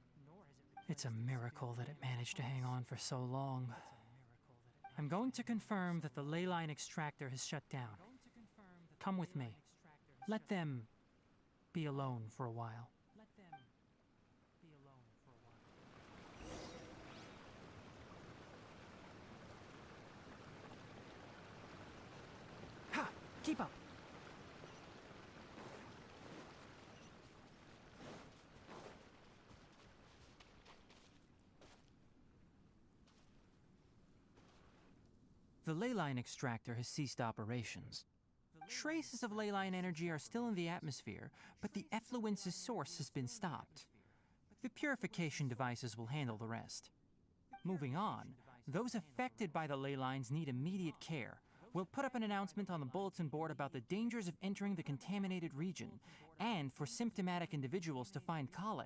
It's a miracle that it managed to hang on for so long. I'm going to confirm that the ley line extractor has shut down. Come with me. Let them be alone for a while. Ha! Keep up! The ley line extractor has ceased operations. Traces of ley line energy are still in the atmosphere, but the effluence's source has been stopped. The purification devices will handle the rest. Moving on, those affected by the ley lines need immediate care. We'll put up an announcement on the bulletin board about the dangers of entering the contaminated region, and for symptomatic individuals to find Kale.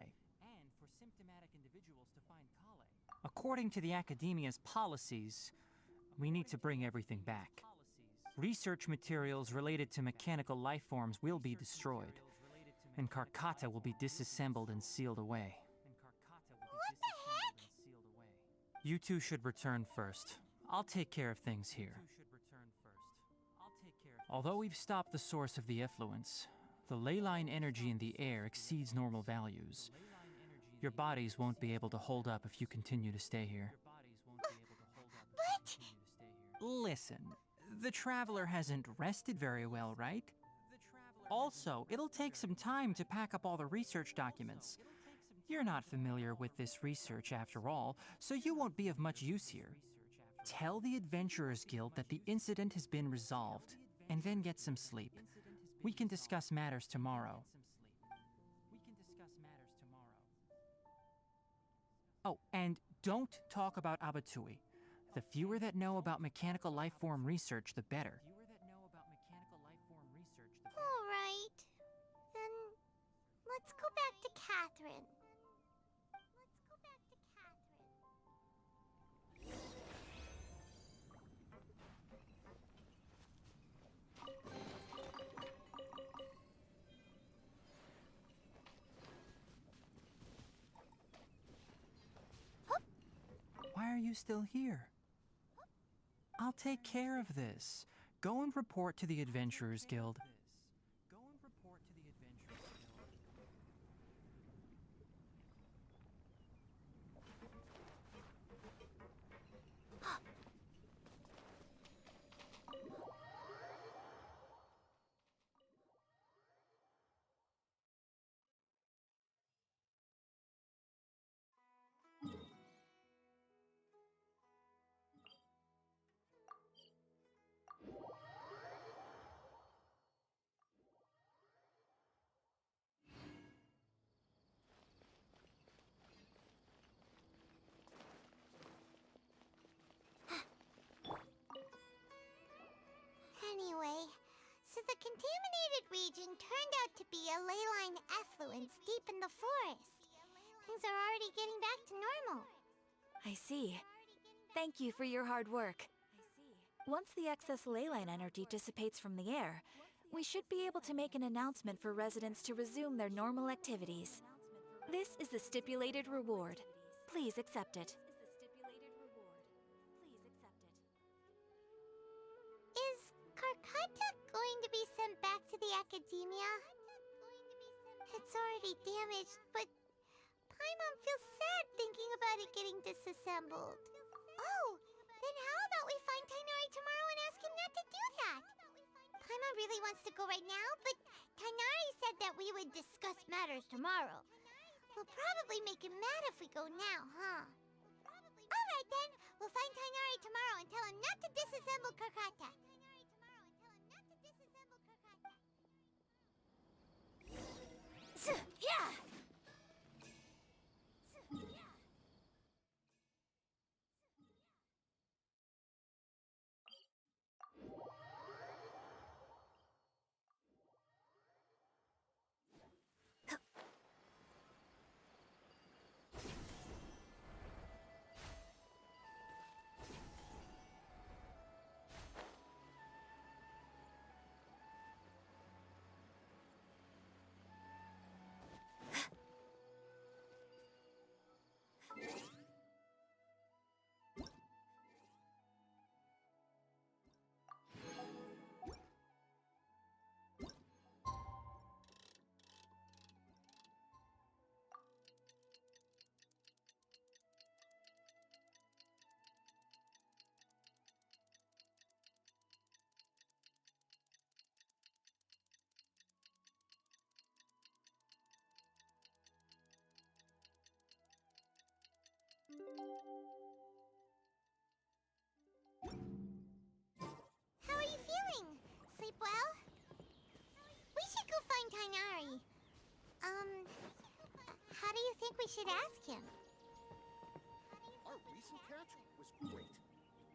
According to the Academia's policies, we need to bring everything back. Research materials related to mechanical life forms will be destroyed, and Karkata will be disassembled and sealed away. What the heck? You two should return first. I'll take care of things here. Although we've stopped the source of the effluence, the ley line energy in the air exceeds normal values. Your bodies won't be able to hold up if you continue to stay here. But... Listen, the Traveler hasn't rested very well, right? Also, it'll take some time to pack up all the research documents. You're not familiar with this research after all, so you won't be of much use here. Tell the Adventurers Guild that the incident has been resolved, and then get some sleep. We can discuss matters tomorrow. Oh, and don't talk about Abatui. The fewer that know about mechanical life form research, the better. All right. Then let's go back to Catherine. Why are you still here? I'll take care of this. Go and report to the Adventurers Guild. Anyway, so the contaminated region turned out to be a ley line effluence deep in the forest. Things are already getting back to normal. I see. Thank you for your hard work. Once the excess ley line energy dissipates from the air, we should be able to make an announcement for residents to resume their normal activities. This is the stipulated reward. Please accept it. Is Karkata going to be sent back to the Academia? It's already damaged, but Paimon feels sad thinking about it getting disassembled. Oh, then how about we find Tighnari tomorrow and ask him not to do that? Paimon really wants to go right now, but Tighnari said that we would discuss matters tomorrow. We'll probably make him mad if we go now, huh? Alright then, we'll find Tighnari tomorrow and tell him not to disassemble Karkata. Yeah! How are you feeling? Sleep well? We should go find Tighnari. How do you think we should ask him? Our recent catch was great.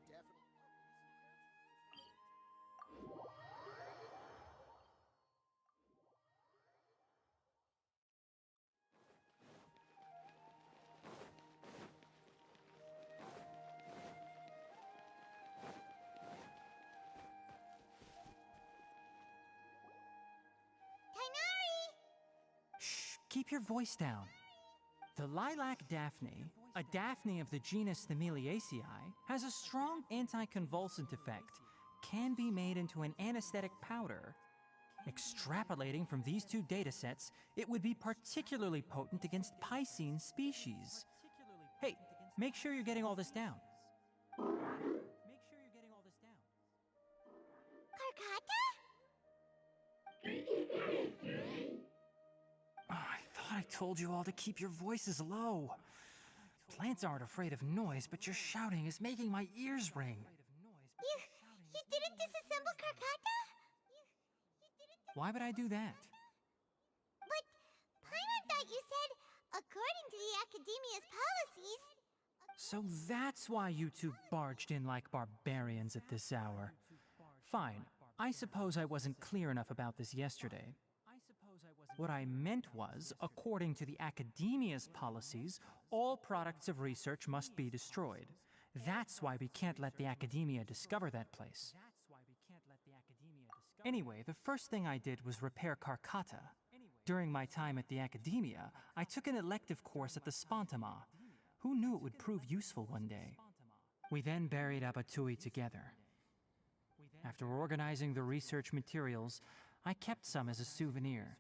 Definitely. Keep your voice down. The lilac daphne, a daphne of the genus Thameliaceae, has a strong anticonvulsant effect, can be made into an anesthetic powder. Extrapolating from these two datasets, it would be particularly potent against Piscine species. Hey, make sure you're getting all this down. I told you all to keep your voices low. Plants aren't afraid of noise, but your shouting is making my ears ring. You didn't disassemble Karkata? Why would I do that? But Paimon thought you said, according to the Academia's policies... So that's why you two barged in like barbarians at this hour. Fine, I suppose I wasn't clear enough about this yesterday. What I meant was, according to the Academia's policies, all products of research must be destroyed. That's why we can't let the Academia discover that place. Anyway, the first thing I did was repair Karkata. During my time at the Academia, I took an elective course at the Spantama. Who knew it would prove useful one day? We then buried Abatui together. After organizing the research materials, I kept some as a souvenir.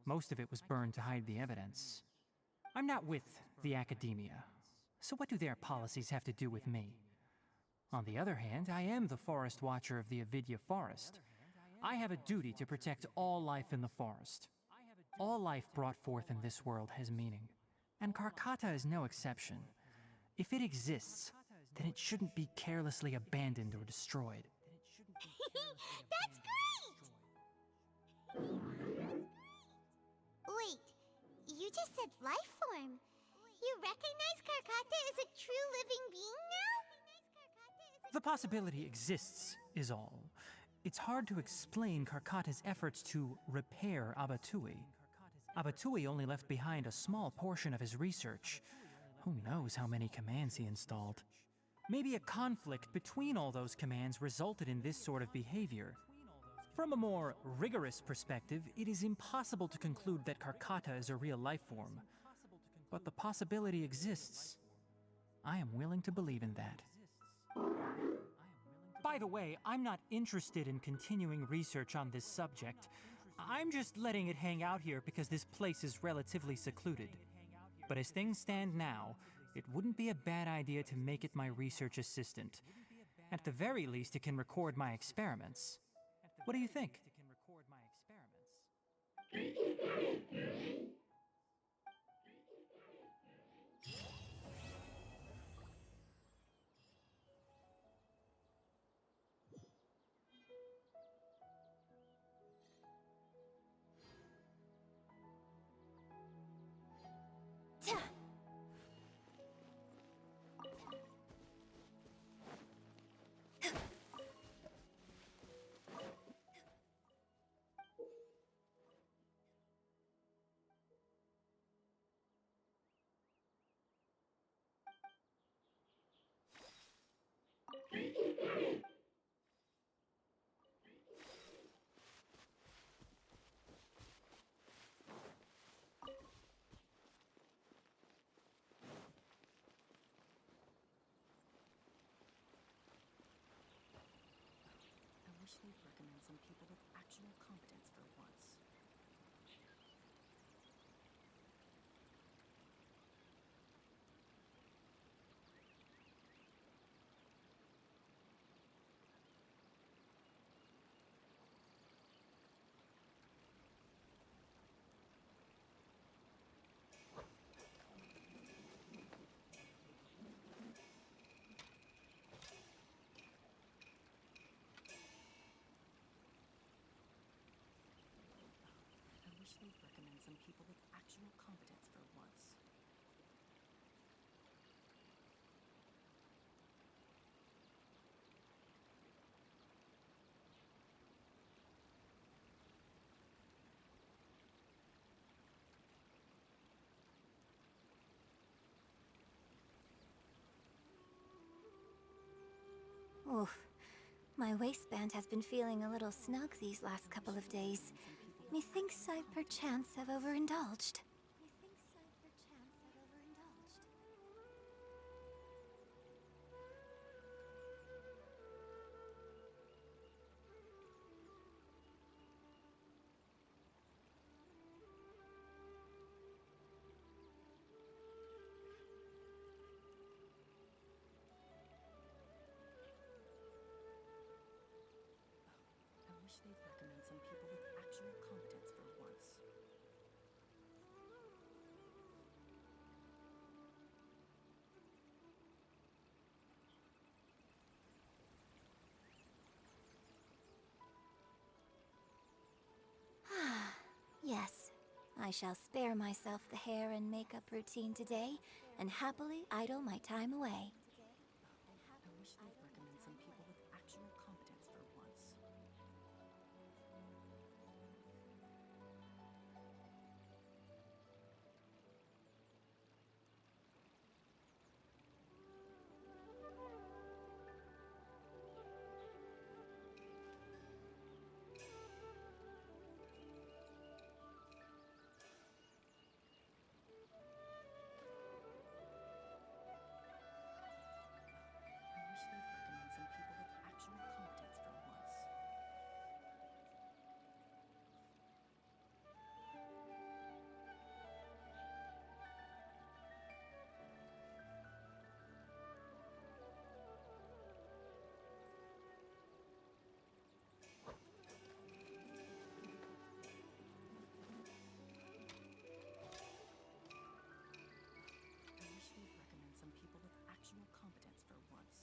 Most of it was burned to hide the evidence. I'm not with the Academia, so what do their policies have to do with me? On the other hand, I am the Forest Watcher of the Avidya Forest. I have a duty to protect all life in the forest. All life brought forth in this world has meaning, and Karkata is no exception. If it exists, then it shouldn't be carelessly abandoned or destroyed. That's great! Wait, you just said life form. You recognize Karkata as a true living being now? The possibility exists, is all. It's hard to explain Karkata's efforts to repair Abatui. Abatui only left behind a small portion of his research. Who knows how many commands he installed? Maybe a conflict between all those commands resulted in this sort of behavior. From a more rigorous perspective, it is impossible to conclude that Karkata is a real life form. But the possibility exists. I am willing to believe in that. By the way, I'm not interested in continuing research on this subject. I'm just letting it hang out here because this place is relatively secluded. But as things stand now, it wouldn't be a bad idea to make it my research assistant. At the very least, it can record my experiments. What do you think? I wish they'd recommend some people with actual competence for once. They'd recommend some people with actual competence for once. Oof. My waistband has been feeling a little snug these last couple of days. Methinks I perchance have overindulged. I wish they'd recommend some people with actual competence for once. I shall spare myself the hair and makeup routine today and happily idle my time away. I wish they'd recommend some people with actual competence for once. I wish they'd recommend some people with actual competence for once. I wish they'd recommend some people with actual competence for once.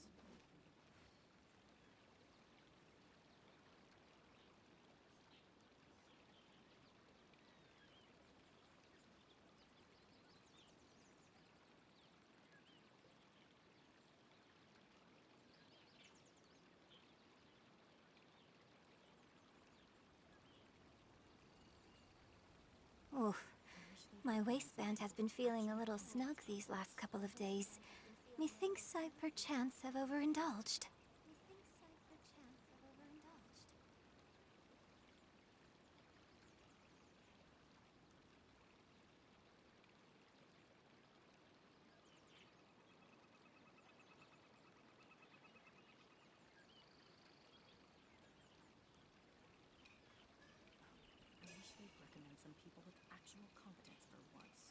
Oof. My waistband has been feeling a little snug these last couple of days. Methinks I perchance have overindulged. I wish they'd recommend some people with actual competence for once.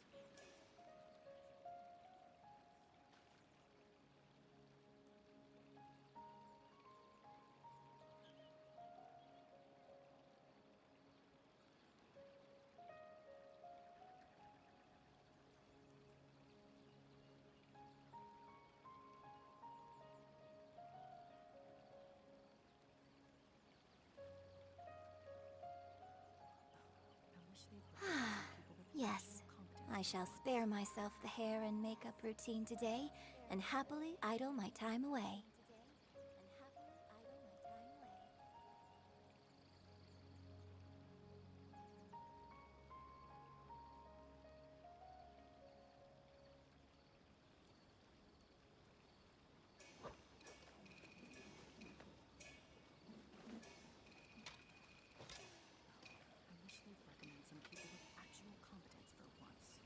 I wish they'd recommend some people with Yes, I shall spare myself the hair and makeup routine today and happily idle my time away. I wish they'd recommend some people with actual competence for once.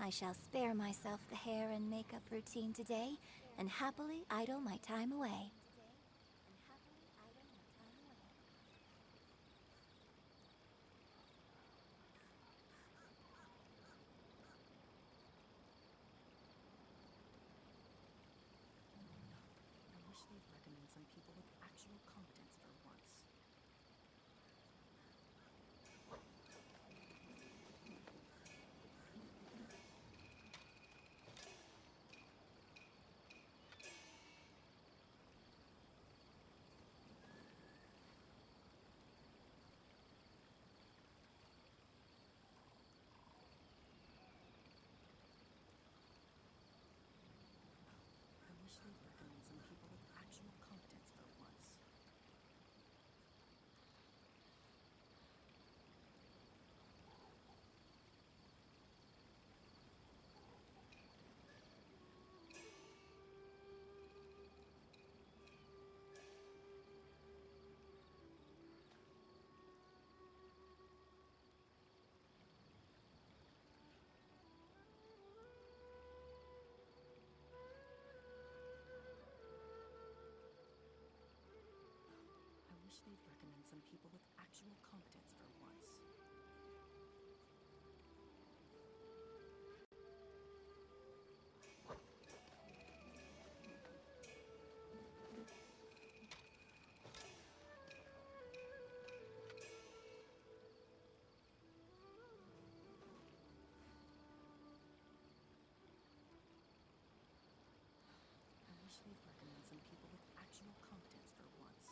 I shall spare myself the hair and makeup routine today and happily idle my time away. I wish they'd recommend some people with actual competence for once. I wish they'd recommend some people with actual competence for once. I wish they'd recommend some people with actual competence for once. I wish they'd recommend some people with actual competence for once.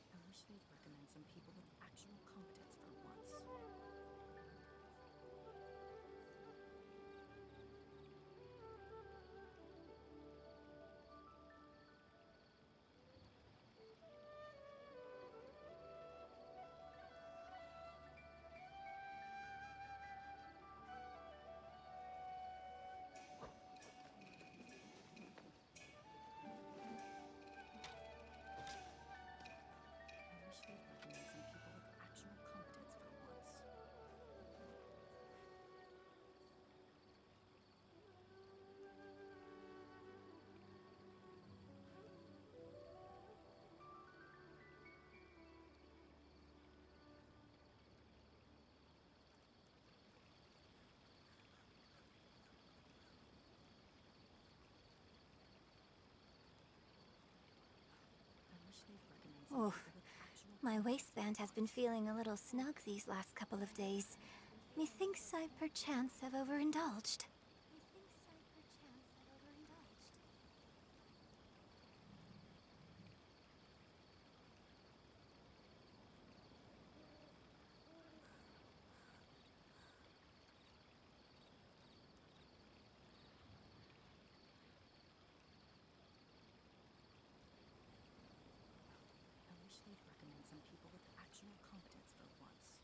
I wish they'd recommend some people with actual competence for once. I wish they'd recommend some people with actual competence for once. I wish they'd recommend some Oof. people with actual My waistband has been feeling a little snug these last couple of days. Methinks I perchance have overindulged. I wish they'd recommend some people with actual competence for once.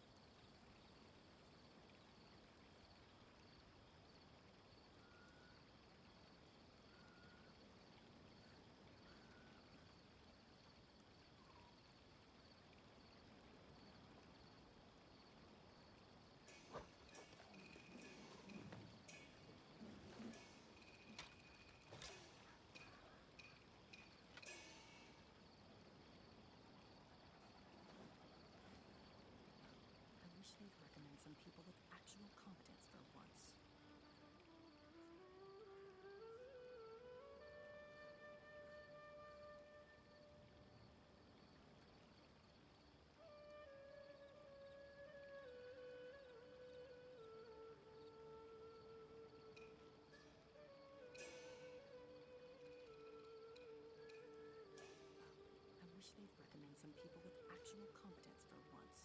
I wish they'd recommend some people with actual competence for once. I wish they'd recommend some people with actual competence for once.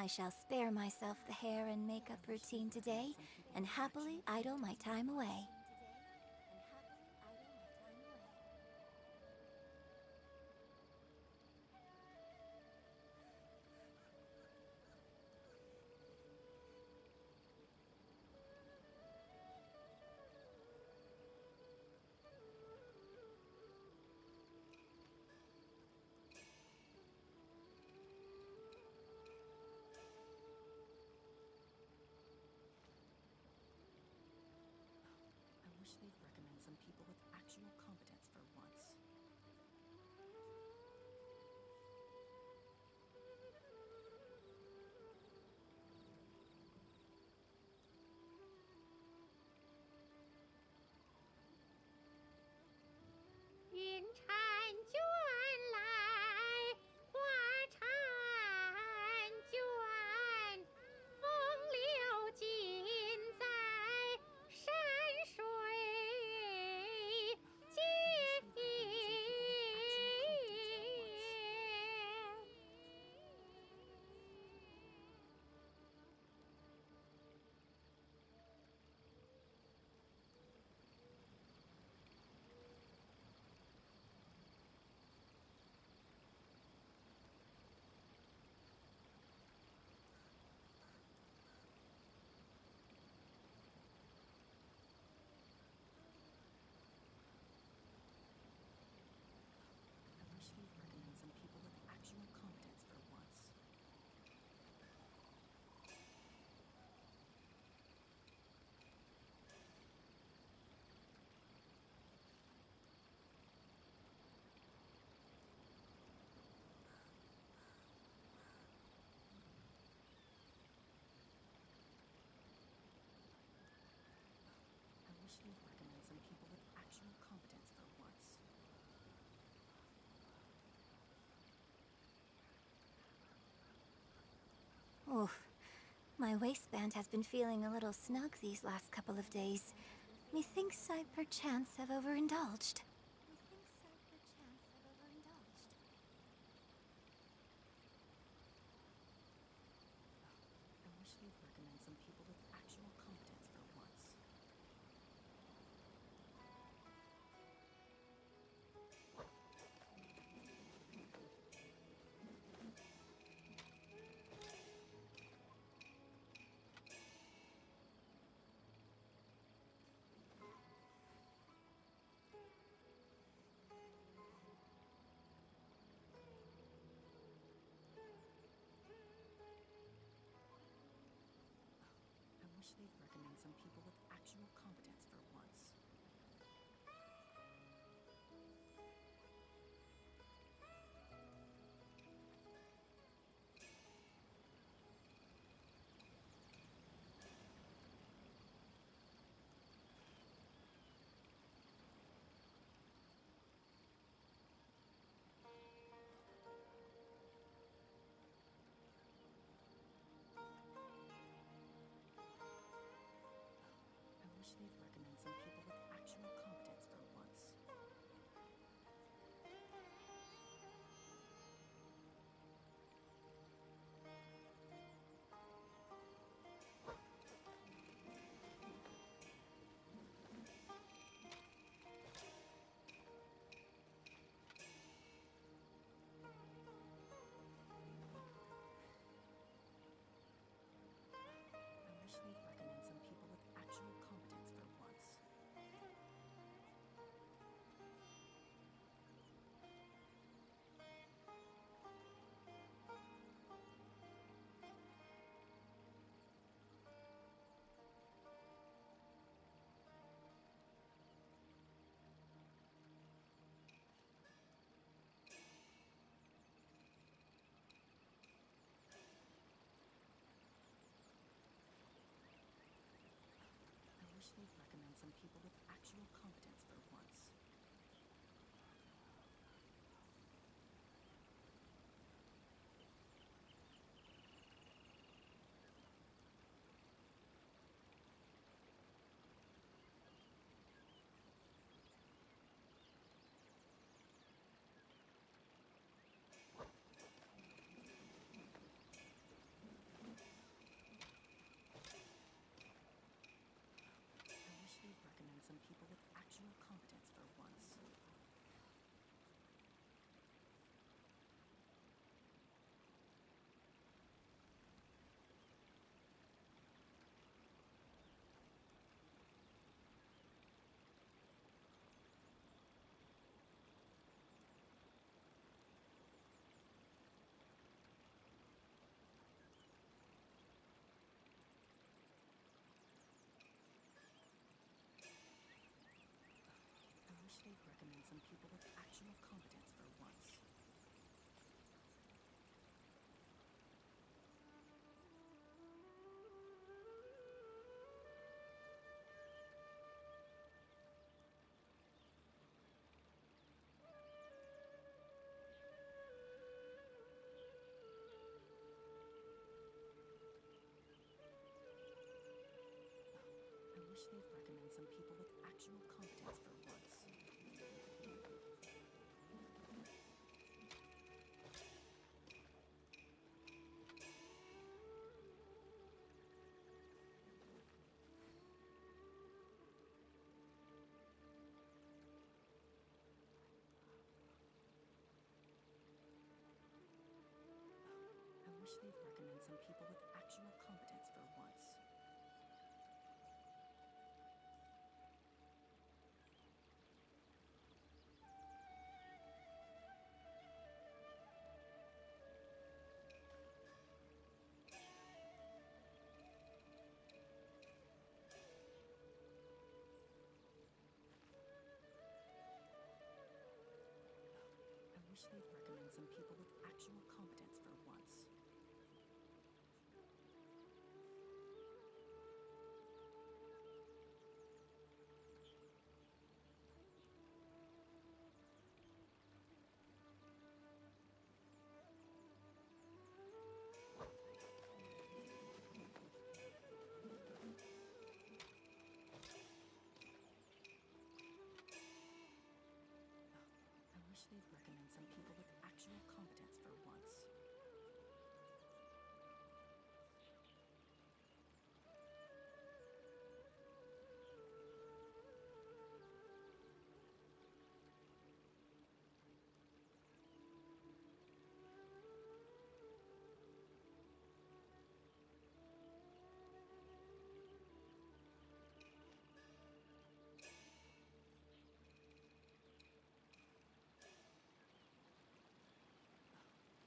shall spare myself the hair and makeup routine today and happily idle my time away. I wish they'd recommend some people with actual competence for once. I wish they'd recommend some people with actual competence for once. I wish they'd recommend some people with actual competence for once. Oof. My waistband has been feeling a little snug these last couple of days. Methinks I perchance have overindulged. I wish they'd recommend some people with actual competence for once. I wish they'd recommend some people with actual competence for once. I wish they'd recommend some people with actual competence for once. I wish they'd recommend some people with actual competence for once. I wish they'd recommend some people with actual competence for once. some people with actual competence for once. I wish they'd recommend some people with actual competence for once. I wish they'd recommend some people with actual competence for once. I wish they'd recommend some people with actual competence for once. I wish they'd recommend some people with actual competence for once.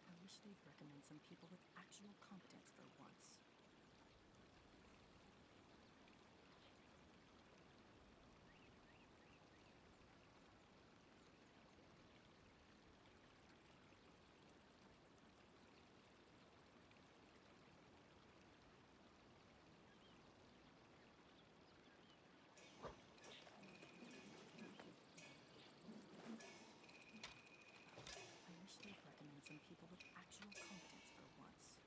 I wish they'd recommend some people with actual competence for once. I wish they'd recommend some people with actual competence for once. I wish they'd recommend some people with actual competence for once.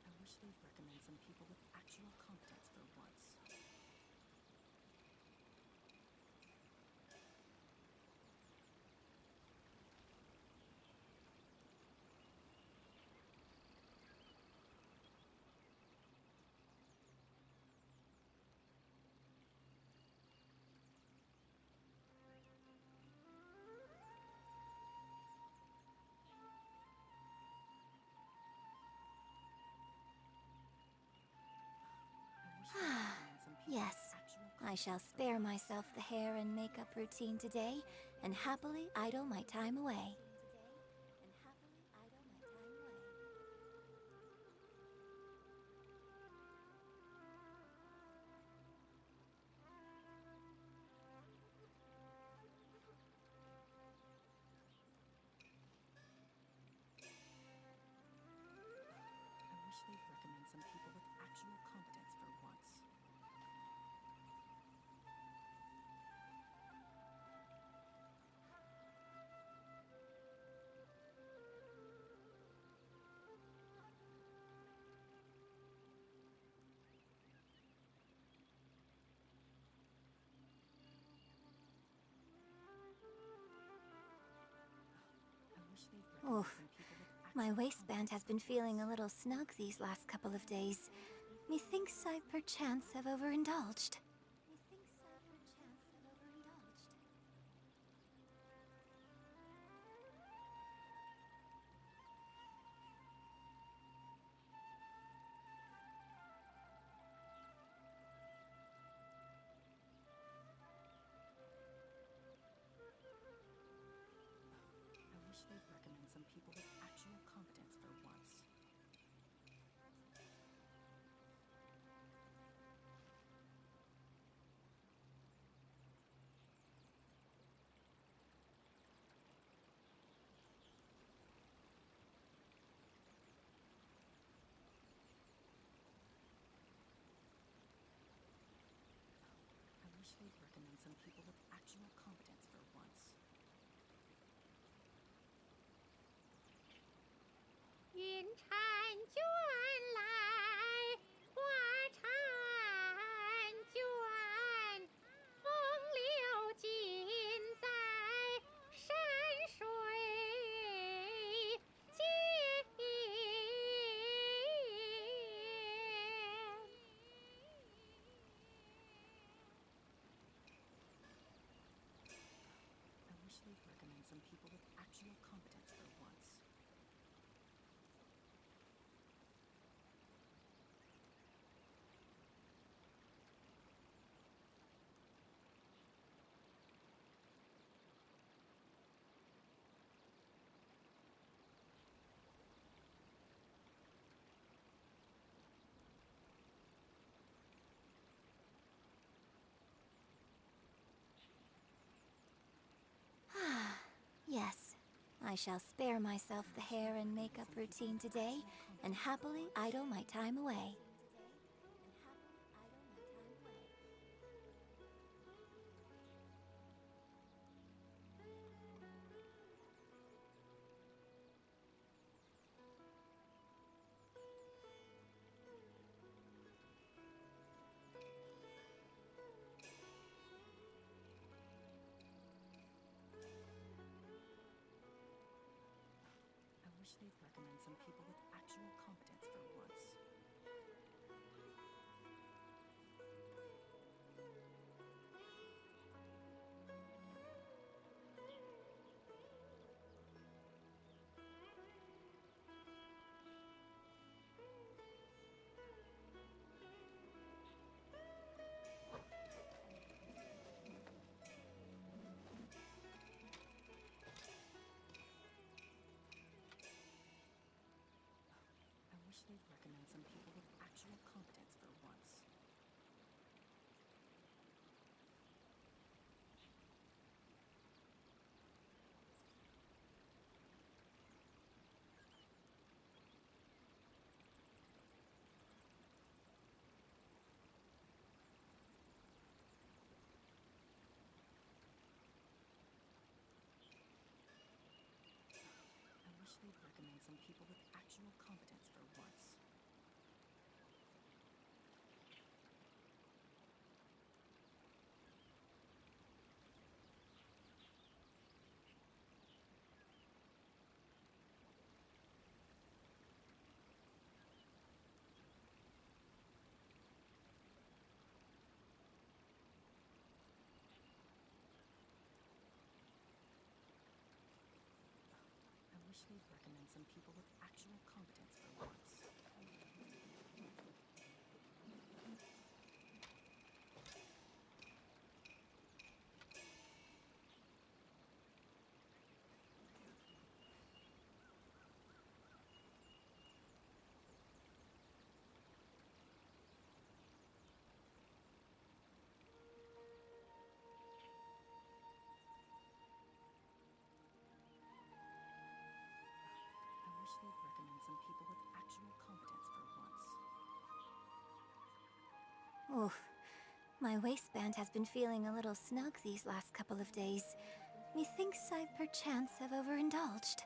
I wish they'd recommend some people with actual competence for once. Yes, I shall spare myself the hair and makeup routine today and happily idle my time away. I wish they'd recommend some people with actual competence for once. Oof. My waistband has been feeling a little snug these last couple of days. Methinks I perchance have overindulged. I wish they'd recommend some people with actual competence for once. I wish they'd recommend some people with actual competence for once. 云婵娟来，花婵娟，风流尽在山水间。I wish they'd recommend some people with actual competence for once. Yes, I shall spare myself the hair and makeup routine today and happily idle my time away. I wish they'd recommend some people with actual competence for once. I wish they'd recommend some people with actual competence for once. I wish they'd recommend some people with actual competence for once. I wish they'd recommend some people with actual competence for once. I wish they'd recommend some people with actual competence for once. Oof. My waistband has been feeling a little snug these last couple of days. Methinks I perchance have overindulged.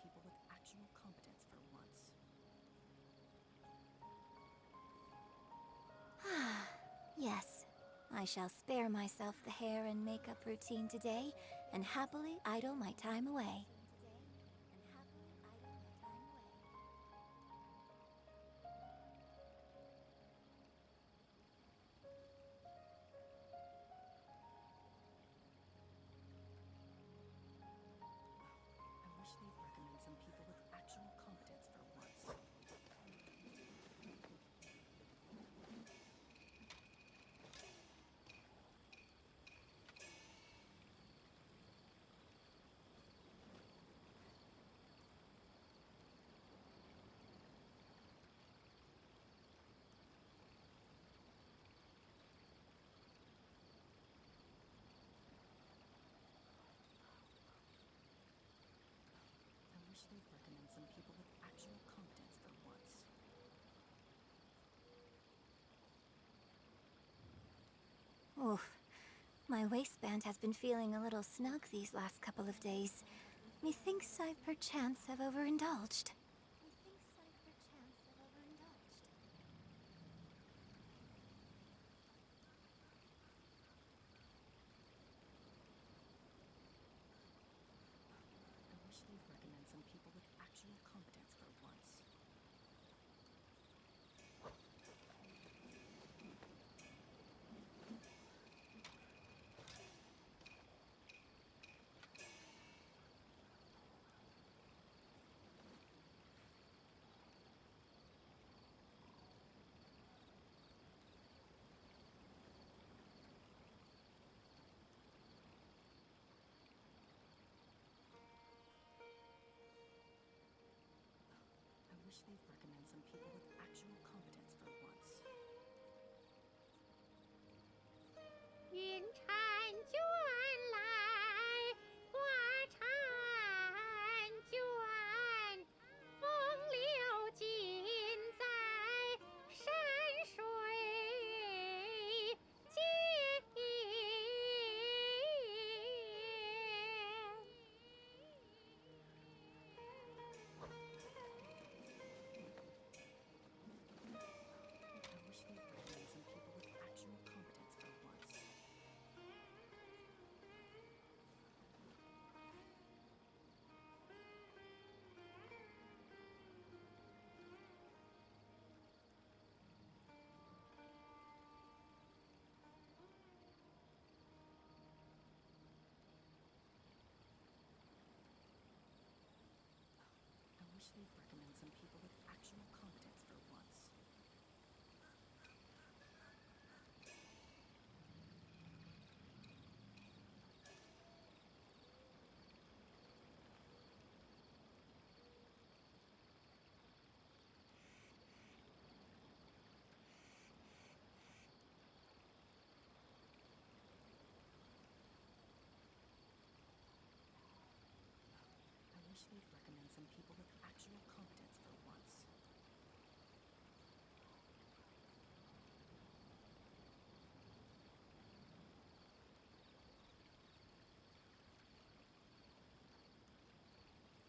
people with actual competence for once. Yes, I shall spare myself the hair and makeup routine today and happily idle my time away. I wish they'd recommend some people with actual competence for once. I wish they'd recommend some people with actual competence for once. Oof. My waistband has been feeling a little snug these last couple of days. Methinks I perchance have overindulged. I wish they'd recommend some people with actual competence for once. I wish they'd recommend some people with actual competence for once. 云婵卷来，花婵卷，风流尽在山水间。I wish they'd recommend some people with actual competence for once. I wish they'd recommend some people with actual competence for once. I wish they'd recommend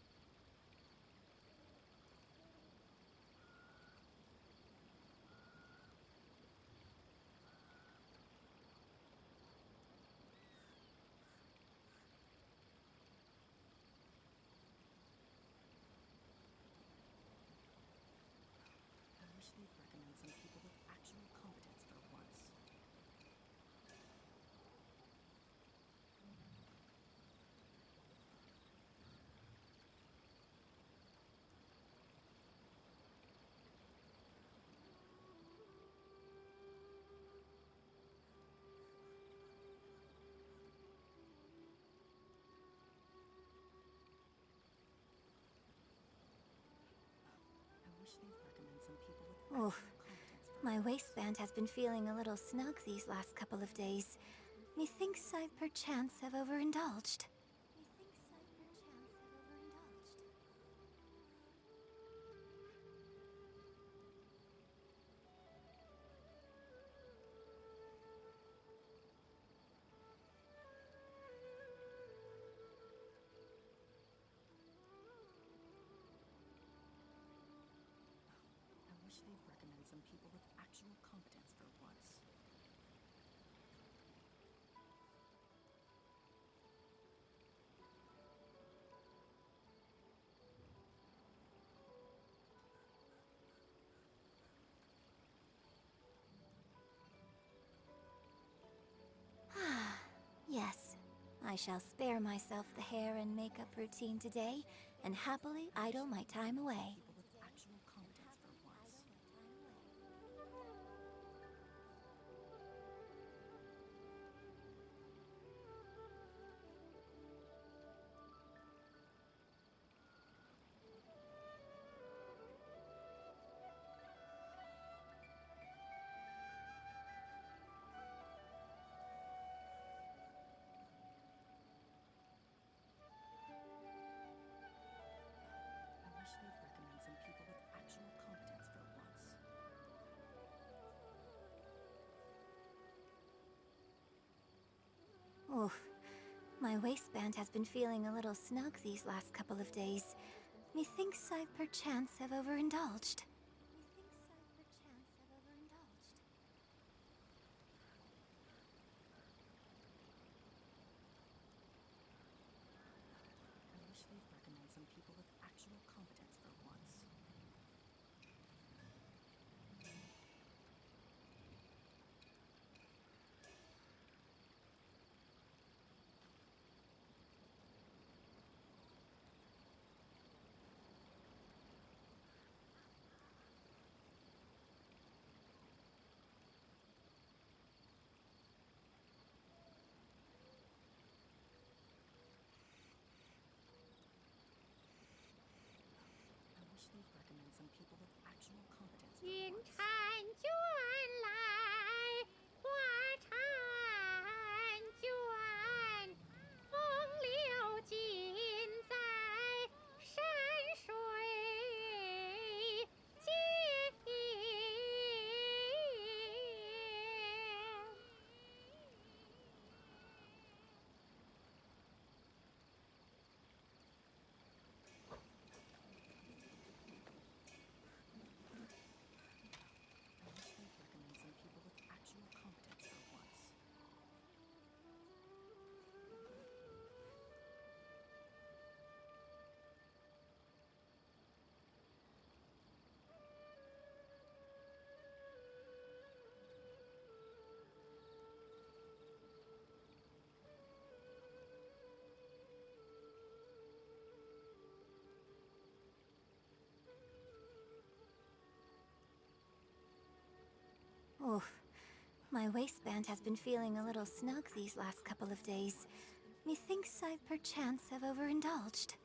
some people with actual competence for once. I wish they'd recommend some people with actual competence for once. I wish they'd recommend some people with Oof. actual competence for My once. waistband has been feeling a little snug these last couple of days. Methinks I perchance have overindulged. some people with actual competence for once. Yes, I shall spare myself the hair and makeup routine today, and happily idle my time away. People with actual competence for once. I wish they'd recommend some people with actual competence for once. Oof. My waistband has been feeling a little snug these last couple of days. Methinks I perchance have overindulged. I wish they'd recommend some people with actual competence for once. I wish they'd recommend some people with actual competence for 云 once. 婵娟来，花婵娟，风流尽在山水间。I wish they'd recommend some people with actual competence for once. Oof. My waistband has been feeling a little snug these last couple of days. Methinks I perchance have overindulged.